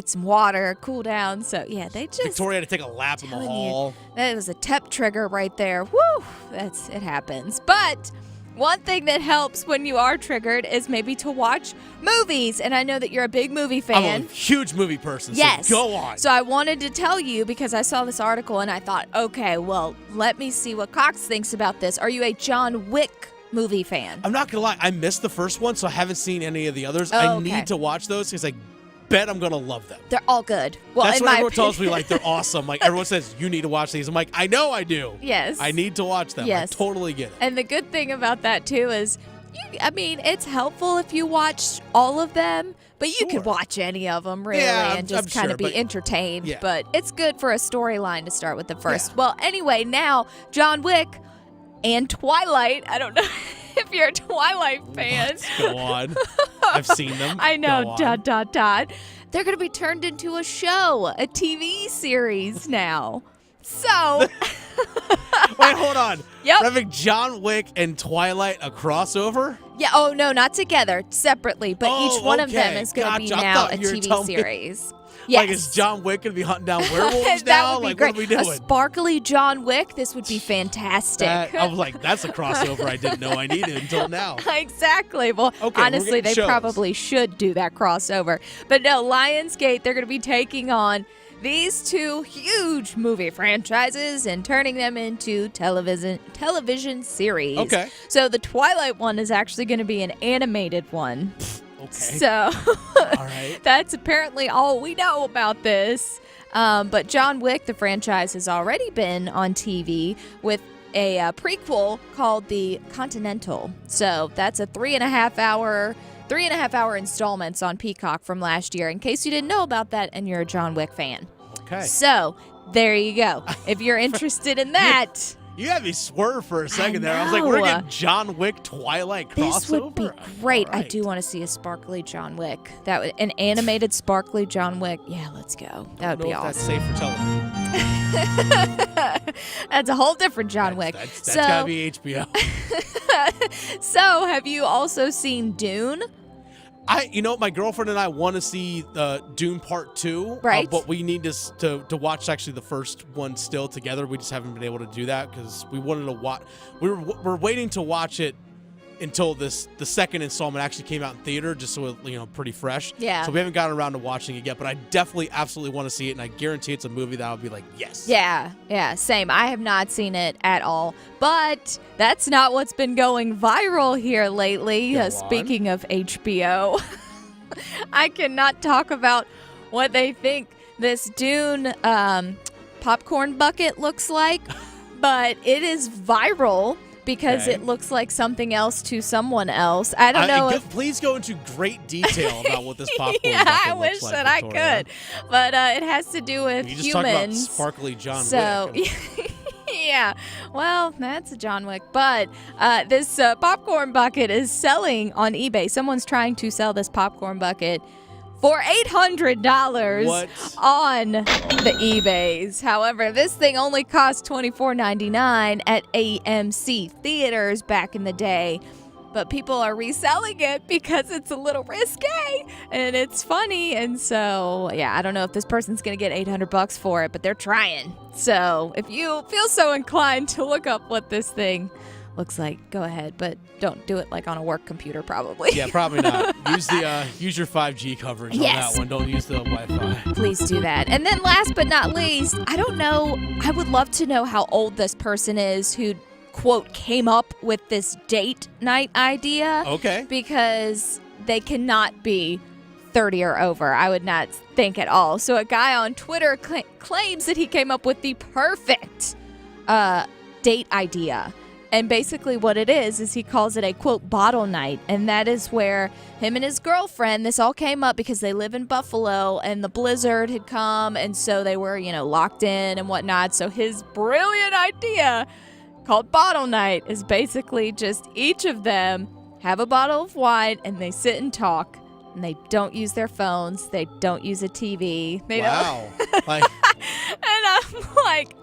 some water, cool down. So yeah, they just Victoria had to take a lap in the hall. That was a TEP trigger right there. Woo, it happens. But one thing that helps when you are triggered is maybe to watch movies. And I know that you're a big movie fan. I'm a huge movie person. Yes. So go on. So I wanted to tell you because I saw this article and I thought, okay, well, let me see what Cox thinks about this. Are you a John Wick movie fan? I'm not gonna lie, I missed the first one, so I haven't seen any of the others. Oh, I okay. need to watch those because I bet I'm gonna love them. They're all good. Well, that's in what my everyone opinion. tells me, like they're awesome. Like everyone says, you need to watch these. I'm like, I know I do. Yes. I need to watch them. Yes. I totally get it. And the good thing about that too is, it's helpful if you watch all of them, but you could watch any of them really and just kind of be entertained. Yeah. But it's good for a storyline to start with the first. Yeah. Well, anyway, now John Wick and Twilight. I don't know if you're a Twilight fan. Go on. I've seen them. I know. ... They're going to be turned into a show, a TV series now. So. Wait, hold on. Yep. We're having John Wick and Twilight a crossover? Yeah. Oh, no, not together. Separately. But each one of them is going to be now a TV series. Yes. Like, is John Wick going to be hunting down werewolves that now? Would be like, great. what are we doing? A sparkly John Wick, this would be fantastic. I was like, that's a crossover I didn't know I needed until now. Exactly. Well, okay, honestly, they probably should do that crossover. But no, Lionsgate, they're going to be taking on these two huge movie franchises and turning them into television series. Okay. So the Twilight one is actually going to be an animated one. Okay. So All right. that's apparently all we know about this. But John Wick, the franchise, has already been on TV with a prequel called The Continental. So that's a 3.5 hour installments on Peacock from last year, in case you didn't know about that and you're a John Wick fan. Okay. So there you go. If you're interested in that. You had me swerve for a second there. I was like, we're getting John Wick Twilight crossover? This would be great. All right. I do want to see a sparkly John Wick. An animated sparkly John Wick. Yeah, let's go. That would be awesome. That's safe for television. That's a whole different John Wick. That's gotta be HBO. So, have you also seen Dune? My girlfriend and I want to see Dune Part 2. Right. But we need to watch actually the first one still together. We just haven't been able to do that because we wanted to watch. We're waiting to watch it until the second installment actually came out in theater, just so it, pretty fresh. Yeah. So we haven't gotten around to watching it yet, but I definitely absolutely want to see it, and I guarantee it's a movie that I'll be like, yes. Yeah, same. I have not seen it at all, but that's not what's been going viral here lately. Speaking of HBO, I cannot talk about what they think this Dune popcorn bucket looks like, but it is viral. Because it looks like something else to someone else. I don't know. Please go into great detail about what this popcorn yeah, bucket I wish looks that like, I Victoria. could. But it has to do with You just humans. talked about sparkly John Wick. Yeah. Well, that's a John Wick. But this popcorn bucket is selling on eBay. Someone's trying to sell this popcorn bucket for $800 on the eBays. However, this thing only cost $24.99 at AMC theaters back in the day. But people are reselling it because it's a little risque and it's funny. And so, yeah, I don't know if this person's going to get $800 for it, but they're trying. So if you feel so inclined to look up what this thing looks like, go ahead, but don't do it like on a work computer, probably. Yeah, probably not. Use your 5G coverage on that one. Don't use the Wi-Fi. Please do that. And then last but not least, I don't know, I would love to know how old this person is who, quote, came up with this date night idea. Okay. Because they cannot be 30 or over. I would not think at all. So a guy on Twitter claims that he came up with the perfect date idea. And basically what it is he calls it a, quote, bottle night. And that is where him and his girlfriend, this all came up because they live in Buffalo and the blizzard had come. And so they were, locked in and whatnot. So his brilliant idea called bottle night is basically just each of them have a bottle of wine and they sit and talk. And they don't use their phones. They don't use a TV. They don't. And I'm like,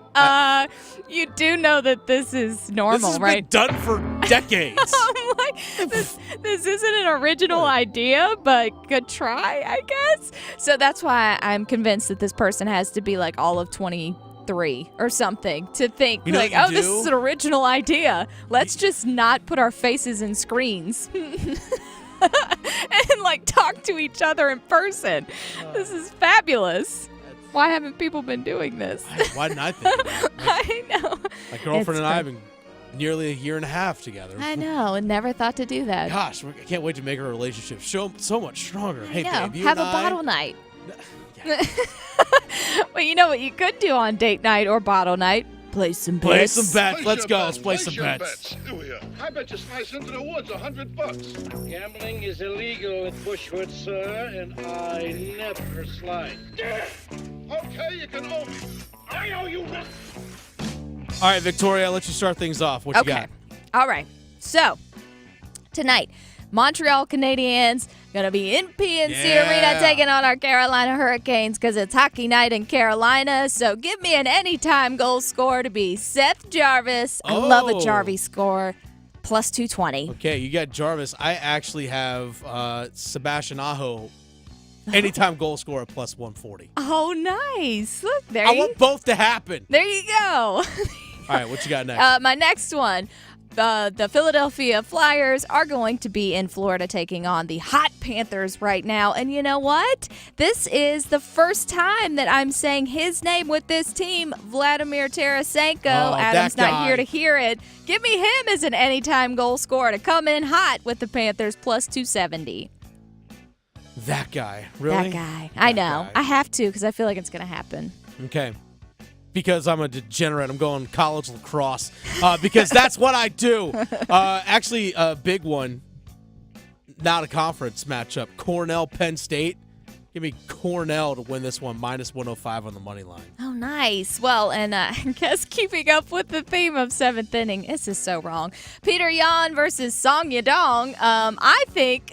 you do know that this is normal, this has right? been done for decades. I'm like, this isn't an original idea, but good try, I guess. So that's why I'm convinced that this person has to be like all of 23 or something to think like, oh, this is an original idea. Let's just not put our faces in screens. And like talk to each other in person. This is fabulous. Why haven't people been doing this? Why didn't I think of that? I know. My girlfriend and I have been nearly a year and a half together. I know, and never thought to do that. Gosh, I can't wait to make our relationship so much stronger. Hey, babe, you have and a bottle night. Well, you know what you could do on date night or bottle night? Play some bets. Play some bets. Let's go. Let's play some bets. I bet you slice into the woods $100. Gambling is illegal at Bushwood, sir, and I never slide. Okay, you can owe me. I owe you one. All right, Victoria, I'll let you start things off. What you got? All right. So, tonight, Montreal Canadiens going to be in PNC Arena taking on our Carolina Hurricanes because it's hockey night in Carolina. So give me an anytime goal score to be Seth Jarvis. I love a Jarvis score. Plus 220. Okay, you got Jarvis. I actually have Sebastian Aho. Anytime goal score at plus 140. Oh, nice. Look, there I want both to happen. There you go. All right, what you got next? My next one. the Philadelphia Flyers are going to be in Florida taking on the hot Panthers right now. And you know what? This is the first time that I'm saying his name with this team, Vladimir Tarasenko. Adam's not here to hear it. Give me him as an anytime goal scorer to come in hot with the Panthers plus 270. That guy. Really? That guy. I know. Guy. I have to because I feel like it's going to happen. Okay. Because I'm a degenerate. I'm going college lacrosse because that's what I do. Actually, a big one, not a conference matchup. Cornell, Penn State. Give me Cornell to win this one, minus 105 on the money line. Oh, nice. Well, and I guess keeping up with the theme of seventh inning, this is so wrong. Peter Yan versus Song Yadong. I think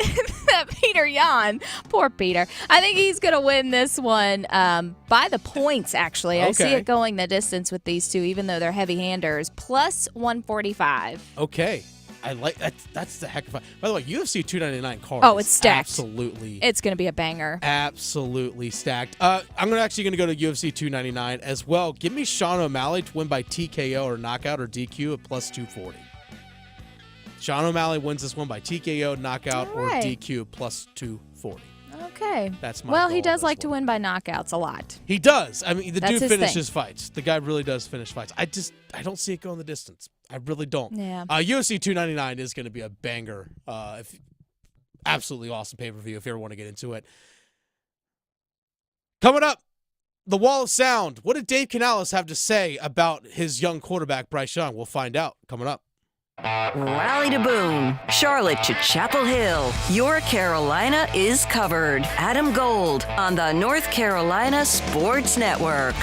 that Peter Yan, poor Peter, I think he's going to win this one by the points, actually. Okay. I see it going the distance with these two, even though they're heavy-handers, plus 145. Okay. I like that. That's the heck of a. By the way, UFC 299 card. Oh, it's stacked. Absolutely. It's going to be a banger. Absolutely stacked. I'm actually going to go to UFC 299 as well. Give me Sean O'Malley to win by TKO or knockout or DQ at plus 240. Sean O'Malley wins this one by TKO, knockout, or DQ plus 240. Okay. That's my Well, goal he does like to one. win by knockouts a lot. He does. I mean, the That's dude his finishes thing. fights. The guy really does finish fights. I don't see it going the distance. I really don't. Yeah. UFC 299 is going to be a banger. Absolutely awesome pay-per-view if you ever want to get into it. Coming up, the Wall of Sound. What did Dave Canales have to say about his young quarterback, Bryce Young? We'll find out coming up. Raleigh to Boone, Charlotte to Chapel Hill. Your Carolina is covered. Adam Gold on the North Carolina Sports Network.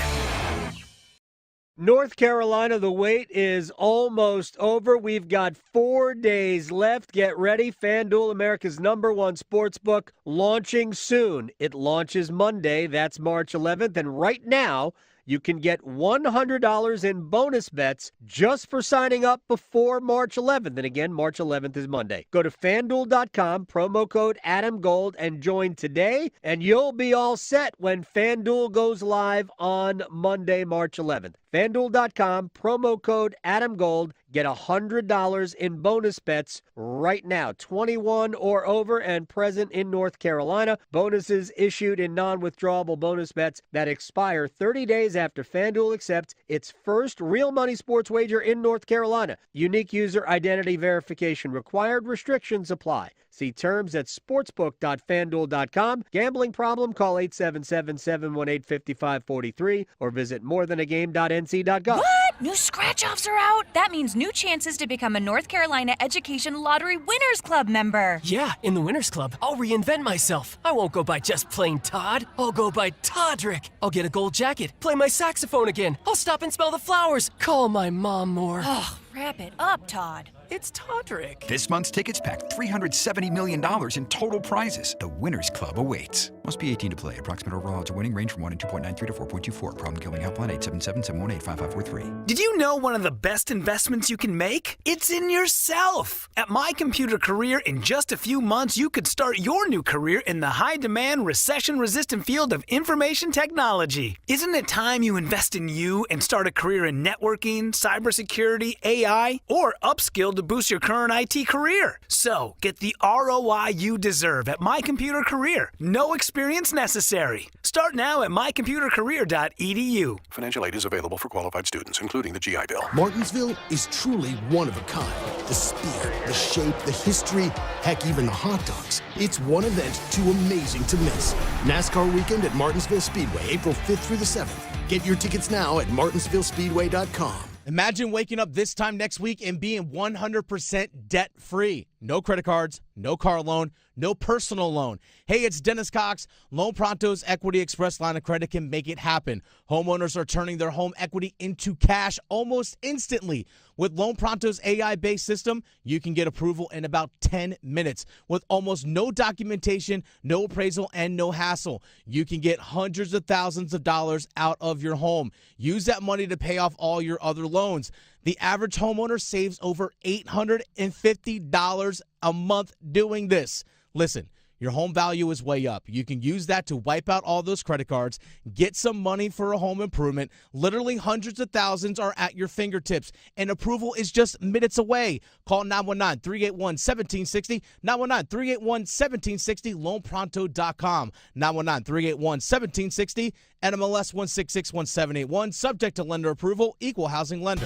North Carolina, the wait is almost over. We've got 4 days left. Get ready. FanDuel, America's #1 sportsbook, launching soon. It launches Monday. That's March 11th. And right now, you can get $100 in bonus bets just for signing up before March 11th. And again, March 11th is Monday. Go to FanDuel.com, promo code AdamGold, and join today, and you'll be all set when FanDuel goes live on Monday, March 11th. FanDuel.com, promo code AdamGold. Get $100 in bonus bets right now. 21 or over and present in North Carolina. Bonuses issued in non-withdrawable bonus bets that expire 30 days after FanDuel accepts its first real money sports wager in North Carolina. Unique user identity verification required. Restrictions apply. See terms at sportsbook.fanduel.com. Gambling problem? Call 877-718-5543 or visit morethanagame.nc.gov. What? New scratch-offs are out? That means new chances to become a North Carolina Education Lottery Winners Club member. Yeah, in the Winners Club, I'll reinvent myself. I won't go by just plain Todd. I'll go by Toddrick. I'll get a gold jacket, play my saxophone again. I'll stop and smell the flowers, call my mom more. Ugh, wrap it up, Todd. It's Toddrick. This month's tickets pack $370 million in total prizes. The Winners Club awaits. Must be 18 to play. Approximate overall odds of winning range from 1 in 2.93 to 4.24. Problem gambling helpline 877-718-5543. Did you know one of the best investments you can make? It's in yourself. At My Computer Career, in just a few months, you could start your new career in the high-demand, recession-resistant field of information technology. Isn't it time you invest in you and start a career in networking, cybersecurity, AI, or upskill to boost your current IT career? So, get the ROI you deserve at My Computer Career. No experience necessary. Start now at mycomputercareer.edu. Financial aid is available for qualified students, including the GI Bill. Martinsville is truly one of a kind. The speed, the shape, the history, heck, even the hot dogs. It's one event too amazing to miss. NASCAR weekend at Martinsville Speedway, April 5th through the 7th. Get your tickets now at martinsvillespeedway.com. Imagine waking up this time next week and being 100% debt-free. No credit cards, no car loan, no personal loan. Hey, it's Dennis Cox. Loan Pronto's Equity Express line of credit can make it happen. Homeowners are turning their home equity into cash almost instantly. With Loan Pronto's AI-based system, you can get approval in about 10 minutes. With almost no documentation, no appraisal, and no hassle, you can get hundreds of thousands of dollars out of your home. Use that money to pay off all your other loans. The average homeowner saves over $850 a month doing this. Listen, Your home value is way up. You can use that to wipe out all those credit cards, get some money for a home improvement. Literally hundreds of thousands are at your fingertips, and approval is just minutes away. Call 919-381-1760, 919-381-1760, loanpronto.com, 919-381-1760, NMLS 1661781, subject to lender approval, equal housing lender.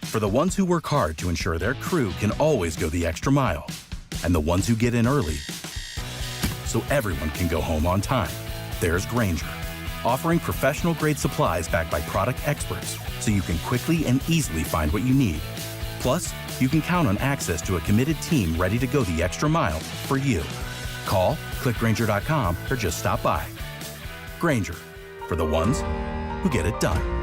For the ones who work hard to ensure their crew can always go the extra mile, and the ones who get in early so everyone can go home on time, there's Grainger, offering professional-grade supplies backed by product experts so you can quickly and easily find what you need. Plus, you can count on access to a committed team ready to go the extra mile for you. Call, click Grainger.com, or just stop by. Grainger, for the ones who get it done.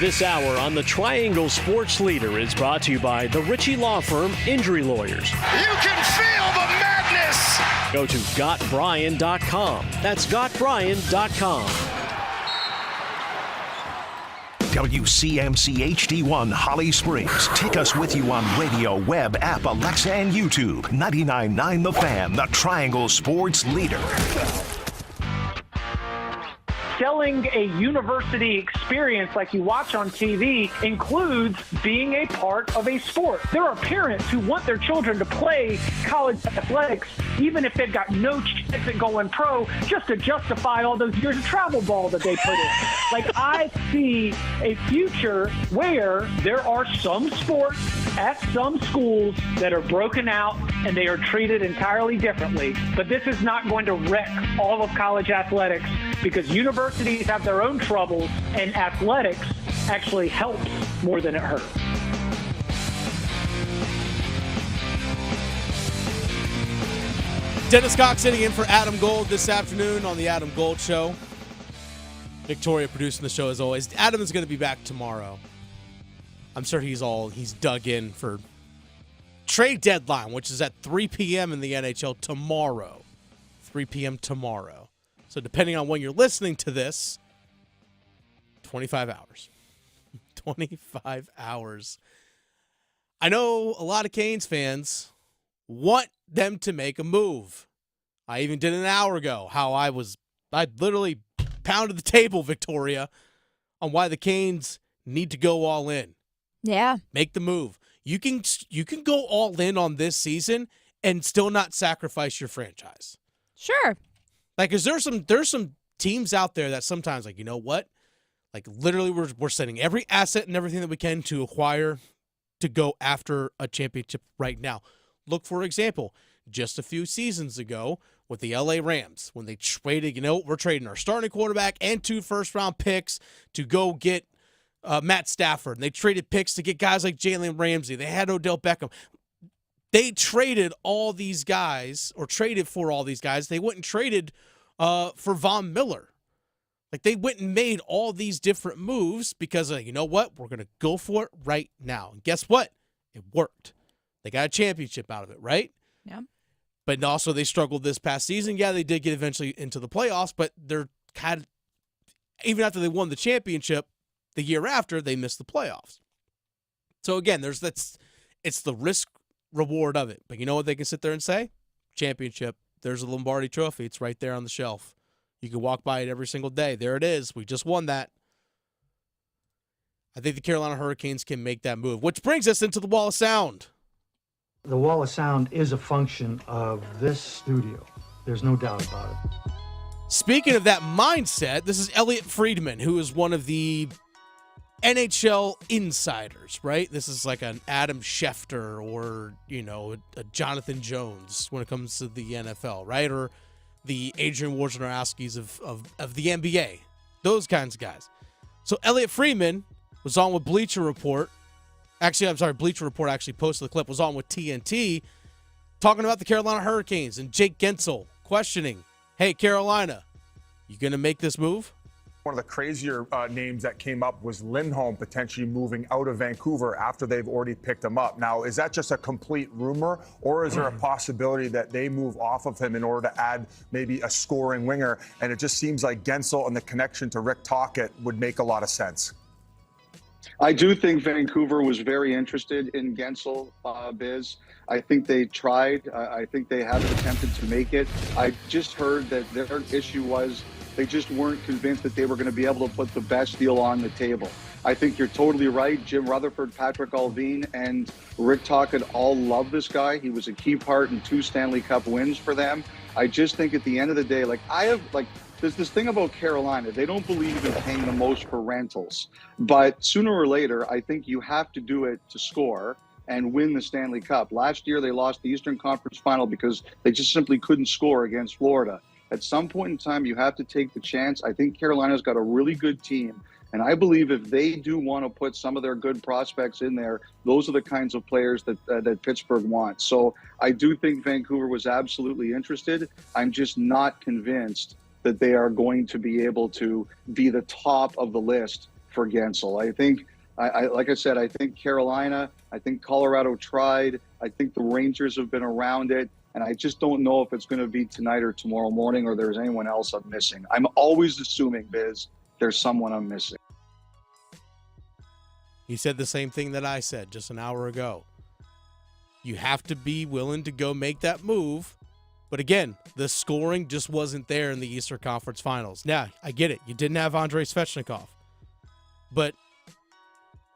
This hour on the Triangle Sports Leader is brought to you by the Ritchie Law Firm Injury Lawyers. You can feel the madness! Go to GotBryan.com. That's GotBryan.com. WCMC HD1 Holly Springs. Take us with you on radio, web, app, Alexa, and YouTube. 99.9 The Fan, the Triangle Sports Leader. Selling a university experience like you watch on TV includes being a part of a sport. There are parents who want their children to play college athletics, even if they've got no chance at going pro, just to justify all those years of travel ball that they put in. Like, I see a future where there are some sports at some schools that are broken out and they are treated entirely differently. But this is not going to wreck all of college athletics, because universities have their own troubles and athletics actually helps more than it hurts. Dennis Cox sitting in for Adam Gold this afternoon on the Adam Gold Show. Victoria producing the show as always. Adam is going to be back tomorrow. I'm sure he's dug in for trade deadline, which is at 3 p.m. in the NHL tomorrow. 3 p.m. tomorrow. So depending on when you're listening to this, 25 hours. 25 hours. I know a lot of Canes fans want them to make a move. I even did an hour ago how I literally pounded the table, Victoria, on why the Canes need to go all in. Yeah. Make the move. You can go all in on this season and still not sacrifice your franchise. Sure. Like, is there's some teams out there that sometimes, like, you know what? Like, literally, we're sending every asset and everything that we can to acquire to go after a championship right now. Look, for example, just a few seasons ago with the LA Rams, when they traded, we're trading our starting quarterback and 2 first-round picks to go get Matt Stafford. And they traded picks to get guys like Jalen Ramsey. They had Odell Beckham. They traded all these guys, or traded for all these guys. They went and traded for Von Miller. Like, they went and made all these different moves because, you know what? We're going to go for it right now. And guess what? It worked. They got a championship out of it, right? Yeah. But also they struggled this past season. Yeah, they did get eventually into the playoffs, but they're kind of, even after they won the championship, the year after, they missed the playoffs. So, again, it's the risk reward of it. But you know what they can sit there and say? Championship. There's a Lombardi trophy. It's right there on the shelf. You can walk by it every single day. There it is. We just won that. I think the Carolina Hurricanes can make that move, which brings us into the Wall of Sound. The Wall of Sound is a function of this studio. There's no doubt about it. Speaking of that mindset, this is Elliot Friedman, who is one of the NHL insiders, right? This is like an Adam Schefter or, a Jonathan Jones when it comes to the NFL, right? Or the Adrian Wojnarowskis of the NBA, those kinds of guys. So Elliot Friedman was on with Bleacher Report. Bleacher Report actually posted the clip, was on with TNT, talking about the Carolina Hurricanes and Jake Gensel questioning, hey, Carolina, you going to make this move? One of the crazier names that came up was Lindholm potentially moving out of Vancouver after they've already picked him up. Now, is that just a complete rumor, or is there a possibility that they move off of him in order to add maybe a scoring winger? And it just seems like Gensel and the connection to Rick Tocchet would make a lot of sense. I do think Vancouver was very interested in Gensel, Biz. I think they tried. I think they have attempted to make it. I just heard that their issue was they just weren't convinced that they were going to be able to put the best deal on the table. I think you're totally right. Jim Rutherford, Patrick Alvin, and Rick Tocchet all love this guy. He was a key part in 2 Stanley Cup wins for them. I just think at the end of the day, there's this thing about Carolina. They don't believe in paying the most for rentals. But sooner or later, I think you have to do it to score and win the Stanley Cup. Last year, they lost the Eastern Conference Final because they just simply couldn't score against Florida. At some point in time, you have to take the chance. I think Carolina's got a really good team. And I believe if they do want to put some of their good prospects in there, those are the kinds of players that Pittsburgh wants. So I do think Vancouver was absolutely interested. I'm just not convinced that they are going to be able to be the top of the list for Gensel. I think, like I said, I think Carolina, I think Colorado tried. I think the Rangers have been around it. And I just don't know if it's going to be tonight or tomorrow morning or there's anyone else I'm missing. I'm always assuming, Biz, there's someone I'm missing. He said the same thing that I said just an hour ago. You have to be willing to go make that move. But again, the scoring just wasn't there in the Eastern Conference Finals. Now, I get it. You didn't have Andrei Svechnikov. But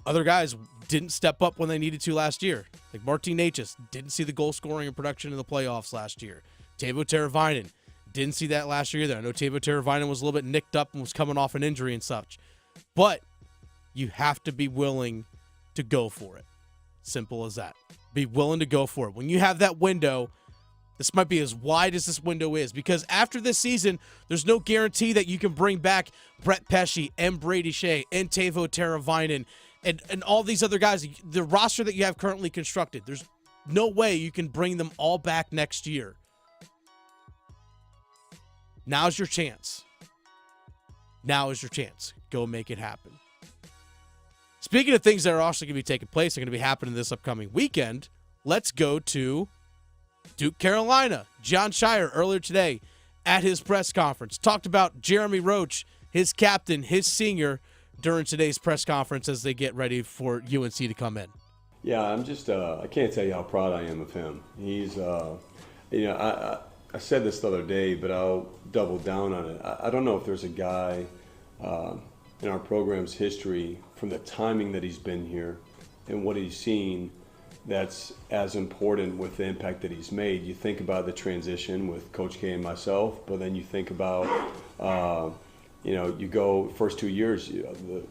other guys didn't step up when they needed to last year. Like Martin Necas didn't see the goal scoring and production in the playoffs last year. Teuvo Teravainen didn't see that last year either. I know Teuvo Teravainen was a little bit nicked up and was coming off an injury and such. But you have to be willing to go for it. Simple as that. Be willing to go for it. When you have that window, this might be as wide as this window is, because after this season, there's no guarantee that you can bring back Brett Pesce and Brady Shea and Teuvo Teravainen and all these other guys. The roster that you have currently constructed, there's no way you can bring them all back next year. Now's your chance. Now is your chance. Go make it happen. Speaking of things that are also going to be taking place and going to be happening this upcoming weekend, let's go to Duke, Carolina. John Shire earlier today at his press conference talked about Jeremy Roach, his captain, his senior, during today's press conference as they get ready for UNC to come in. Yeah, I'm just, I can't tell you how proud I am of him. He's, I said this the other day, but I'll double down on it. I don't know if there's a guy in our program's history from the timing that he's been here and what he's seen that's as important with the impact that he's made. You think about the transition with Coach K and myself, but then you think about, you go first 2 years, the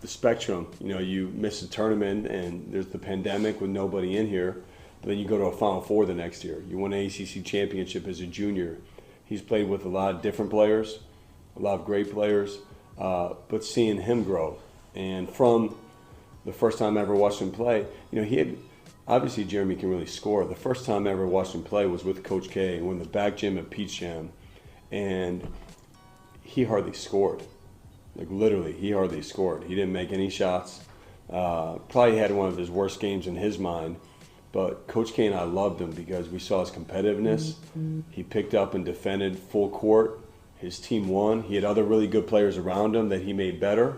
spectrum, you miss a tournament and there's the pandemic with nobody in here, but then you go to a Final Four the next year. You won an ACC championship as a junior. He's played with a lot of different players, a lot of great players, but seeing him grow. And from the first time I ever watched him play, he had, obviously Jeremy can really score. The first time I ever watched him play was with Coach K when the back gym at Peach Jam, and he hardly scored. Like literally, he hardly scored. He didn't make any shots. Probably had one of his worst games in his mind, but Coach K and I loved him because we saw his competitiveness. He picked up and defended full court. His team won. He had other really good players around him that he made better.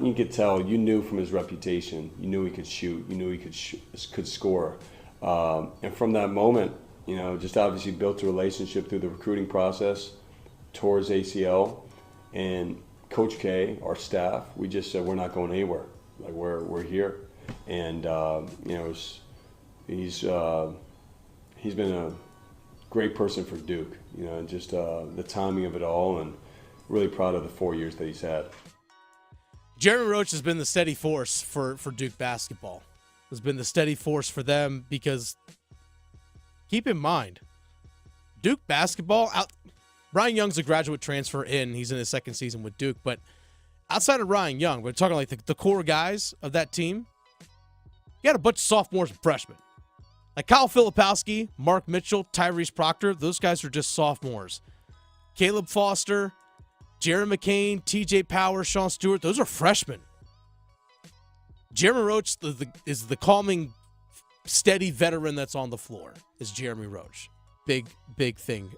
You could tell, you knew from his reputation, you knew he could shoot, you knew he could score. And from that moment, just obviously built a relationship through the recruiting process towards ACL. And Coach K, our staff, we just said, we're not going anywhere. Like, we're here. And, he's been a great person for Duke, just the timing of it all, and really proud of the 4 years that he's had. Jeremy Roach has been the steady force for Duke basketball. Has been the steady force for them because, keep in mind, Duke basketball, Ryan Young's a graduate transfer in. He's in his second season with Duke. But outside of Ryan Young, we're talking like the core guys of that team. You got a bunch of sophomores and freshmen. Like Kyle Filipowski, Mark Mitchell, Tyrese Proctor, those guys are just sophomores. Caleb Foster, Jaron McCain, TJ Power, Sean Stewart, those are freshmen. Jeremy Roach is the calming, steady veteran that's on the floor, is Jeremy Roach. Big thing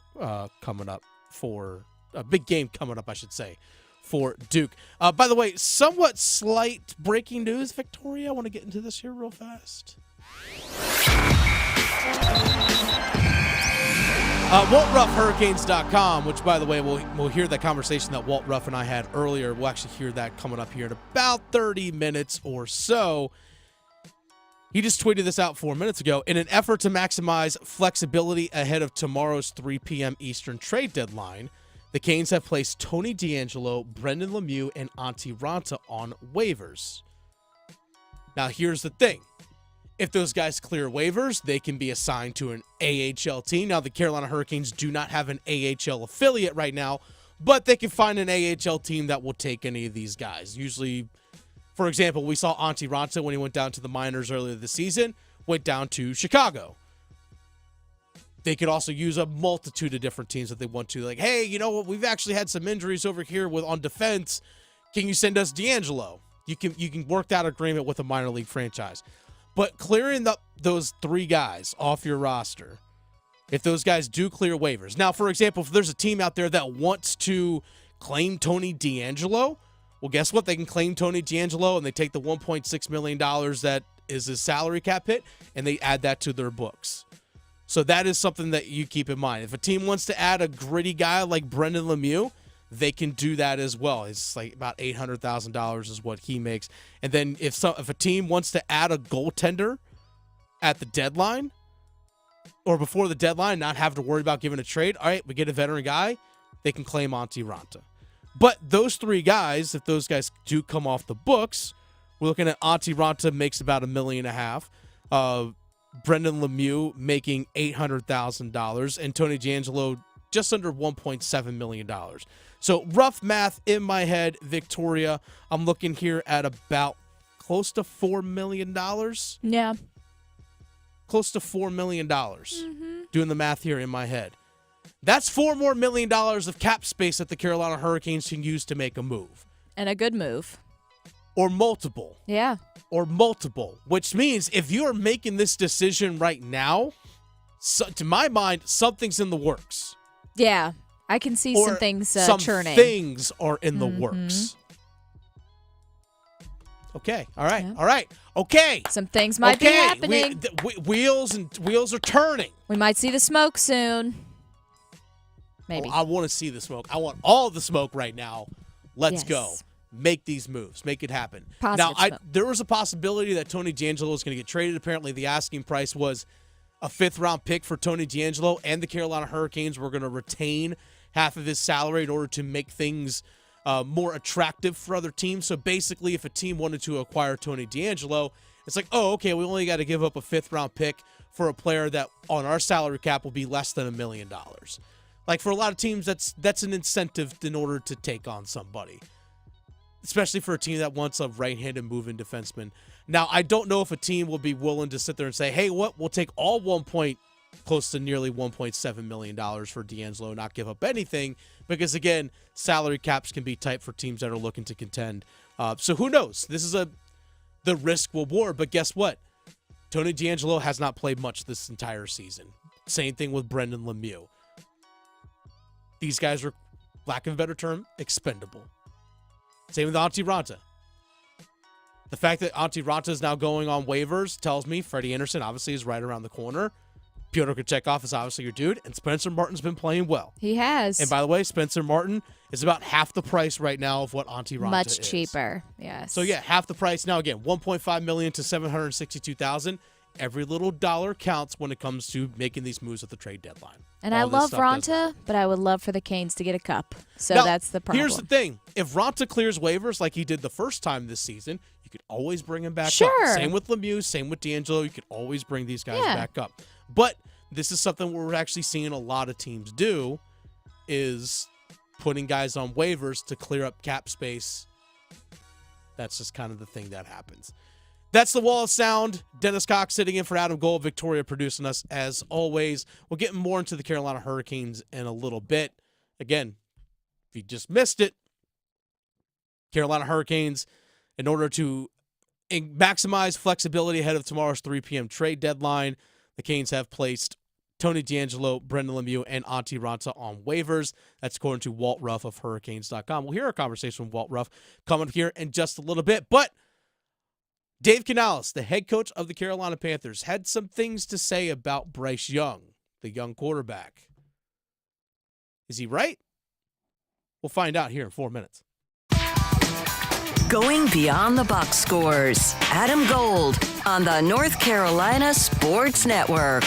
coming up for a big game coming up, I should say, for Duke. By the way, somewhat slight breaking news, Victoria. I want to get into this here real fast. WaltRuffHurricanes.com, which, by the way, we'll hear that conversation that Walt Ruff and I had earlier. We'll actually hear that coming up here in about 30 minutes or so. He just tweeted this out 4 minutes ago. In an effort to maximize flexibility ahead of tomorrow's 3 p.m. Eastern trade deadline, the Canes have placed Tony DeAngelo, Brendan Lemieux, and Antti Raanta on waivers. Now, here's the thing. If those guys clear waivers, they can be assigned to an AHL team. Now, the Carolina Hurricanes do not have an AHL affiliate right now, but they can find an AHL team that will take any of these guys. Usually, for example, we saw Antti Raanta when he went down to the minors earlier this season, went down to Chicago. They could also use a multitude of different teams that they want to. Like, hey, you know what? We've actually had some injuries over here on defense. Can you send us DeAngelo? You can work that agreement with a minor league franchise. But clearing those 3 guys off your roster, if those guys do clear waivers. Now, for example, if there's a team out there that wants to claim Tony DeAngelo, well, guess what? They can claim Tony DeAngelo, and they take the $1.6 million that is his salary cap hit, and they add that to their books. So that is something that you keep in mind. If a team wants to add a gritty guy like Brendan Lemieux, they can do that as well. It's like about $800,000 is what he makes. And then if a team wants to add a goaltender at the deadline or before the deadline, not have to worry about giving a trade, all right, we get a veteran guy, they can claim Antti Raanta. But those 3 guys, if those guys do come off the books, we're looking at Antti Raanta makes about $1.5 million. Brendan Lemieux making $800,000, and Tony DeAngelo just under $1.7 million. So rough math in my head, Victoria, I'm looking here at about close to $4 million. Yeah. Close to $4 million. Doing the math here in my head. That's $4 million more of cap space that the Carolina Hurricanes can use to make a move. And a good move. Or multiple. Yeah. Or multiple. Which means if you're making this decision right now, to my mind, something's in the works. Yeah. I can see some things churning. Some things are in the works. Okay. All right. Yeah. All right. Okay. Some things might be happening. Wheels are turning. We might see the smoke soon. Maybe. I want to see the smoke. I want all the smoke right now. Let's go. Make these moves. Make it happen. Positive now, smoke. there was a possibility that Tony DeAngelo was going to get traded. Apparently, the asking price was a 5th-round pick for Tony DeAngelo, and the Carolina Hurricanes were going to retain half of his salary in order to make things more attractive for other teams. So basically, if a team wanted to acquire Tony DeAngelo, it's like, oh, okay, we only got to give up a 5th-round pick for a player that on our salary cap will be less than $1 million. Like, for a lot of teams, that's an incentive in order to take on somebody, especially for a team that wants a right-handed moving defenseman. Now, I don't know if a team will be willing to sit there and say, hey, we'll take all close to nearly $1.7 million for DeAngelo and not give up anything, because, again, salary caps can be tight for teams that are looking to contend. So who knows? This is the risk reward, but guess what? Tony DeAngelo has not played much this entire season. Same thing with Brendan Lemieux. These guys are, lack of a better term, expendable. Same with Antti Raanta. The fact that Antti Raanta is now going on waivers tells me Freddie Anderson obviously is right around the corner. Pyotr Kochetkov is obviously your dude, and Spencer Martin's been playing well. He has. And by the way, Spencer Martin is about half the price right now of what Antti Raanta is. Much cheaper, yes. So yeah, half the price. Now again, $1.5 million to $762,000. Every little dollar counts when it comes to making these moves at the trade deadline. And I love Raanta, but I would love for the Canes to get a cup. So now, that's the problem. Here's the thing. If Raanta clears waivers like he did the first time this season, you could always bring him back up. Sure. Same with Lemieux, same with DeAngelo. You could always bring these guys back up. But this is something we're actually seeing a lot of teams do, is putting guys on waivers to clear up cap space. That's just kind of the thing that happens. That's the Wall of Sound. Dennis Cox sitting in for Adam Gold. Victoria producing us as always. We'll get more into the Carolina Hurricanes in a little bit. Again, if you just missed it, Carolina Hurricanes, in order to maximize flexibility ahead of tomorrow's 3 p.m. trade deadline, the Canes have placed Tony D'Angelo, Brendan Lemieux, and Auntie Ranta on waivers. That's according to Walt Ruff of Hurricanes.com. We'll hear a conversation with Walt Ruff coming up here in just a little bit. But Dave Canales, the head coach of the Carolina Panthers, had some things to say about Bryce Young, the young quarterback. Is he right? We'll find out here in 4 minutes. Going beyond the box scores. Adam Gold on the North Carolina Sports Network.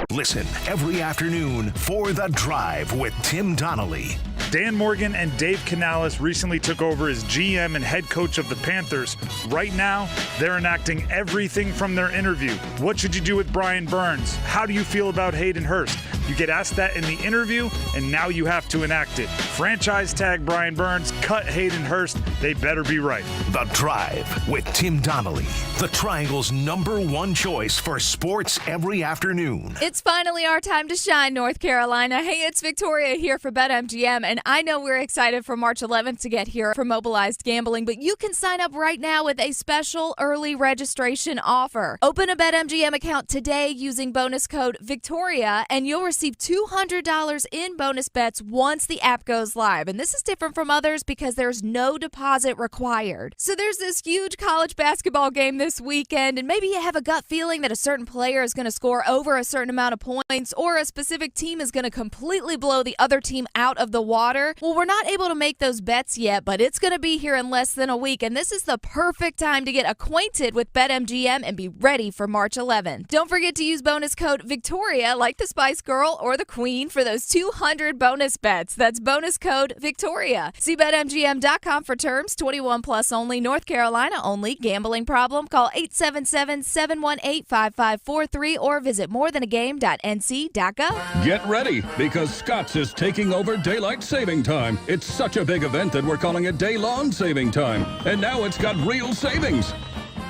Listen every afternoon for The Drive with Tim Donnelly. Dan Morgan and Dave Canales recently took over as GM and head coach of the Panthers. Right now, they're enacting everything from their interview. What should you do with Brian Burns? How do you feel about Hayden Hurst? You get asked that in the interview, and now you have to enact it. Franchise tag Brian Burns, cut Hayden Hurst. They better be right. The Drive with Tim Donnelly, the Triangle's #1 choice for sports every afternoon. It's finally our time to shine, North Carolina. Hey, it's Victoria here for BetMGM, and I know we're excited for March 11th to get here for Mobilized Gambling, but you can sign up right now with a special early registration offer. Open a BetMGM account today using bonus code VICTORIA, and you'll receive $200 in bonus bets once the app goes live. And this is different from others because there's no deposit required. So there's this huge college basketball game this weekend, and maybe you have a gut feeling that a certain player is going to score over a certain amount of points, or a specific team is going to completely blow the other team out of the water. Well, we're not able to make those bets yet, but it's going to be here in less than a week, and this is the perfect time to get acquainted with BetMGM and be ready for March 11th. Don't forget to use bonus code VICTORIA, like the Spice Girl or the Queen, for those 200 bonus bets. That's bonus code VICTORIA. See BetMGM.com for terms. 21 plus only. North Carolina only. Gambling problem? Call 877-718-5543 or visit morethanagame.nc.gov. Get ready, because Scott's is taking over daylight saving time. It's such a big event that we're calling it day-long saving time. And now it's got real savings.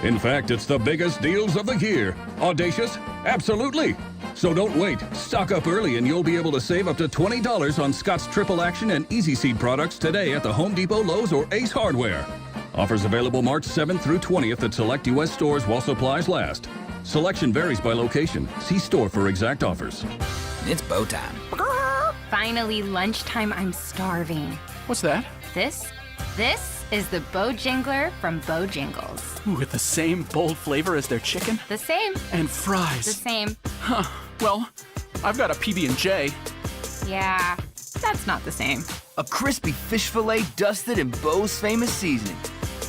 In fact, it's the biggest deals of the year. Audacious? Absolutely. So don't wait. Stock up early and you'll be able to save up to $20 on Scott's Triple Action and Easy Seed products today at the Home Depot, Lowe's, or Ace Hardware. Offers available March 7th through 20th at select U.S. stores while supplies last. Selection varies by location. See store for exact offers. It's bow time. Finally, lunchtime. I'm starving. What's that? This is the Bojangler from Bojangles. With the same bold flavor as their chicken? The same. And fries. The same. Huh. Well, I've got a PB&J. Yeah, that's not the same. A crispy fish fillet dusted in Bo's famous seasoning.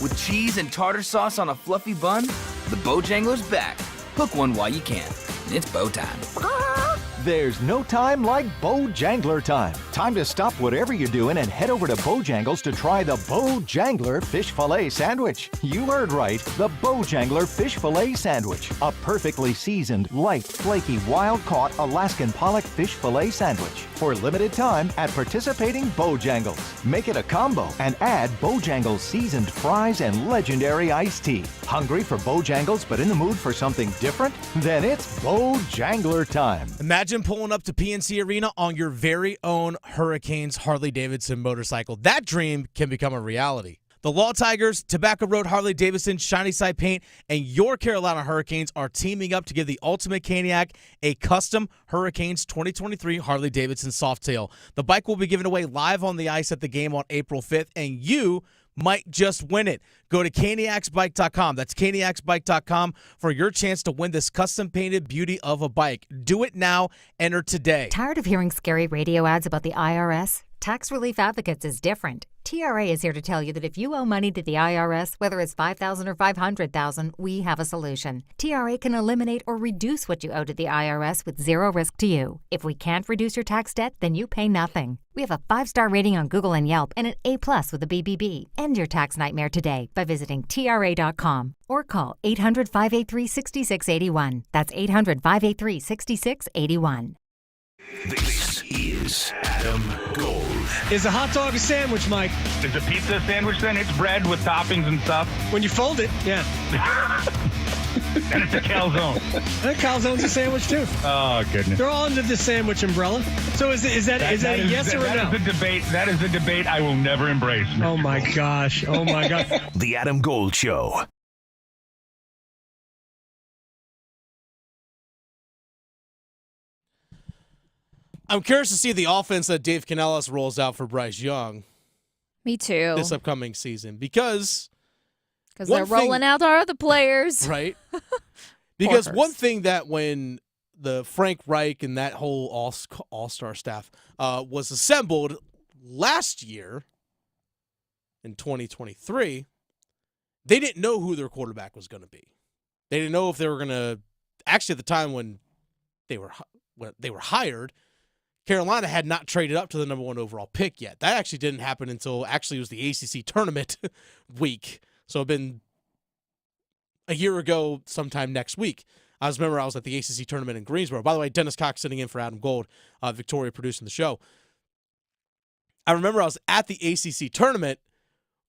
With cheese and tartar sauce on a fluffy bun, the Bojangler's back. Hook one while you can. It's bow time. There's no time like Bojangler time. Time to stop whatever you're doing and head over to Bojangles to try the Bojangler Fish Fillet Sandwich. You heard right, the Bojangler Fish Fillet Sandwich. A perfectly seasoned, light, flaky, wild-caught Alaskan pollock fish fillet sandwich. For limited time at participating Bojangles. Make it a combo and add Bojangles seasoned fries and legendary iced tea. Hungry for Bojangles but in the mood for something different? Then it's Bojangler time. Imagine pulling up to PNC Arena on your very own Hurricanes Harley-Davidson motorcycle. That dream can become a reality. The Law Tigers, Tobacco Road Harley-Davidson, Shiny Side Paint, and your Carolina Hurricanes are teaming up to give the Ultimate Caniac a custom Hurricanes 2023 Harley-Davidson Softail. The bike will be given away live on the ice at the game on April 5th, and you might just win it. Go to caniacsbike.com. That's caniacsbike.com for your chance to win this custom-painted beauty of a bike. Do it now. Enter today. Tired of hearing scary radio ads about the IRS? Tax Relief Advocates is different. TRA is here to tell you that if you owe money to the IRS, whether it's $5,000 or $500,000, we have a solution. TRA can eliminate or reduce what you owe to the IRS with zero risk to you. If we can't reduce your tax debt, then you pay nothing. We have a 5-star rating on Google and Yelp and an A+ with a BBB. End your tax nightmare today by visiting TRA.com or call 800-583-6681. That's 800-583-6681. This is Adam Gold. Is a hot dog a sandwich, Mike? Is a pizza a sandwich then? It's bread with toppings and stuff? When you fold it, yeah. And it's a calzone. And a calzone's a sandwich, too. Oh, goodness. They're all under the sandwich umbrella. So is that a yes or a no? That is a debate I will never embrace. Oh, my gosh. Oh, my God. The Adam Gold Show. I'm curious to see the offense that Dave Canales rolls out for Bryce Young Me too. this upcoming season because They're rolling out our other players. Right. Because Hurst. one thing that when the Frank Reich and that whole all-star staff was assembled last year in 2023, they didn't know who their quarterback was going to be. They didn't know if they were going to – actually, at the time when they were hired, Carolina had not traded up to the number 1 overall pick yet. That actually didn't happen until actually it was the ACC tournament week. So it's been a year ago sometime next week. I was at the ACC tournament in Greensboro. By the way, Dennis Cox sitting in for Adam Gold, Victoria producing the show. I remember I was at the ACC tournament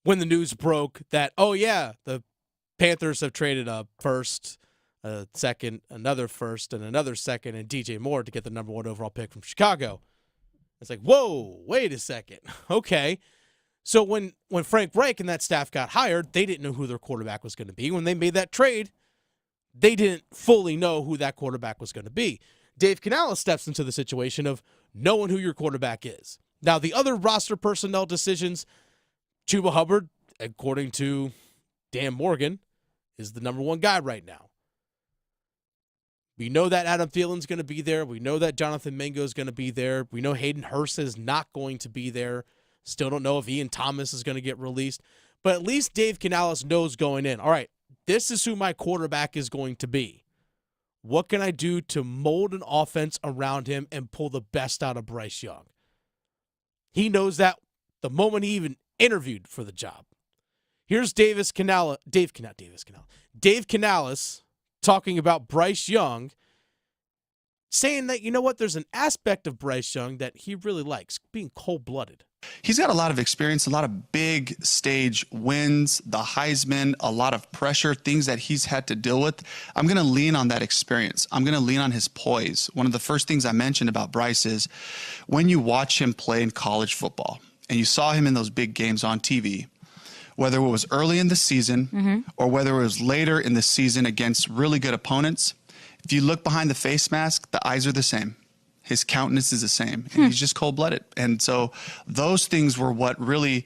when the news broke that, oh, yeah, the Panthers have traded a first, a second, another first, and another second, and DJ Moore to get the number 1 overall pick from Chicago. It's like, whoa, wait a second. Okay. So when Frank Reich and that staff got hired, they didn't know who their quarterback was going to be. When they made that trade, they didn't fully know who that quarterback was going to be. Dave Canales steps into the situation of knowing who your quarterback is. Now, the other roster personnel decisions, Chuba Hubbard, according to Dan Morgan, is the number 1 guy right now. We know that Adam Thielen's going to be there. We know that Jonathan Mingo is going to be there. We know Hayden Hurst is not going to be there. Still don't know if Ian Thomas is going to get released. But at least Dave Canales knows going in, all right, this is who my quarterback is going to be. What can I do to mold an offense around him and pull the best out of Bryce Young? He knows that the moment he even interviewed for the job. Here's Dave Canales talking about Bryce Young, saying that, you know what, there's an aspect of Bryce Young that he really likes, being cold-blooded. He's got a lot of experience, a lot of big stage wins, the Heisman, a lot of pressure, things that he's had to deal with. I'm going to lean on that experience. I'm going to lean on his poise. One of the first things I mentioned about Bryce is when you watch him play in college football and you saw him in those big games on TV, whether it was early in the season or whether it was later in the season against really good opponents, if you look behind the face mask, the eyes are the same. His countenance is the same. And he's just cold-blooded. And so those things were what really,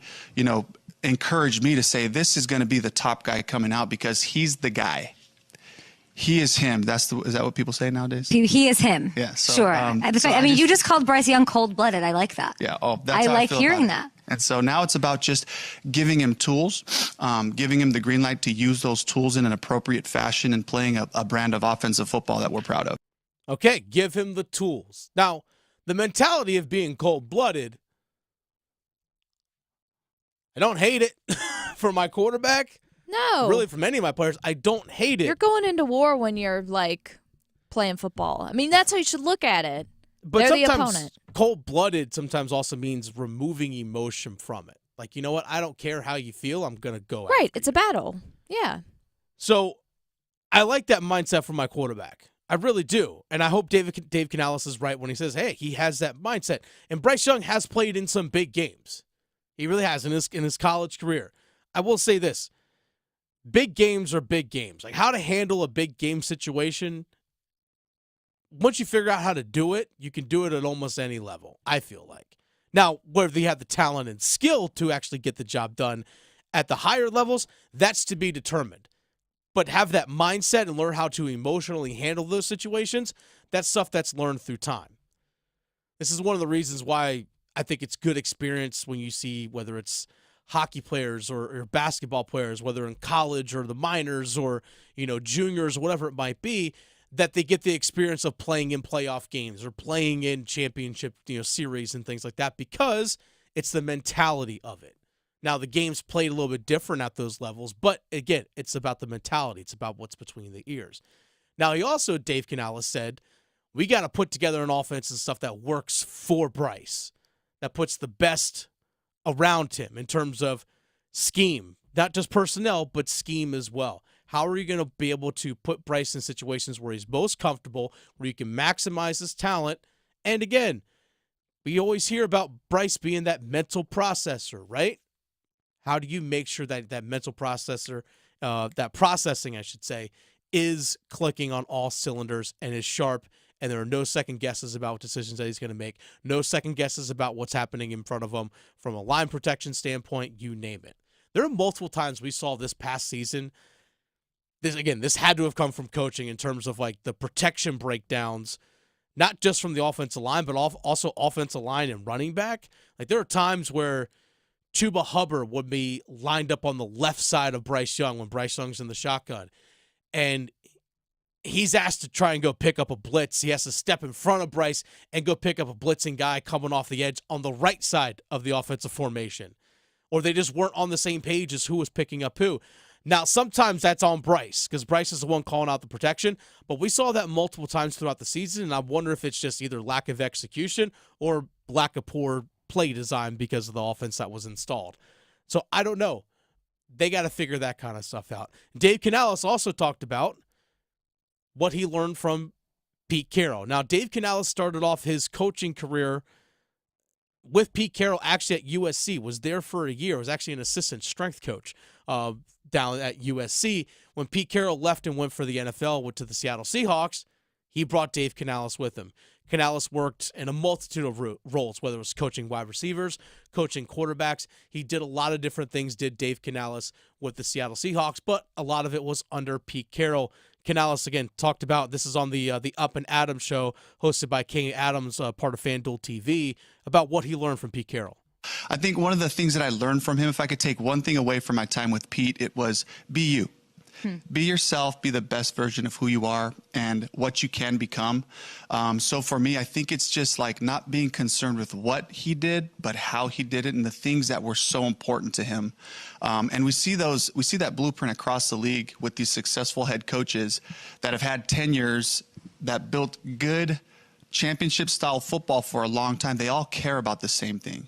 encouraged me to say this is going to be the top guy coming out because he's the guy. He is him. Is that what people say nowadays? He is him. Yeah. So, sure. You just called Bryce Young cold-blooded. I like that. Yeah. Oh, that's how I feel hearing about that. And so now it's about just giving him tools, giving him the green light to use those tools in an appropriate fashion and playing a brand of offensive football that we're proud of. Okay, give him the tools. Now, the mentality of being cold-blooded, I don't hate it for my quarterback. No. Really, from any of my players, I don't hate it. You're going into war when you're, playing football. I mean, that's how you should look at it. But They're the sometimes opponent. cold-blooded sometimes also means removing emotion from it. Like, you know what? I don't care how you feel. I'm going to go Right. It's a battle. Yeah. So I like that mindset from my quarterback. I really do. And I hope Dave Canales is right when he says, hey, he has that mindset. And Bryce Young has played in some big games. He really has in his college career. I will say this. Big games are big games. Like how to handle a big game situation, once you figure out how to do it, you can do it at almost any level, I feel like. Now, whether you have the talent and skill to actually get the job done at the higher levels, that's to be determined. But have that mindset and learn how to emotionally handle those situations, that's stuff that's learned through time. This is one of the reasons why I think it's good experience when you see whether it's hockey players or basketball players, whether in college or the minors or, juniors or whatever it might be, that they get the experience of playing in playoff games or playing in championship, series and things like that because it's the mentality of it. Now, the game's played a little bit different at those levels, but again, it's about the mentality. It's about what's between the ears. Now, Dave Canales said, we got to put together an offense and stuff that works for Bryce, that puts the best around him in terms of scheme, not just personnel, but scheme as well. How are you going to be able to put Bryce in situations where he's most comfortable, where you can maximize his talent? And again, we always hear about Bryce being that mental processor, right? How do you make sure that that mental processor, that processing, I should say, is clicking on all cylinders and is sharp, and there are no second guesses about what decisions that he's going to make, no second guesses about what's happening in front of him from a line protection standpoint, you name it. There are multiple times we saw this past season. This had to have come from coaching in terms of like the protection breakdowns, not just from the offensive line, but also offensive line and running back. Like there are times where Chuba Hubbard would be lined up on the left side of Bryce Young when Bryce Young's in the shotgun, and he's asked to try and go pick up a blitz. He has to step in front of Bryce and go pick up a blitzing guy coming off the edge on the right side of the offensive formation. Or they just weren't on the same page as who was picking up who. Now, sometimes that's on Bryce because Bryce is the one calling out the protection, but we saw that multiple times throughout the season, and I wonder if it's just either lack of execution or lack of poor play design because of the offense that was installed. So I don't know. They got to figure that kind of stuff out. Dave Canales also talked about what he learned from Pete Carroll. Now, Dave Canales started off his coaching career with Pete Carroll actually at USC, was there for a year, was actually an assistant strength coach down at USC. When Pete Carroll left and went for the NFL, went to the Seattle Seahawks, he brought Dave Canales with him. Canales worked in a multitude of roles, whether it was coaching wide receivers, coaching quarterbacks. He did a lot of different things, did Dave Canales with the Seattle Seahawks, but a lot of it was under Pete Carroll. Canales, again, talked about, this is on the Up and Adams show, hosted by King Adams, part of FanDuel TV, about what he learned from Pete Carroll. I think one of the things that I learned from him, if I could take one thing away from my time with Pete, it was be you. Be yourself, be the best version of who you are and what you can become. So for me, I think it's just like not being concerned with what he did, but how he did it and the things that were so important to him. And we see that blueprint across the league with these successful head coaches that have had tenures that built good championship style football for a long time. They all care about the same thing.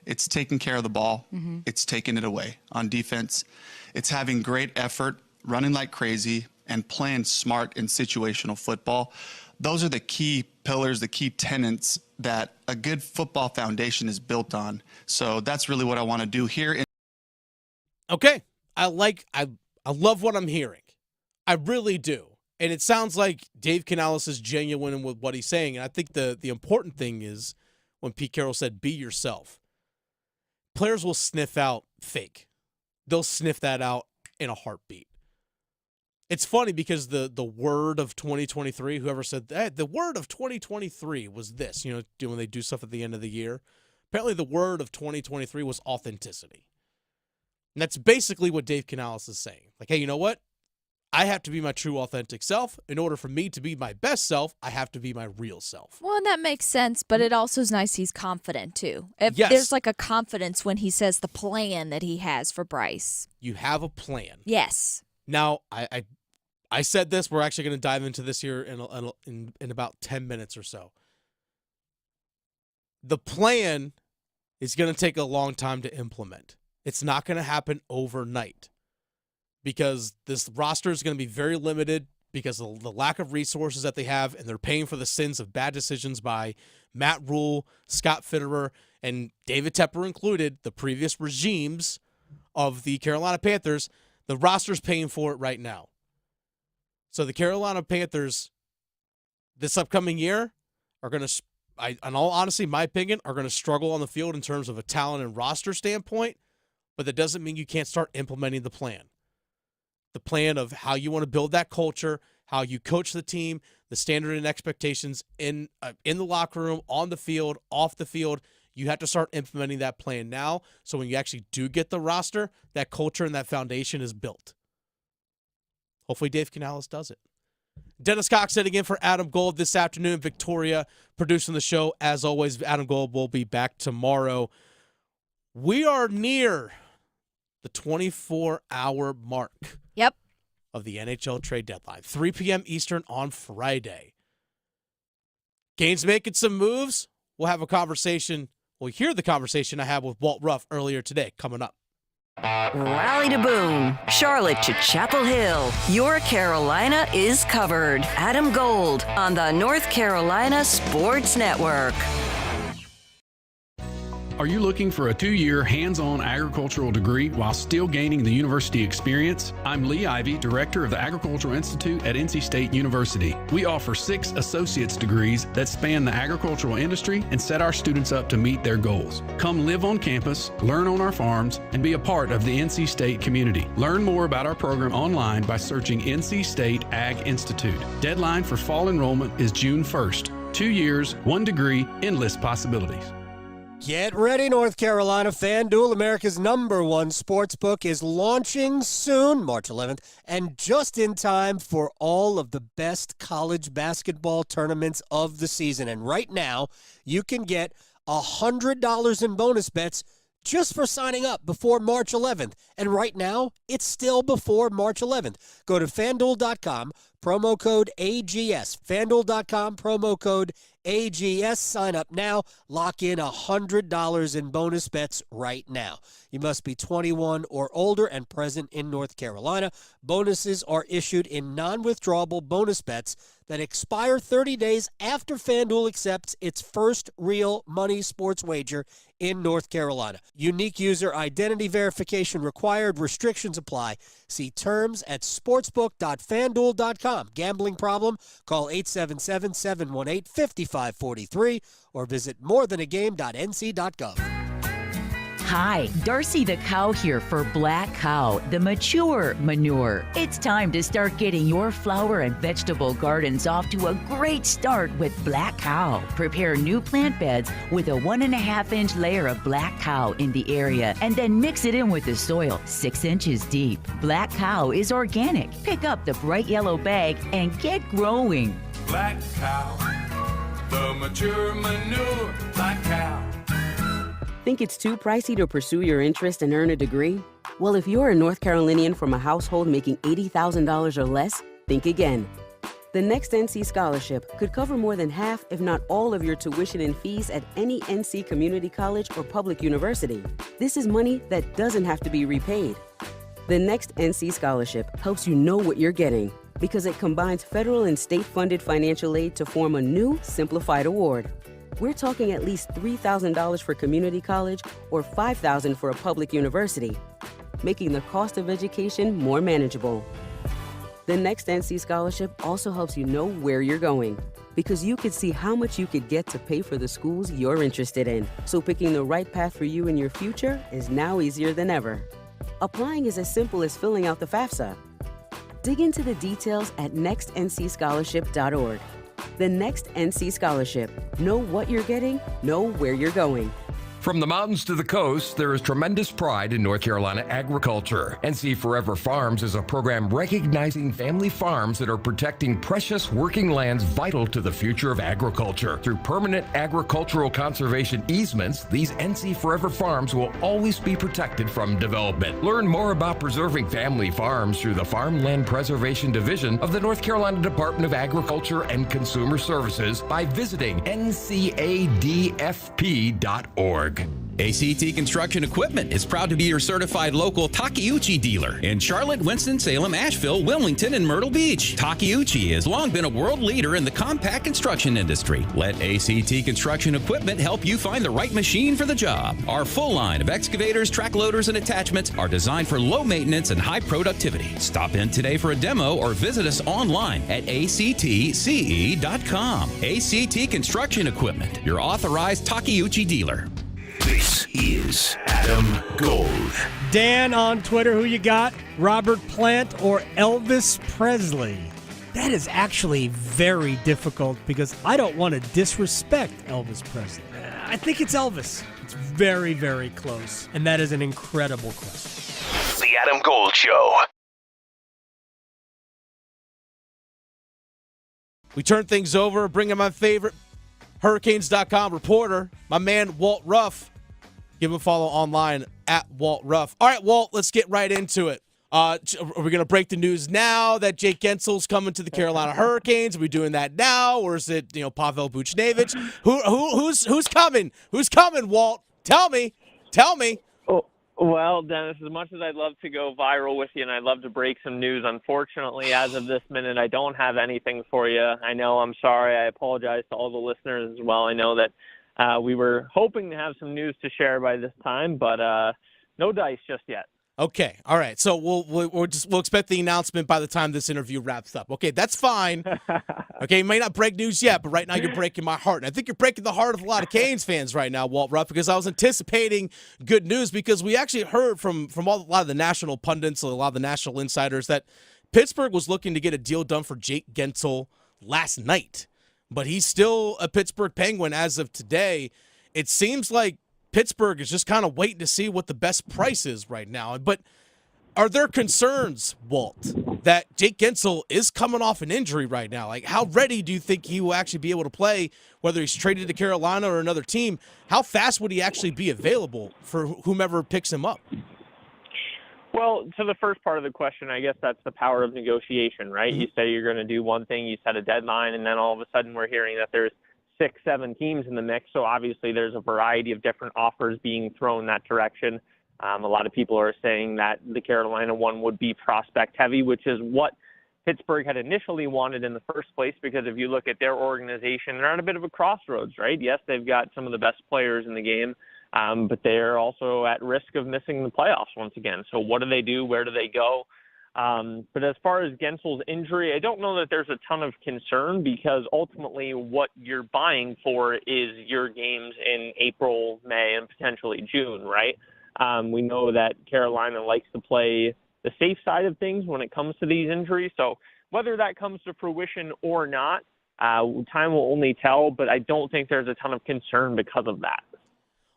It's taking care of the ball. It's taking it away on defense. It's having great effort, running like crazy, and playing smart in situational football. Those are the key pillars, the key tenets that a good football foundation is built on. So that's really what I want to do here. Okay. I love what I'm hearing. I really do. And it sounds like Dave Canales is genuine with what he's saying. And I think the important thing is when Pete Carroll said, be yourself. Players will sniff out fake. They'll sniff that out in a heartbeat. It's funny because the word of 2023, whoever said that, the word of 2023 was this, when they do stuff at the end of the year. Apparently the word of 2023 was authenticity. And that's basically what Dave Canales is saying. Like, hey, you know what? I have to be my true authentic self. In order for me to be my best self, I have to be my real self. Well, and that makes sense, but it also is nice he's confident too. Yes. There's like a confidence when he says the plan that he has for Bryce. You have a plan. Yes. Now, I said this. We're actually going to dive into this here in about 10 minutes or so. The plan is going to take a long time to implement. It's not going to happen overnight because this roster is going to be very limited because of the lack of resources that they have, and they're paying for the sins of bad decisions by Matt Rule, Scott Fitterer, and David Tepper included, the previous regimes of the Carolina Panthers. The roster's paying for it right now. So the Carolina Panthers this upcoming year are going to, in all honesty, my opinion, are going to struggle on the field in terms of a talent and roster standpoint, but that doesn't mean you can't start implementing the plan. The plan of how you want to build that culture, how you coach the team, the standard and expectations in the locker room, on the field, off the field. You have to start implementing that plan now, so when you actually do get the roster, that culture and that foundation is built. Hopefully Dave Canales does it. Dennis Cox sitting in for Adam Gold this afternoon. Victoria producing the show. As always, Adam Gold will be back tomorrow. We are near the 24-hour mark. Yep. Of the NHL trade deadline. 3 p.m. Eastern on Friday. Canes making some moves. We'll have a conversation. We'll hear the conversation I had with Walt Ruff earlier today coming up. Raleigh to Boone, Charlotte to Chapel Hill. Your Carolina is covered. Adam Gold on the North Carolina Sports Network. Are you looking for a 2-year hands-on agricultural degree while still gaining the university experience? I'm Lee Ivey, Director of the Agricultural Institute at NC State University. We offer 6 associate's degrees that span the agricultural industry and set our students up to meet their goals. Come live on campus, learn on our farms, and be a part of the NC State community. Learn more about our program online by searching NC State Ag Institute. Deadline for fall enrollment is June 1st. 2 years, 1 degree, endless possibilities. Get ready, North Carolina. FanDuel, America's #1 sportsbook, is launching soon, March 11th, and just in time for all of the best college basketball tournaments of the season. And right now, you can get $100 in bonus bets just for signing up before March 11th. And right now, it's still before March 11th. Go to FanDuel.com, promo code AGS. FanDuel.com, promo code AGS. Sign up now. Lock in $100 in bonus bets right now. You must be 21 or older and present in North Carolina. Bonuses are issued in non-withdrawable bonus bets that expire 30 days after FanDuel accepts its first real money sports wager in North Carolina. Unique user identity verification required. Restrictions apply. See terms at sportsbook.fanduel.com. Gambling problem? Call 877-718-5543 or visit morethanagame.nc.gov. Hi, Darcy the Cow here for Black Cow, the mature manure. It's time to start getting your flower and vegetable gardens off to a great start with Black Cow. Prepare new plant beds with a 1.5-inch layer of Black Cow in the area and then mix it in with the soil 6 inches deep. Black Cow is organic. Pick up the bright yellow bag and get growing. Black Cow, the mature manure, Black Cow. Think it's too pricey to pursue your interest and earn a degree? Well, if you're a North Carolinian from a household making $80,000 or less, think again. The next NC Scholarship could cover more than half, if not all, of your tuition and fees at any NC community college or public university. This is money that doesn't have to be repaid. The next NC Scholarship helps you know what you're getting because it combines federal and state-funded financial aid to form a new, simplified award. We're talking at least $3,000 for community college or $5,000 for a public university, making the cost of education more manageable. The next NC Scholarship also helps you know where you're going because you could see how much you could get to pay for the schools you're interested in. So picking the right path for you and your future is now easier than ever. Applying is as simple as filling out the FAFSA. Dig into the details at nextncscholarship.org. The next NC Scholarship. Know what you're getting, know where you're going. From the mountains to the coast, there is tremendous pride in North Carolina agriculture. NC Forever Farms is a program recognizing family farms that are protecting precious working lands vital to the future of agriculture. Through permanent agricultural conservation easements, these NC Forever Farms will always be protected from development. Learn more about preserving family farms through the Farmland Preservation Division of the North Carolina Department of Agriculture and Consumer Services by visiting ncadfp.org. ACT Construction Equipment is proud to be your certified local Takeuchi dealer in Charlotte, Winston-Salem, Asheville, Wilmington, and Myrtle Beach. Takeuchi has long been a world leader in the compact construction industry. Let ACT Construction Equipment help you find the right machine for the job. Our full line of excavators, track loaders, and attachments are designed for low maintenance and high productivity. Stop in today for a demo or visit us online at actce.com. ACT Construction Equipment, your authorized Takeuchi dealer. This is Adam Gold. Dan on Twitter, who you got? Robert Plant or Elvis Presley? That is actually very difficult because I don't want to disrespect Elvis Presley. I think it's Elvis. It's very, very close. And that is an incredible question. The Adam Gold Show. We turn things over, bring in my favorite Hurricanes.com reporter, my man Walt Ruff. Give him a follow online at Walt Ruff. All right, Walt, let's get right into it. Are we going to break the news now that Jake Gensel's coming to the Carolina Hurricanes? Are we doing that now, or is it Pavel Buchnevich? Who's coming? Who's coming, Walt? Tell me. Oh, well, Dennis, as much as I'd love to go viral with you and I'd love to break some news, unfortunately, as of this minute, I don't have anything for you. I know, I'm sorry. I apologize to all the listeners as well. I know that We were hoping to have some news to share by this time, but no dice just yet. Okay, all right. So we'll expect the announcement by the time this interview wraps up. Okay, that's fine. Okay, you may not break news yet, but right now you're breaking my heart. And I think you're breaking the heart of a lot of Canes fans right now, Walt Ruff, because I was anticipating good news because we actually heard from a lot of the national pundits, a lot of the national insiders that Pittsburgh was looking to get a deal done for Jake Gensel last night. But he's still a Pittsburgh Penguin as of today. It seems like Pittsburgh is just kind of waiting to see what the best price is right now. But are there concerns, Walt, that Jake Gensel is coming off an injury right now? Like, how ready do you think he will actually be able to play, whether he's traded to Carolina or another team? How fast would he actually be available for whomever picks him up? Well, to the first part of the question, I guess that's the power of negotiation, right? Mm-hmm. You say you're going to do one thing, you set a deadline, and then all of a sudden we're hearing that there's 6-7 teams in the mix. So obviously there's a variety of different offers being thrown that direction. A lot of people are saying that the Carolina one would be prospect heavy, which is what Pittsburgh had initially wanted in the first place, because if you look at their organization, they're at a bit of a crossroads, right? Yes, they've got some of the best players in the game, but they're also at risk of missing the playoffs once again. So what do they do? Where do they go? But as far as Gensel's injury, I don't know that there's a ton of concern, because ultimately what you're buying for is your games in April, May, and potentially June, right? We know that Carolina likes to play the safe side of things when it comes to these injuries. So whether that comes to fruition or not, time will only tell, but I don't think there's a ton of concern because of that.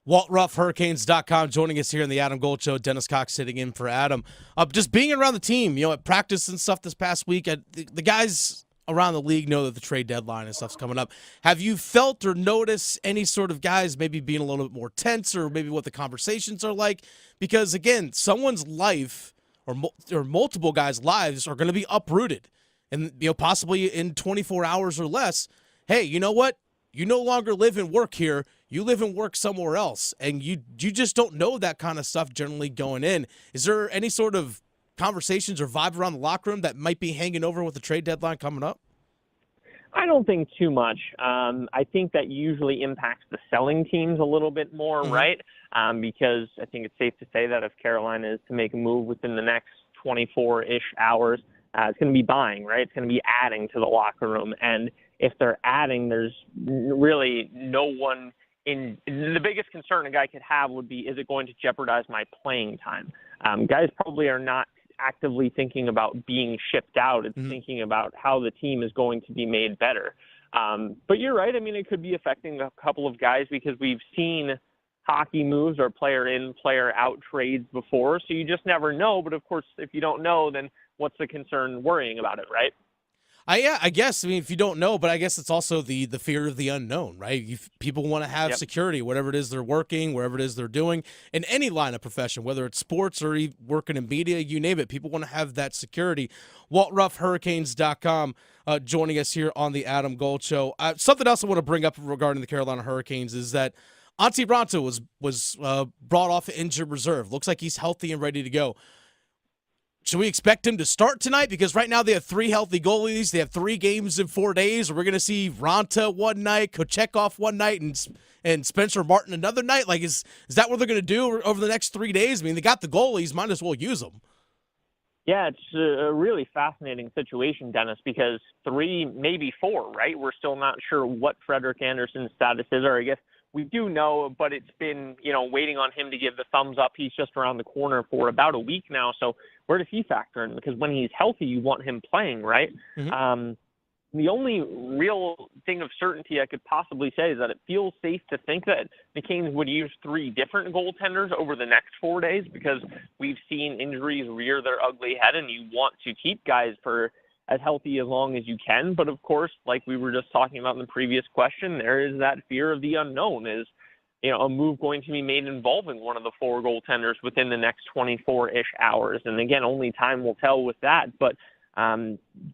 Walt Ruff, Hurricanes.com, joining us here in the Adam Gold Show. Dennis Cox sitting in for Adam. Just being around the team, at practice and stuff this past week, the guys around the league know that the trade deadline and stuff's coming up. Have you felt or noticed any sort of guys maybe being a little bit more tense, or maybe what the conversations are like? Because, again, someone's life or multiple guys' lives are going to be uprooted, and possibly in 24 hours or less. Hey, you know what? You no longer live and work here. You live and work somewhere else, and you just don't know that kind of stuff generally going in. Is there any sort of conversations or vibe around the locker room that might be hanging over with the trade deadline coming up? I don't think too much. I think that usually impacts the selling teams a little bit more, right? Because I think it's safe to say that if Carolina is to make a move within the next 24-ish hours, it's going to be buying, right? It's going to be adding to the locker room. And if they're adding, there's really no one in. The biggest concern a guy could have would be, is it going to jeopardize my playing time? Guys probably are not actively thinking about being shipped out. It's thinking about how the team is going to be made better. But you're right. I mean, it could be affecting a couple of guys, because we've seen hockey moves or player in, player out trades before. So you just never know. But of course, if you don't know, then what's the concern worrying about it, right? I guess. I mean, if you don't know, but I guess it's also the fear of the unknown, right? People want to have security, whatever it is they're working, wherever it is they're doing, in any line of profession, whether it's sports or working in media, you name it. People want to have that security. Walt Ruff, Hurricanes.com, joining us here on the Adam Gold Show. Something else I want to bring up regarding the Carolina Hurricanes is that Antti Raanta was brought off injured reserve. Looks like he's healthy and ready to go. Should we expect him to start tonight? Because right now they have 3 healthy goalies. They have 3 games in 4 days. We're going to see Raanta one night, Kochetkov one night, and Spencer Martin another night. Like, is that what they're going to do over the next 3 days? I mean, they got the goalies. Might as well use them. Yeah, it's a really fascinating situation, Dennis, because 3, maybe 4, right? We're still not sure what Frederik Andersen's status is, or I guess we do know, but it's been, waiting on him to give the thumbs up. He's just around the corner for about a week now. So where does he factor in? Because when he's healthy, you want him playing, right? The only real thing of certainty I could possibly say is that it feels safe to think that the Canes would use 3 different goaltenders over the next 4 days, because we've seen injuries rear their ugly head, and you want to keep guys for as healthy as long as you can. But of course, like we were just talking about in the previous question, there is that fear of the unknown. Is, a move going to be made involving one of the 4 goaltenders within the next 24-ish hours? And again, only time will tell with that. But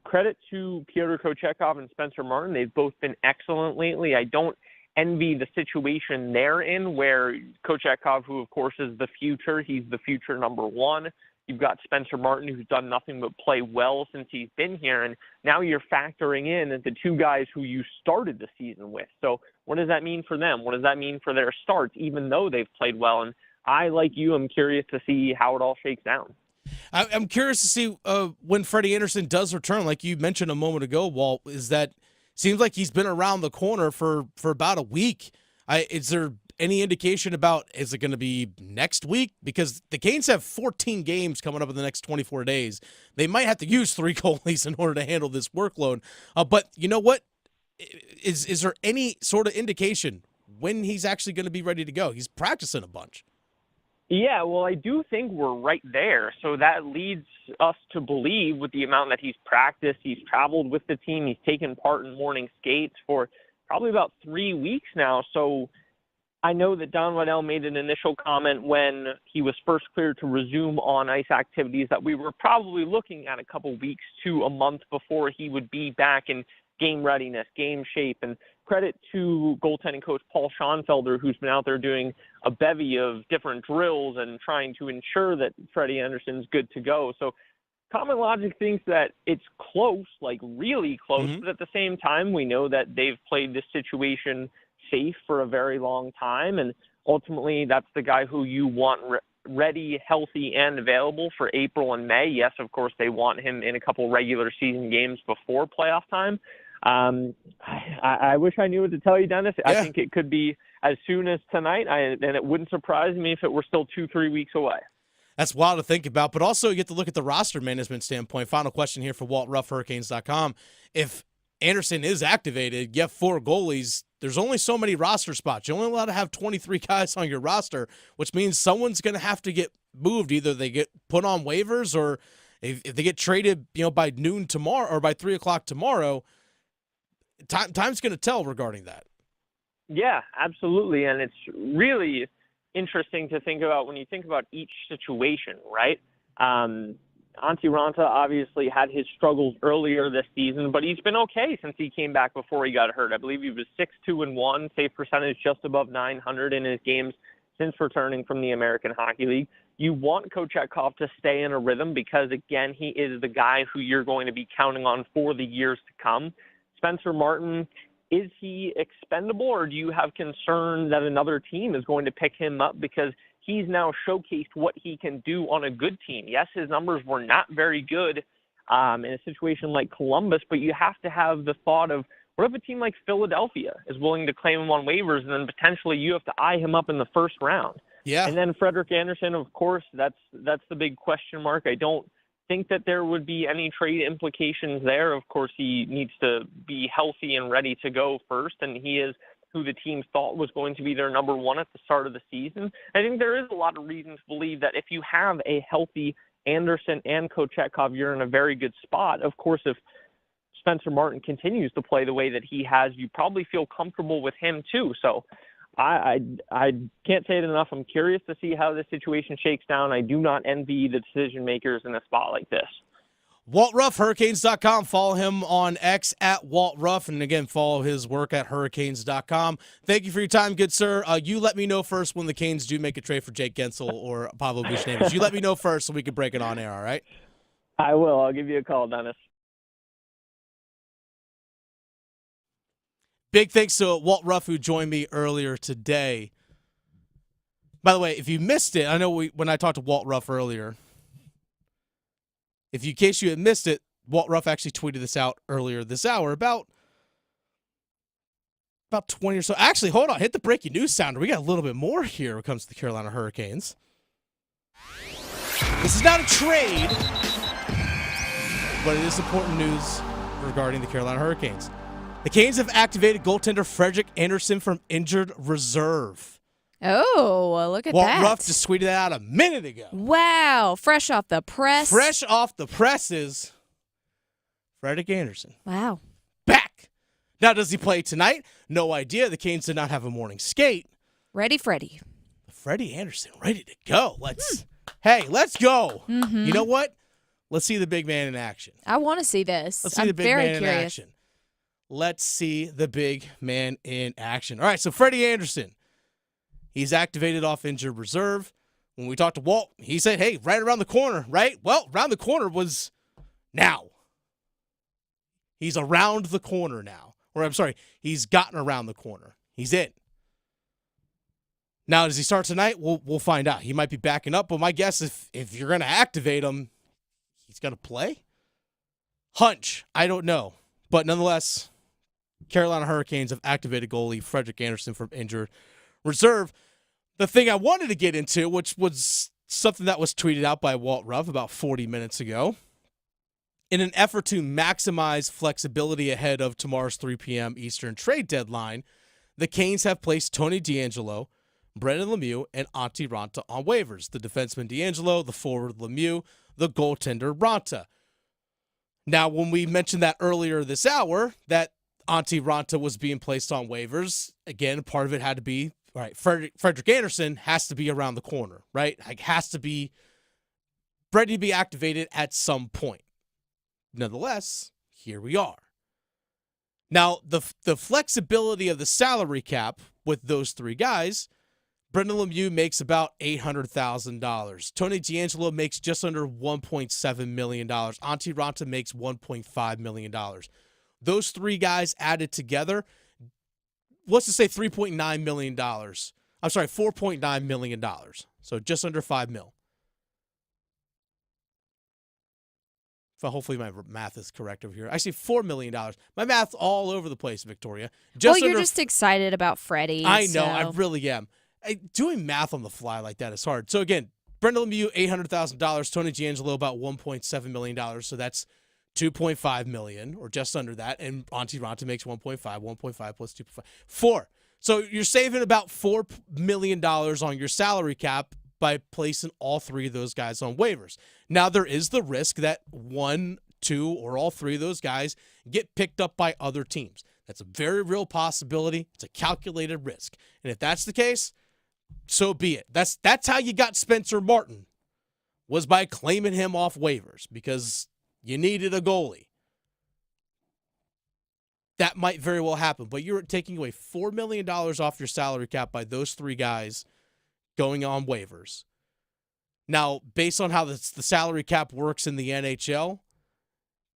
credit to Pyotr Kochetkov and Spencer Martin. They've both been excellent lately. I don't envy the situation they're in, where Kochetkov, who of course is the future, he's the future number 1. You've got Spencer Martin, who's done nothing but play well since he's been here. And now you're factoring in the two guys who you started the season with. So what does that mean for them? What does that mean for their starts, even though they've played well? And I, like you, am curious to see how it all shakes down. I'm curious to see when Freddie Anderson does return, like you mentioned a moment ago, Walt, seems like he's been around the corner for about a week. Is there any indication about, is it going to be next week? Because the Canes have 14 games coming up in the next 24 days. They might have to use 3 goalies in order to handle this workload. But you know what? Is there any sort of indication when he's actually going to be ready to go? He's practicing a bunch. Yeah, well, I do think we're right there. So that leads us to believe, with the amount that he's practiced, he's traveled with the team, he's taken part in morning skates for probably about 3 weeks now. So I know that Don Waddell made an initial comment when he was first cleared to resume on-ice activities that we were probably looking at a couple weeks to a month before he would be back in game readiness, game shape. And credit to goaltending coach Paul Schoenfelder, who's been out there doing a bevy of different drills and trying to ensure that Freddie Anderson's good to go. So common logic thinks that it's close, like really close, but at the same time, we know that they've played this situation safe for a very long time, and ultimately that's the guy who you want ready, healthy, and available for April and May. Yes, of course, they want him in a couple regular season games before playoff time. I wish I knew what to tell you, Dennis. Yeah. I think it could be as soon as tonight, and it wouldn't surprise me if it were still 2-3 weeks away. That's wild to think about, but also you get to look at the roster management standpoint. Final question here for Walt Ruff, Hurricanes.com. If Anderson is activated, you have 4 goalies. There's only so many roster spots. You're only allowed to have 23 guys on your roster, which means someone's going to have to get moved. Either they get put on waivers, or if they get traded, by noon tomorrow or by 3 o'clock tomorrow. Time's going to tell regarding that. Yeah, absolutely, and it's really interesting to think about when you think about each situation, right? Antti Ranta obviously had his struggles earlier this season, but he's been okay since he came back before he got hurt. I believe he was 6-2-1, save percentage just above 900 in his games since returning from the American Hockey League. You want Kochetkov to stay in a rhythm because, again, he is the guy who you're going to be counting on for the years to come. Spencer Martin, is he expendable, or do you have concern that another team is going to pick him up because he's now showcased what he can do on a good team? Yes, his numbers were not very good in a situation like Columbus, but you have to have the thought of, what if a team like Philadelphia is willing to claim him on waivers, and then potentially you have to eye him up in the first round? Yeah. And then Frederik Andersen, of course, that's the big question mark. I don't think that there would be any trade implications there. Of course, he needs to be healthy and ready to go first, and he is who the team thought was going to be their number one at the start of the season. I think there is a lot of reason to believe that if you have a healthy Anderson and Kochetkov, you're in a very good spot. Of course, if Spencer Martin continues to play the way that he has, you probably feel comfortable with him too. So I can't say it enough. I'm curious to see how this situation shakes down. I do not envy the decision makers in a spot like this. Walt Ruff, Hurricanes.com. Follow him on X at Walt Ruff. And again, follow his work at Hurricanes.com. Thank you for your time, good sir. You let me know first when the Canes do make a trade for Jake Gensel or Pavel Buchnevich. You let me know first so we can break it on air, all right? I will. I'll give you a call, Dennis. Big thanks to Walt Ruff, who joined me earlier today. By the way, if you missed it, I know when I talked to Walt Ruff earlier, in case you had missed it, Walt Ruff actually tweeted this out earlier this hour about 20 or so. Actually, hold on. Hit the breaking news sounder. We got a little bit more here when it comes to the Carolina Hurricanes. This is not a trade, but it is important news regarding the Carolina Hurricanes. The Canes have activated goaltender Frederik Andersen from injured reserve. Oh, look at Walt that. Walt Ruff just tweeted that out a minute ago. Wow. Fresh off the press. Fresh off the presses, Frederik Andersen. Wow. Back. Now, does he play tonight? No idea. The Canes did not have a morning skate. Ready, Freddie. Freddie Andersen, ready to go. Let's go. Mm-hmm. You know what? Let's see the big man in action. I want to see this. Let's see the big man in action. Let's see the big man in action. All right, so Freddie Andersen, he's activated off injured reserve. When we talked to Walt, he said, hey, right around the corner, right? Well, around the corner was now. He's around the corner now. Or I'm sorry, he's gotten around the corner. He's in. Now, does he start tonight? We'll find out. He might be backing up, but my guess if you're going to activate him, he's going to play? Hunch. I don't know. But nonetheless, Carolina Hurricanes have activated goalie Frederik Andersen from injured reserve. The thing I wanted to get into, which was something that was tweeted out by Walt Ruff about 40 minutes ago, in an effort to maximize flexibility ahead of tomorrow's 3 p.m. Eastern trade deadline, the Canes have placed Tony DeAngelo, Brendan Lemieux, and Antti Raanta on waivers. The defenseman DeAngelo, the forward Lemieux, the goaltender Raanta. Now, when we mentioned that earlier this hour, that Antti Raanta was being placed on waivers, again, part of it had to be, right, Frederik Andersen has to be around the corner, right? Like, has to be ready to be activated at some point. Nonetheless, here we are. Now, the flexibility of the salary cap with those three guys, Brendan Lemieux makes about $800,000. Tony DeAngelo makes just under $1.7 million. Antti Raanta makes $1.5 million. Those three guys added together, let's just say $3.9 million. I'm sorry, $4.9 million. So just under $5 million. So hopefully my math is correct over here. I see $4 million. My math's all over the place, Victoria. You're just excited about Freddie. I know, I really am. Doing math on the fly like that is hard. So again, Brendan Lemieux, $800,000. Tony DeAngelo, about $1.7 million. So that's $2.5 million, or just under that. And Antti Raanta makes 1.5 plus 2.5. 4. So you're saving about $4 million on your salary cap by placing all three of those guys on waivers. Now, there is the risk that 1, 2, or all three of those guys get picked up by other teams. That's a very real possibility. It's a calculated risk. And if that's the case, so be it. That's how you got Spencer Martin, was by claiming him off waivers because you needed a goalie. That might very well happen, but you're taking away $4 million off your salary cap by those three guys going on waivers. Now, based on how the salary cap works in the NHL,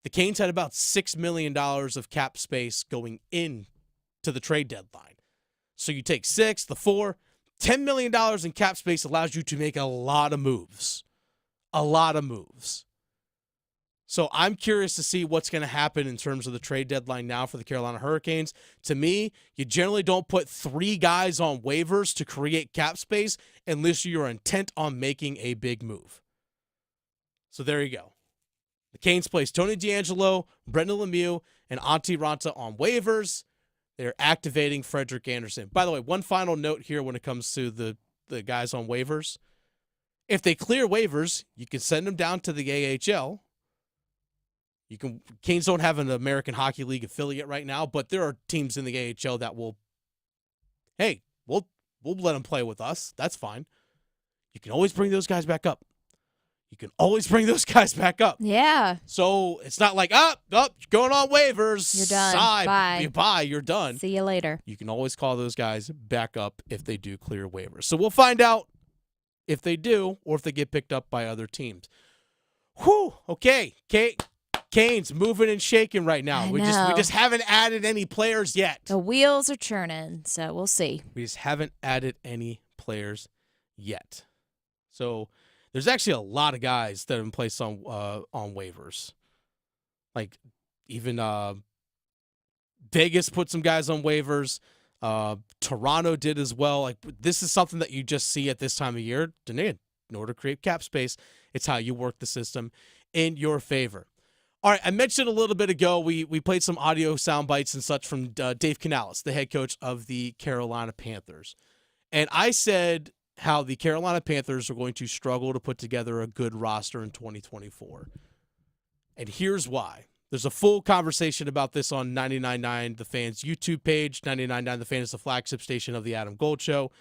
the Canes had about $6 million of cap space going in to the trade deadline. So you take 6, the 4, $10 million in cap space allows you to make a lot of moves. A lot of moves. So I'm curious to see what's going to happen in terms of the trade deadline now for the Carolina Hurricanes. To me, you generally don't put 3 guys on waivers to create cap space unless you're intent on making a big move. So there you go. The Canes placed Tony DeAngelo, Brendan Lemieux, and Antti Raanta on waivers. They're activating Frederik Andersen. By the way, one final note here when it comes to the guys on waivers. If they clear waivers, you can send them down to the AHL. Canes don't have an American Hockey League affiliate right now, but there are teams in the AHL that will, hey, we'll let them play with us. That's fine. You can always bring those guys back up. Yeah. So it's not like, you're going on waivers. You're done. Bye. You're done. See you later. You can always call those guys back up if they do clear waivers. So we'll find out if they do or if they get picked up by other teams. Whew. Okay. Canes moving and shaking right now. We just haven't added any players yet. The wheels are churning, so we'll see. We just haven't added any players yet. So there's actually a lot of guys that have been placed on waivers. Like even Vegas put some guys on waivers. Toronto did as well. Like this is something that you just see at this time of year. In order to create cap space, it's how you work the system in your favor. All right, I mentioned a little bit ago, we played some audio sound bites and such from Dave Canales, the head coach of the Carolina Panthers. And I said how the Carolina Panthers are going to struggle to put together a good roster in 2024. And here's why. There's a full conversation about this on 99.9 The Fan's YouTube page. 99.9 The Fan is the flagship station of the Adam Gold Show.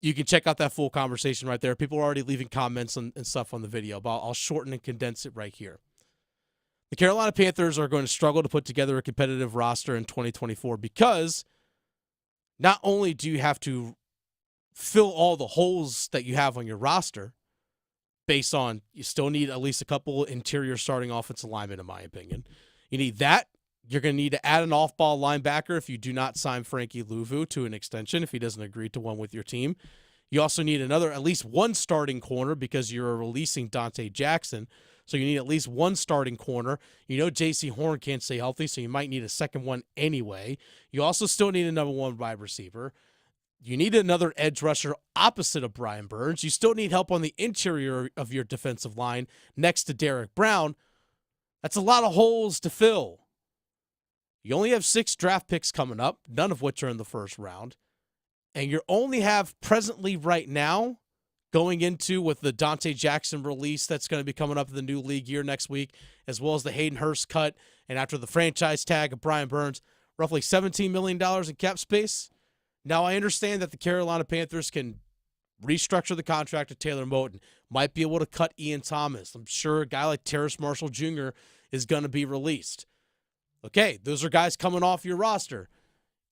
You can check out that full conversation right there. People are already leaving comments and stuff on the video, but I'll shorten and condense it right here. The Carolina Panthers are going to struggle to put together a competitive roster in 2024 because not only do you have to fill all the holes that you have on your roster based on you still need at least a couple interior starting offensive linemen, in my opinion. You need that. You're going to need to add an off-ball linebacker if you do not sign Frankie Louvu to an extension, if he doesn't agree to one with your team. You also need at least one starting corner because you're releasing Dante Jackson. So you need at least one starting corner. You know J.C. Horn can't stay healthy, so you might need a second one anyway. You also still need a number one wide receiver. You need another edge rusher opposite of Brian Burns. You still need help on the interior of your defensive line next to Derek Brown. That's a lot of holes to fill. You only have 6 draft picks coming up, none of which are in the first round. And you only have presently right now, going into with the Dante Jackson release that's going to be coming up in the new league year next week, as well as the Hayden Hurst cut, and after the franchise tag of Brian Burns, roughly $17 million in cap space. Now, I understand that the Carolina Panthers can restructure the contract of Taylor Moton, might be able to cut Ian Thomas. I'm sure a guy like Terrace Marshall Jr. is going to be released. Okay, those are guys coming off your roster.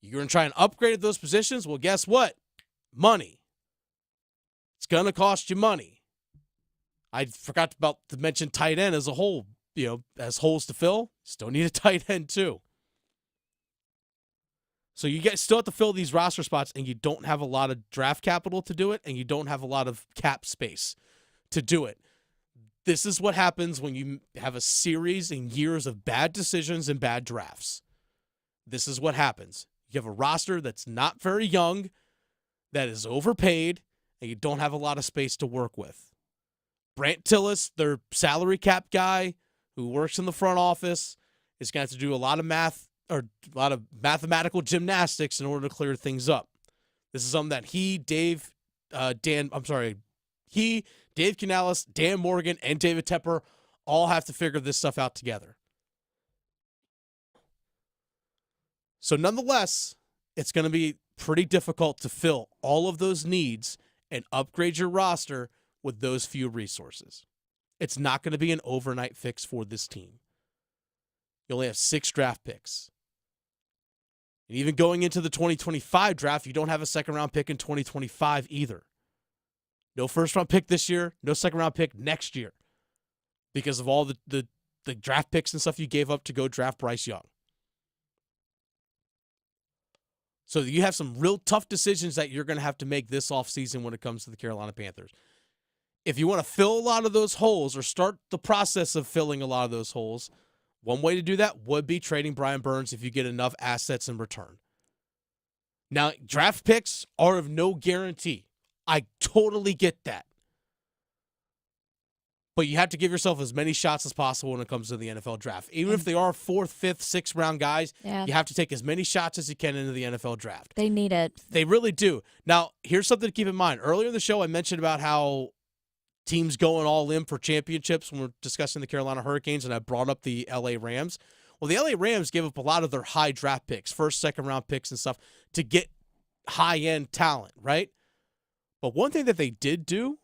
You're going to try and upgrade at those positions? Well, guess what? Money. It's going to cost you money. I forgot to mention tight end as a whole, as holes to fill. Still need a tight end too. So you guys still have to fill these roster spots, and you don't have a lot of draft capital to do it, and you don't have a lot of cap space to do it. This is what happens when you have a series and years of bad decisions and bad drafts. This is what happens. You have a roster that's not very young, that is overpaid, and you don't have a lot of space to work with. Brant Tillis, their salary cap guy who works in the front office, is going to have to do a lot of math or a lot of mathematical gymnastics in order to clear things up. This is something that Dave Canales, Dan Morgan, and David Tepper all have to figure this stuff out together. So nonetheless, it's going to be pretty difficult to fill all of those needs and upgrade your roster with those few resources. It's not going to be an overnight fix for this team. You only have 6 draft picks. And even going into the 2025 draft, you don't have a second-round pick in 2025 either. No first-round pick this year, no second-round pick next year because of all the draft picks and stuff you gave up to go draft Bryce Young. So you have some real tough decisions that you're going to have to make this offseason when it comes to the Carolina Panthers. If you want to fill a lot of those holes or start the process of filling a lot of those holes, one way to do that would be trading Brian Burns if you get enough assets in return. Now, draft picks are of no guarantee. I totally get that. But you have to give yourself as many shots as possible when it comes to the NFL draft. Even if they are 4th, 5th, 6th round guys, you have to take as many shots as you can into the NFL draft. They need it. They really do. Now, here's something to keep in mind. Earlier in the show, I mentioned about how teams going all in for championships when we're discussing the Carolina Hurricanes, and I brought up the LA Rams. Well, the LA Rams gave up a lot of their high draft picks, first, second round picks and stuff to get high-end talent, right? But one thing that they did do,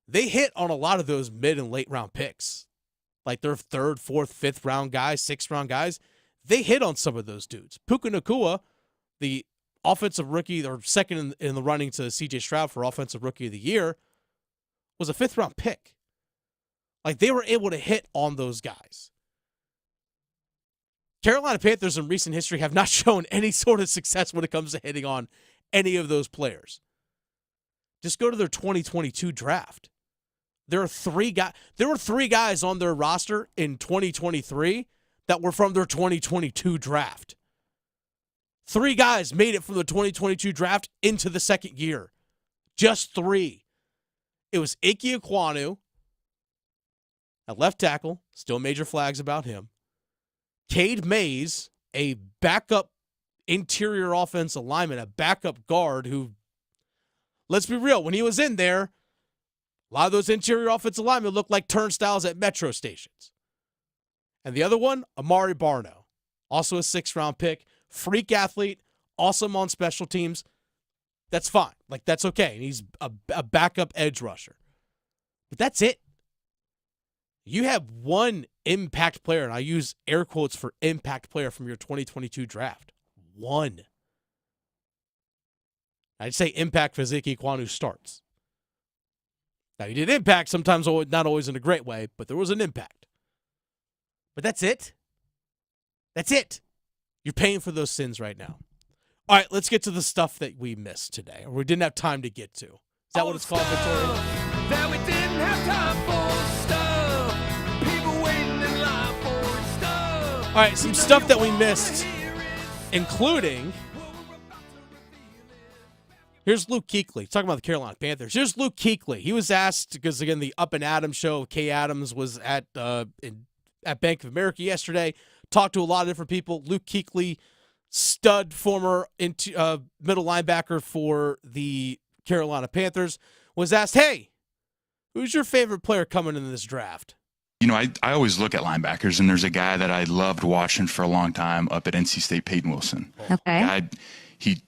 they hit on a lot of those mid and late round picks. Like their 3rd, 4th, 5th round guys, 6th round guys. They hit on some of those dudes. Puka Nacua, the offensive rookie, or second in the running to CJ Stroud for offensive rookie of the year, was a 5th round pick. Like they were able to hit on those guys. Carolina Panthers in recent history have not shown any sort of success when it comes to hitting on any of those players. Just go to their 2022 draft. There were 3 guys on their roster in 2023 that were from their 2022 draft. 3 guys made it from the 2022 draft into the second year. Just 3. It was Ike Ekwonu at left tackle, still major flags about him. Cade Mays, a backup interior offensive lineman, a backup guard who, let's be real, when he was in there, a lot of those interior offensive linemen looked like turnstiles at metro stations. And the other one, Amari Barno, also a 6th round pick, freak athlete, awesome on special teams. That's fine. Like, that's okay. And he's a backup edge rusher. But that's it. You have one impact player, and I use air quotes for impact player from your 2022 draft. One. I'd say impact for Zeke Ekwonu starts. Now, he did impact, sometimes not always in a great way, but there was an impact. But that's it. That's it. You're paying for those sins right now. All right, let's get to the stuff that we missed today, or we didn't have time to get to. Is that what it's called, Victoria? That we didn't have time for stuff. People waiting in line for stuff. All right, some stuff that we missed, including... Here's Luke Kuechly, talking about the Carolina Panthers. Here's Luke Kuechly. He was asked, because, again, the Up and Adams show, Kay Adams was at Bank of America yesterday, talked to a lot of different people. Luke Kuechly, stud former middle linebacker for the Carolina Panthers, was asked, hey, who's your favorite player coming into this draft? You know, I always look at linebackers, and there's a guy that I loved watching for a long time up at NC State, Peyton Wilson. Okay. He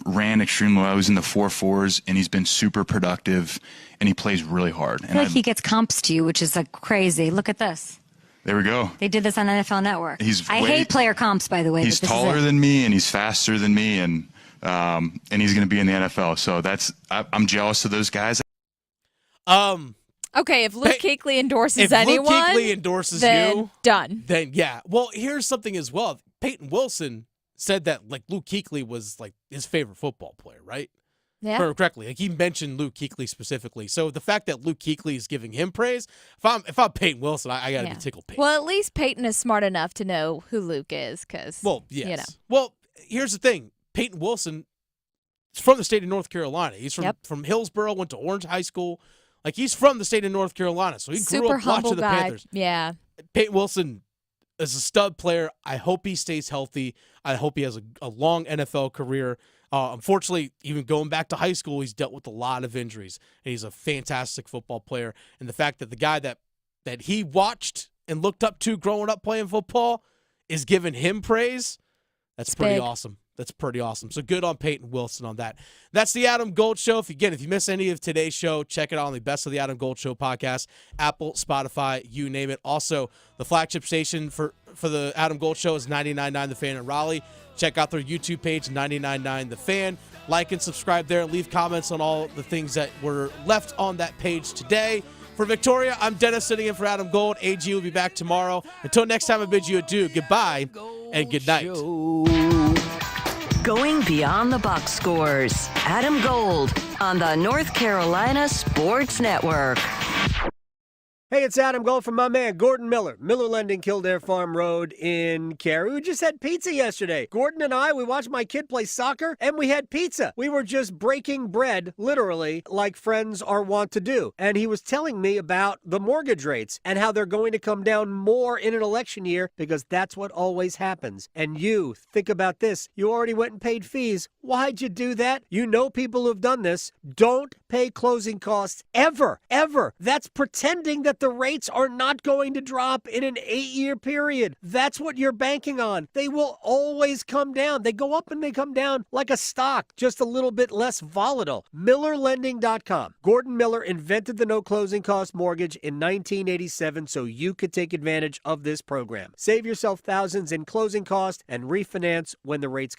ran extremely well. He was in the 4.4s, and he's been super productive, and he plays really hard. I feel like he gets comps to you, which is like crazy. Look at this. There we go. They did this on NFL Network. I way- hate player comps, by the way. He's but this is taller it. than me, and he's faster than me, and he's going to be in the NFL. So I'm jealous of those guys. Okay, if Luke Kuechly endorses if anyone, Luke Kuechly endorses then you, done. Then yeah. Well, here's something as well. Peyton Wilson said that like Luke Kuechly was like his favorite football player, right? Yeah. Correctly. Like he mentioned Luke Kuechly specifically. So the fact that Luke Kuechly is giving him praise, if I'm Peyton Wilson, I got to be tickled pink. Well, at least Peyton is smart enough to know who Luke is, because yes. you know. Well, here's the thing. Peyton Wilson is from the state of North Carolina. He's from Hillsboro, went to Orange High School. Like he's from the state of North Carolina, so he grew Super up humble watching the guy. Panthers. Yeah. Peyton Wilson is a stud player. I hope he stays healthy. I hope he has a long NFL career. Unfortunately, even going back to high school, he's dealt with a lot of injuries, and he's a fantastic football player. And the fact that the guy that he watched and looked up to growing up playing football is giving him praise, that's pretty awesome. That's pretty awesome. So good on Peyton Wilson on that. That's the Adam Gold Show. If you miss any of today's show, check it out on the Best of the Adam Gold Show podcast, Apple, Spotify, you name it. Also, the flagship station for the Adam Gold Show is 99.9 The Fan in Raleigh. Check out their YouTube page, 99.9 The Fan. Like and subscribe there and leave comments on all the things that were left on that page today. For Victoria, I'm Dennis sitting in for Adam Gold. AG will be back tomorrow. Until next time, I bid you adieu. Goodbye and good night. Going beyond the box scores. Adam Gold on the North Carolina Sports Network. Hey, it's Adam Gold from my man, Gordon Miller. Miller Lending, Kildare Farm Road in Cary. We just had pizza yesterday. Gordon and I, we watched my kid play soccer, and we had pizza. We were just breaking bread, literally, like friends are wont to do. And he was telling me about the mortgage rates and how they're going to come down more in an election year because that's what always happens. And you, think about this. You already went and paid fees. Why'd you do that? You know people who've done this. Don't pay closing costs ever, ever. That's pretending that the rates are not going to drop in an 8-year period. That's what you're banking on. They will always come down. They go up and they come down like a stock, just a little bit less volatile. MillerLending.com. Gordon Miller invented the no closing cost mortgage in 1987 so you could take advantage of this program. Save yourself thousands in closing costs and refinance when the rates come.